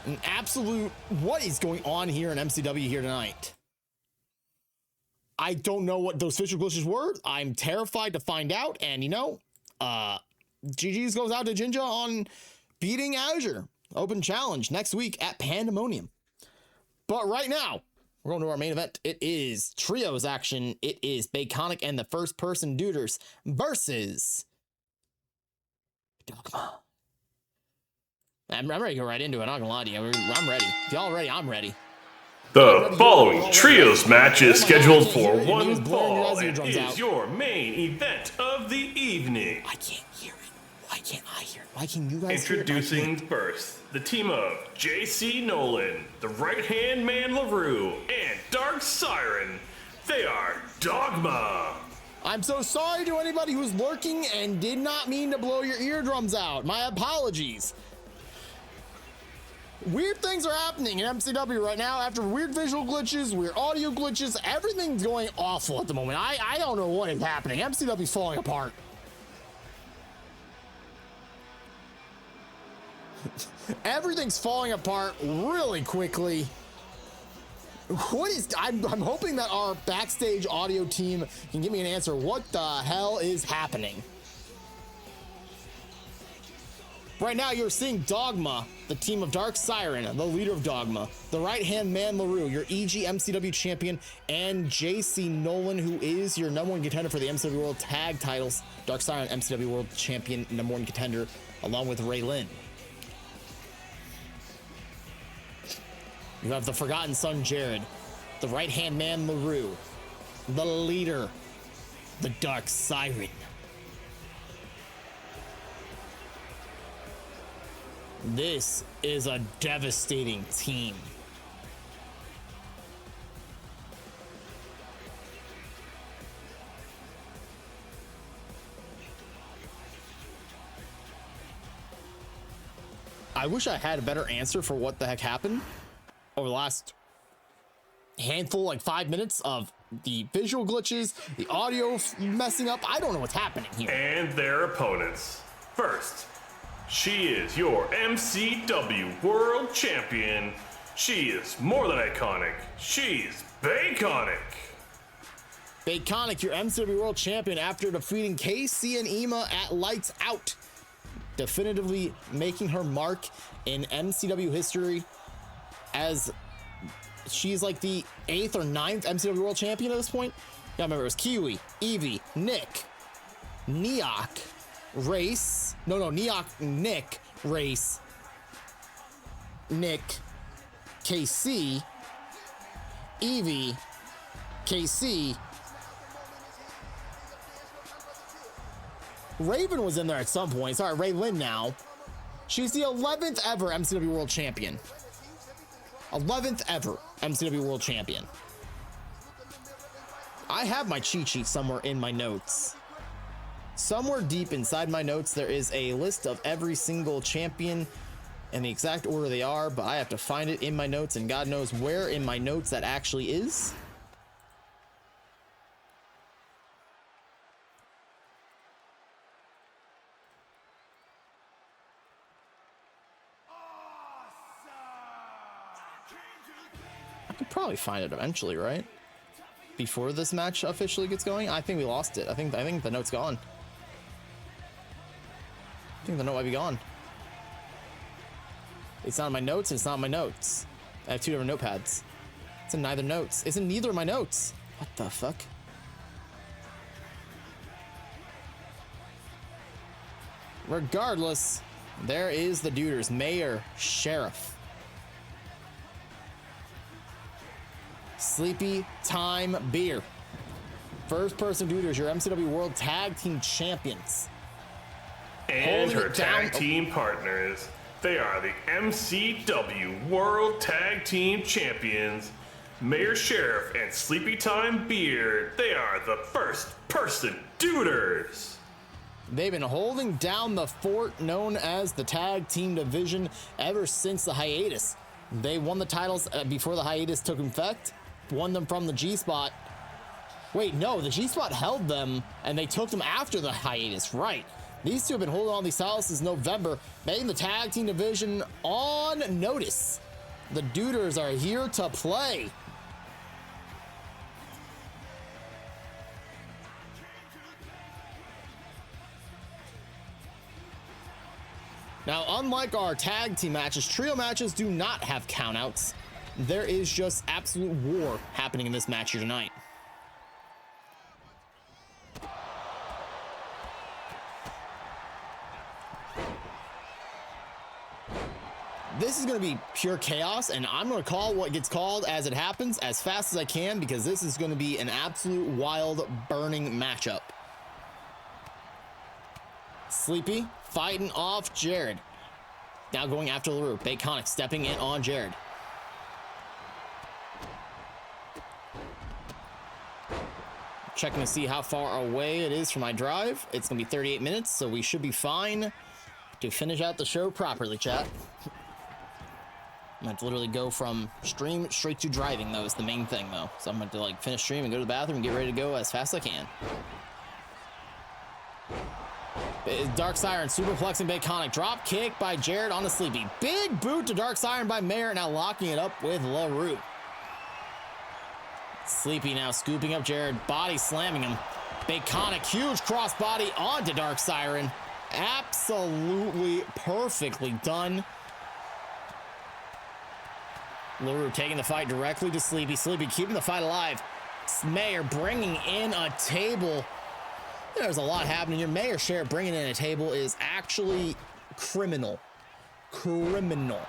An absolute. What is going on here in MCW here tonight? I don't know what those visual glitches were. I'm terrified to find out. And you know, GG's goes out to Jinja on beating Azure. Open challenge next week at Pandemonium. But right now, we're going to our main event. It is trios action. It is Baconic and the First Person Duders versus Dogma. I'm ready to go right into it. I'm not going to lie to you. I'm ready. If y'all ready, I'm ready. The following trios match is scheduled for It one was blowing your fall guys' and eardrums is out. your main event of the evening. I can't hear it. Why can't I hear it? Why can you guys hear it? Introducing first, the team of JC Nolan, the right-hand man LaRue, and Dark Siren. They are Dogma. I'm so sorry to anybody who's lurking and did not mean to blow your eardrums out. My apologies. Weird things are happening in MCW right now after weird visual glitches, weird audio glitches. Everything's going awful at the moment. I don't know what is happening. MCW's falling apart. Everything's falling apart really quickly. What is? I'm hoping that our backstage audio team can give me an answer. What the hell is happening? Right now, you're seeing Dogma, the team of Dark Siren, the leader of Dogma, the right-hand man LaRue, your EG MCW champion, and JC Nolan, who is your number one contender for the MCW World Tag titles. Dark Siren, MCW World Champion, number one contender, along with Ray Lynn. You have the Forgotten Son, Jared, the right-hand man LaRue, the leader, the Dark Siren. This is a devastating team. I wish I had a better answer for what the heck happened over the last handful, like 5 minutes of the visual glitches, the audio messing up. I don't know what's happening here. And their opponents. First, she is your MCW World Champion. She is more than iconic. She's Baconic. Baconic, your MCW World Champion, after defeating KC and Ema at Lights Out, definitively making her mark in MCW history as she's like the 8th or 9th MCW World Champion at this point. Yeah, remember it was Kiwi, Evie, Nick, Neok, Race. No, Neok, Nick, Race, Nick, KC, Evie, KC. Raven was in there at some point. Sorry, Ray Lynn now. She's the 11th ever MCW World Champion. 11th ever MCW World Champion. I have my cheat sheet somewhere in my notes. Somewhere deep inside my notes, there is a list of every single champion and the exact order they are, but I have to find it in my notes, and God knows where in my notes that actually is. I could probably find it eventually, right? Before this match officially gets going. I think we lost it. I think the note's gone. I think the note might be gone. It's not in my notes. It's not in my notes. I have two different notepads. It's in neither notes. It's in neither of my notes. What the fuck? Regardless, there is the Duders. Mayor, Sheriff, Sleepy Time Beer. First person Duders, your MCW World Tag Team Champions. And Holding her it down. tag team partners. They are the MCW World Tag Team Champions, Mayor Sheriff and Sleepy Time Beer. They are the first person Duders. They've been holding down the fort known as the tag team division ever since the hiatus. They won the titles before the hiatus took effect, won them from the G-Spot. Wait, no, the G-Spot held them and they took them after the hiatus, right? These two have been holding on these titles since November, making the tag team division on notice. The Duders are here to play. Now, unlike our tag team matches, trio matches do not have countouts. There is just absolute war happening in this match here tonight. This is going to be pure chaos, and I'm going to call what gets called as it happens as fast as I can, because this is going to be an absolute wild, burning matchup. Sleepy fighting off Jared. Now going after LaRue. Baconic stepping in on Jared. Checking to see how far away it is from my drive. It's going to be 38 minutes, so we should be fine to finish out the show properly, chat. I'm going to literally go from stream straight to driving, though, is the main thing, though. So I'm going to like finish stream and go to the bathroom and get ready to go as fast as I can. Dark Siren superplexing Baconic. Drop kick by Jared on the Sleepy. Big boot to Dark Siren by Mayor, now locking it up with LaRue. Sleepy now scooping up Jared, body slamming him. Baconic, huge crossbody onto Dark Siren. Absolutely perfectly done. LaRue taking the fight directly to Sleepy. Sleepy keeping the fight alive. Mayer bringing in a table. There's a lot happening here. Mayer Sheriff bringing in a table is actually criminal. Criminal.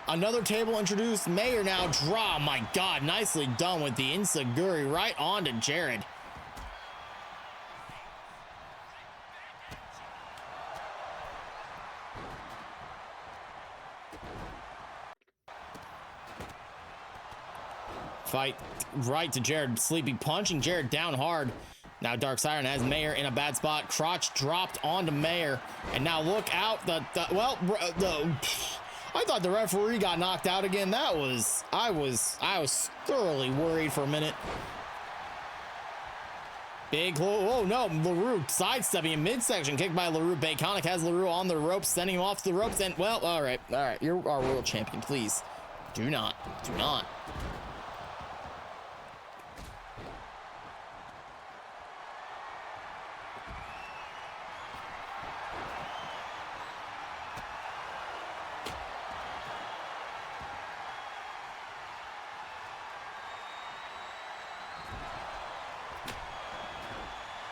Another table introduced. Mayer now draw. My God, nicely done with the Insaguri right on to Jared. Fight right to Jared. Sleepy punching Jared down hard. Now Dark Siren has Mayer in a bad spot. Crotch dropped onto Mayer. And now look out. I thought the referee got knocked out again. I was thoroughly worried for a minute. Oh no, LaRue sidestepping in midsection. Kicked by LaRue. Baconic has LaRue on the ropes, sending him off the ropes. And well, all right. You're our world champion. Please do not.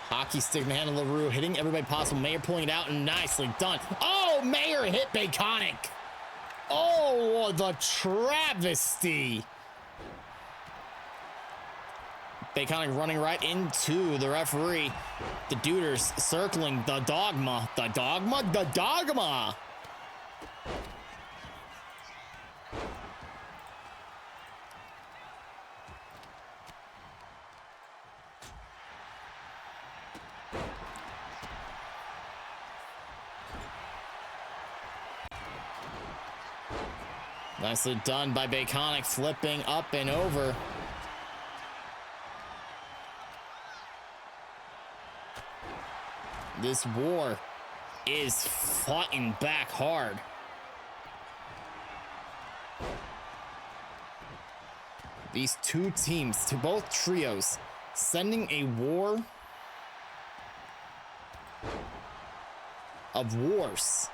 Hockey stick man of LaRue hitting everybody possible. Mayer pulling it out and nicely done. Oh, Mayer hit Baconic. Oh, the travesty. Baconic running right into the referee. The Duders circling the dogma. The dogma. Nicely done by Baconic, flipping up and over. This war is fighting back hard. These two teams, to both trios, sending a war of wars.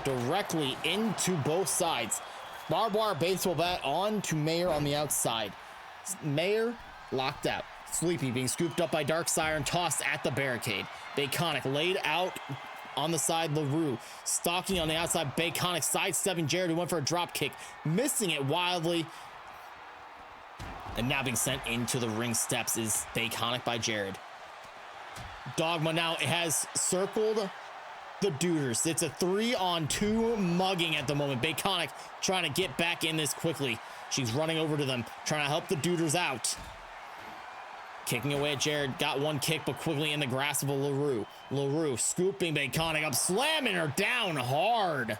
Directly into both sides. Barbed wire baseball bat on to Mayer on the outside. Mayer locked out. Sleepy being scooped up by Dark Siren, tossed at the barricade. Baconic laid out on the side. LaRue stalking on the outside. Baconic sidestepping Jared, who went for a drop kick, missing it wildly. And now being sent into the ring steps is Baconic by Jared. Dogma now has circled the Duders. It's a 3-on-2 mugging at the moment. Baconic trying to get back in this quickly. She's running over to them, trying to help the Duders out. Kicking away at Jared. Got one kick, but quickly in the grasp of LaRue. LaRue scooping Baconic up, slamming her down hard.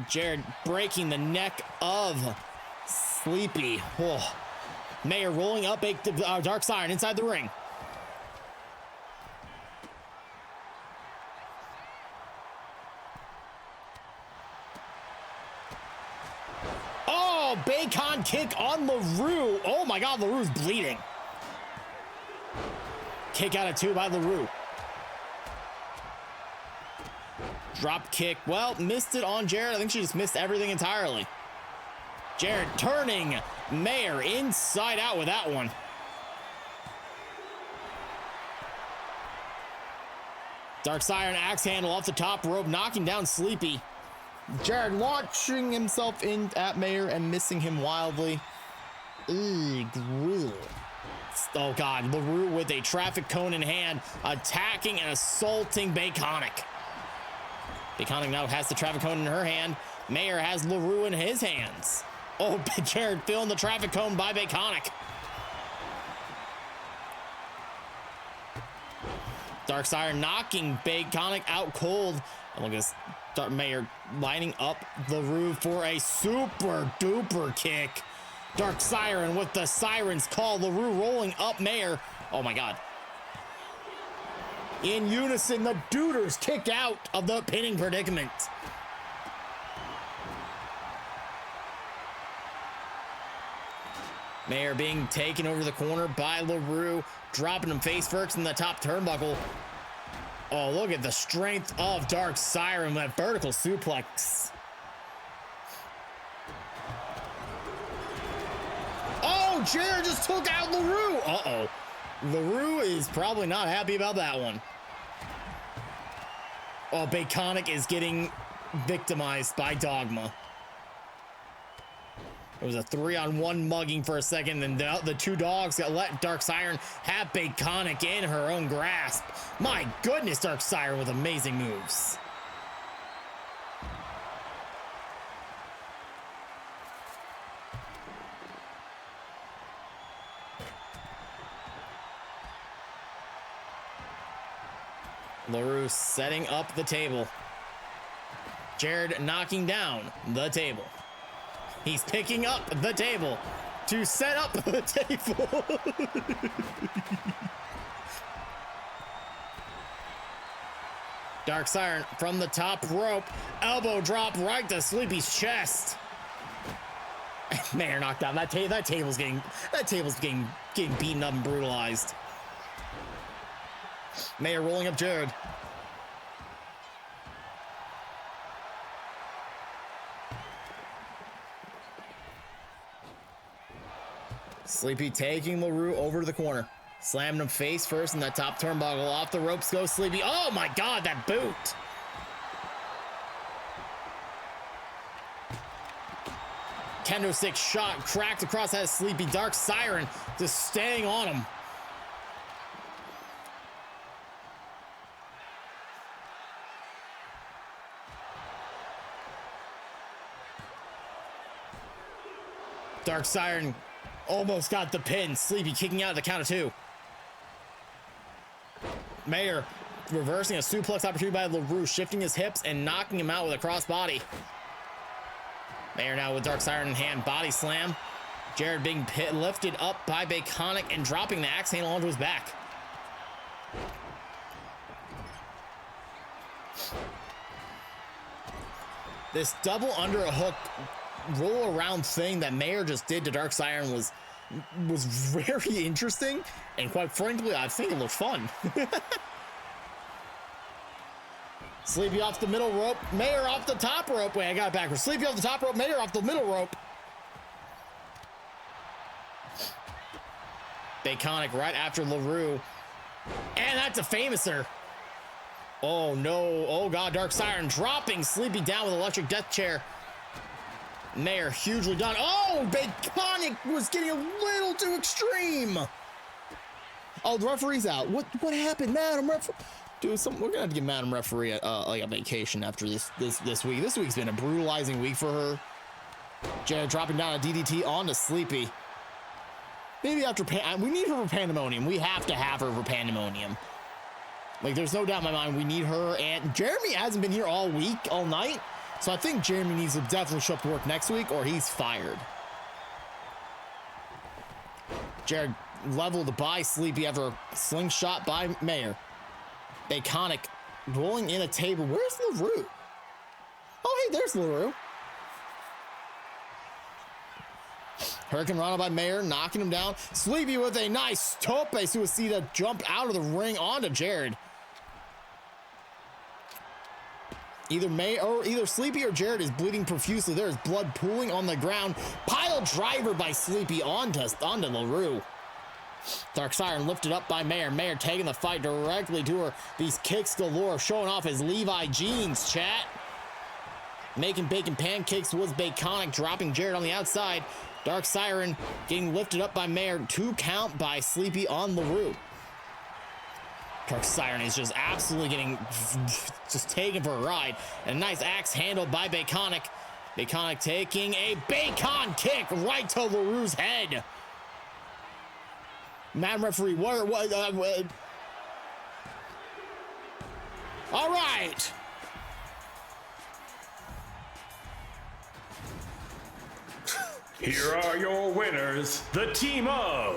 Jared breaking the neck of Sleepy. Oh. Mayer rolling up Dark Siren inside the ring. Oh, Bacon kick on LaRue. Oh my God, LaRue's bleeding. Kick out of two by LaRue. Drop kick. Well, missed it on Jared. I think she just missed everything entirely. Jared turning Mayer inside out with that one. Dark Siren axe handle off the top rope, knocking down Sleepy. Jared launching himself in at Mayer and missing him wildly. Oh God, LaRue with a traffic cone in hand, attacking and assaulting Baconic. Baconic now has the traffic cone in her hand. Mayer has LaRue in his hands. Oh, Jared filling the traffic cone by Baconic. Dark Siren knocking Baconic out cold. And look at this. Mayor lining up LaRue for a super duper kick. Dark Siren with the Siren's call. LaRue rolling up Mayor. Oh my God. In unison, the Duders kick out of the pinning predicament. Mayor being taken over the corner by LaRue, dropping him face first in the top turnbuckle. Oh, look at the strength of Dark Siren with that vertical suplex. Oh, Jared just took out LaRue. Uh-oh. LaRue is probably not happy about that one. Oh, Baconic is getting victimized by Dogma. It was a 3-on-1 mugging for a second, and the two dogs that let Dark Siren have Baconic in her own grasp. My goodness, Dark Siren with amazing moves. LaRue setting up the table. Jared knocking down the table. He's picking up the table to set up the table. Dark Siren from the top rope. Elbow drop right to Sleepy's chest. Mayor knocked down. That table's getting beaten up and brutalized. Mayor rolling up Jared. Sleepy taking LaRue over to the corner. Slamming him face first in that top turnbuckle. Off the ropes goes Sleepy. Oh my God, that boot. Kendo stick shot cracked across that Sleepy. Dark Siren just staying on him. Dark Siren almost got the pin. Sleepy kicking out at the count of 2. Mayor reversing a suplex opportunity by LaRue, shifting his hips and knocking him out with a crossbody. Mayor now with Dark Siren in hand, body slam. Jared being lifted up by Baconic and dropping the axe handle onto his back. This double under a hook roll around thing that Mayor just did to Dark Siren was very interesting, and quite frankly, I think it looked fun. Sleepy off the middle rope, Mayor off the top rope. Wait, I got it backwards. Sleepy off the top rope, Mayor off the middle rope. Baconic right after LaRue, and that's a famouser. Oh no, oh God, Dark Siren dropping Sleepy down with electric death chair. Mayor hugely done. Oh, Baconic was getting a little too extreme. Oh, the referee's out. What happened, Madam Referee? Dude, we're gonna have to give Madam Referee like a vacation after this week. This week's been a brutalizing week for her. Jared dropping down a DDT onto Sleepy. Maybe after we need her for Pandemonium. We have to have her for Pandemonium. Like, there's no doubt in my mind we need her. And Jeremy hasn't been here all week, all night. So I think Jeremy needs to definitely show up to work next week or he's fired. Jared leveled by Sleepy after a slingshot by Mayor. Baconic rolling in a table. Where's LaRue? Oh, hey, there's LaRue. Hurricane Rana by Mayor, knocking him down. Sleepy with a nice tope suicida jump out of the ring onto Jared. Either Sleepy or Jared is bleeding profusely. There is blood pooling on the ground. Pile driver by Sleepy onto LaRue. Dark Siren lifted up by Mayor. Mayor taking the fight directly to her. These kicks galore, showing off his Levi jeans, chat. Making bacon pancakes was Baconic, dropping Jared on the outside. Dark Siren getting lifted up by Mayor. 2 count by Sleepy on LaRue. Dark Siren is just absolutely getting just taken for a ride. And a nice axe handled by Baconic. Baconic taking a bacon kick right to LaRue's head. Madam Referee, what all right. Here are your winners, the team of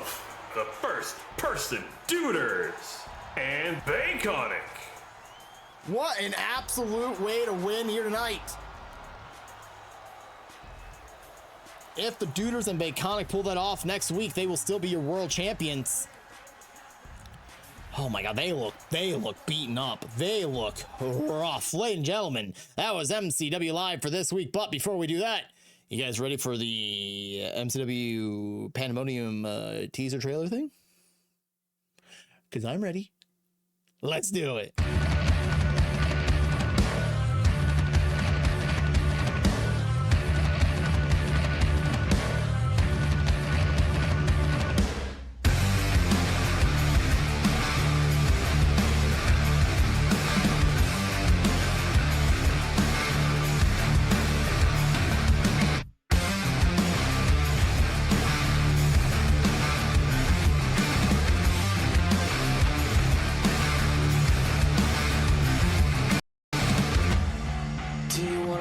the First Person Duders and Baconic. What an absolute way to win here tonight. If the Duders and Baconic pull that off next week, they will still be your world champions. Oh my god, they look beaten up. They look rough. Ladies and gentlemen, that was MCW Live for this week. But before we do that, you guys ready for the MCW Pandemonium teaser trailer thing? Because I'm ready. Let's do it.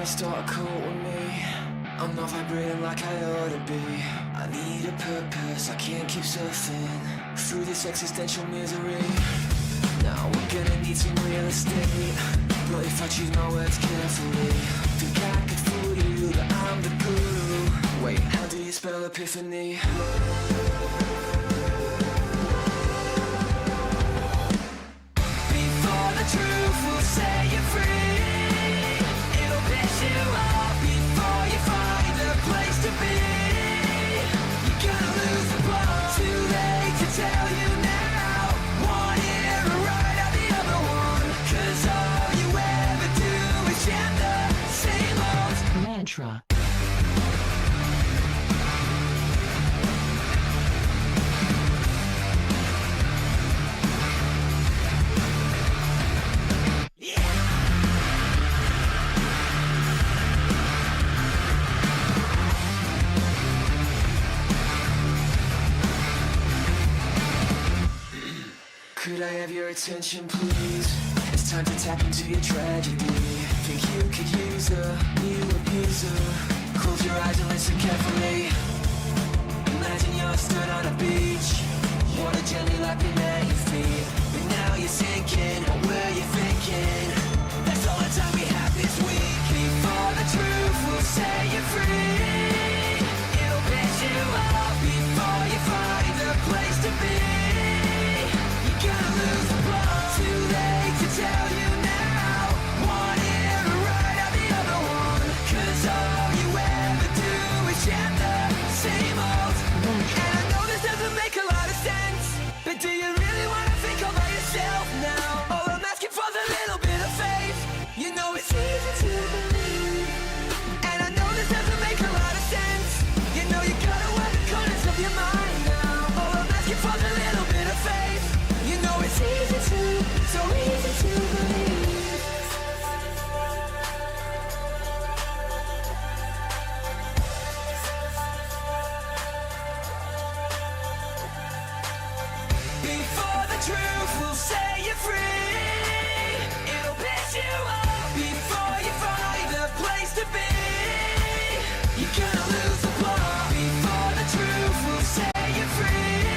Start a cult with me. I'm not vibrating like I ought to be. I need a purpose, I can't keep surfing through this existential misery. Now we're gonna need some real estate, but if I choose my words carefully, think I could fool you that I'm the guru. Wait, how do you spell epiphany? Before the truth will set you free, piss you off before you find a place to be. You're gonna lose the plot. Too late to tell you now. One ear right out the other one. 'Cause all you ever do is chant the same old mantra. Could I have your attention, please? It's time to tap into your tragedy. Think you could use a new abuser? Close your eyes and listen carefully. Imagine you're stood on a beach. Water gently lapping at your feet. But now you're sinking. What were you thinking? That's all the time we have this week. Before the truth will set you free, it'll piss you off before you find a place to be. Gonna lose the plot. Too late to tell you now. One ear right out the other one. 'Cause all you ever do is chant the same old. And I know this doesn't make a lot of sense, but do you really wanna think all by yourself now? All I'm asking for is a little bit of faith. You know it's easy to believe. And I know this doesn't make a lot of sense. You know you gotta work the corners of your mind now. All I'm asking for is a little bit of faith. You know it's easy to, so easy to believe. Before the truth will set you free, it'll piss you off before you find a place to be. You're gonna lose the plot. Before the truth will set you free,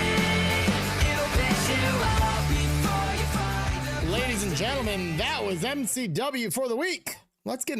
it'll piss you off before you find a. Ladies and gentlemen, that was MCW for the week. Let's get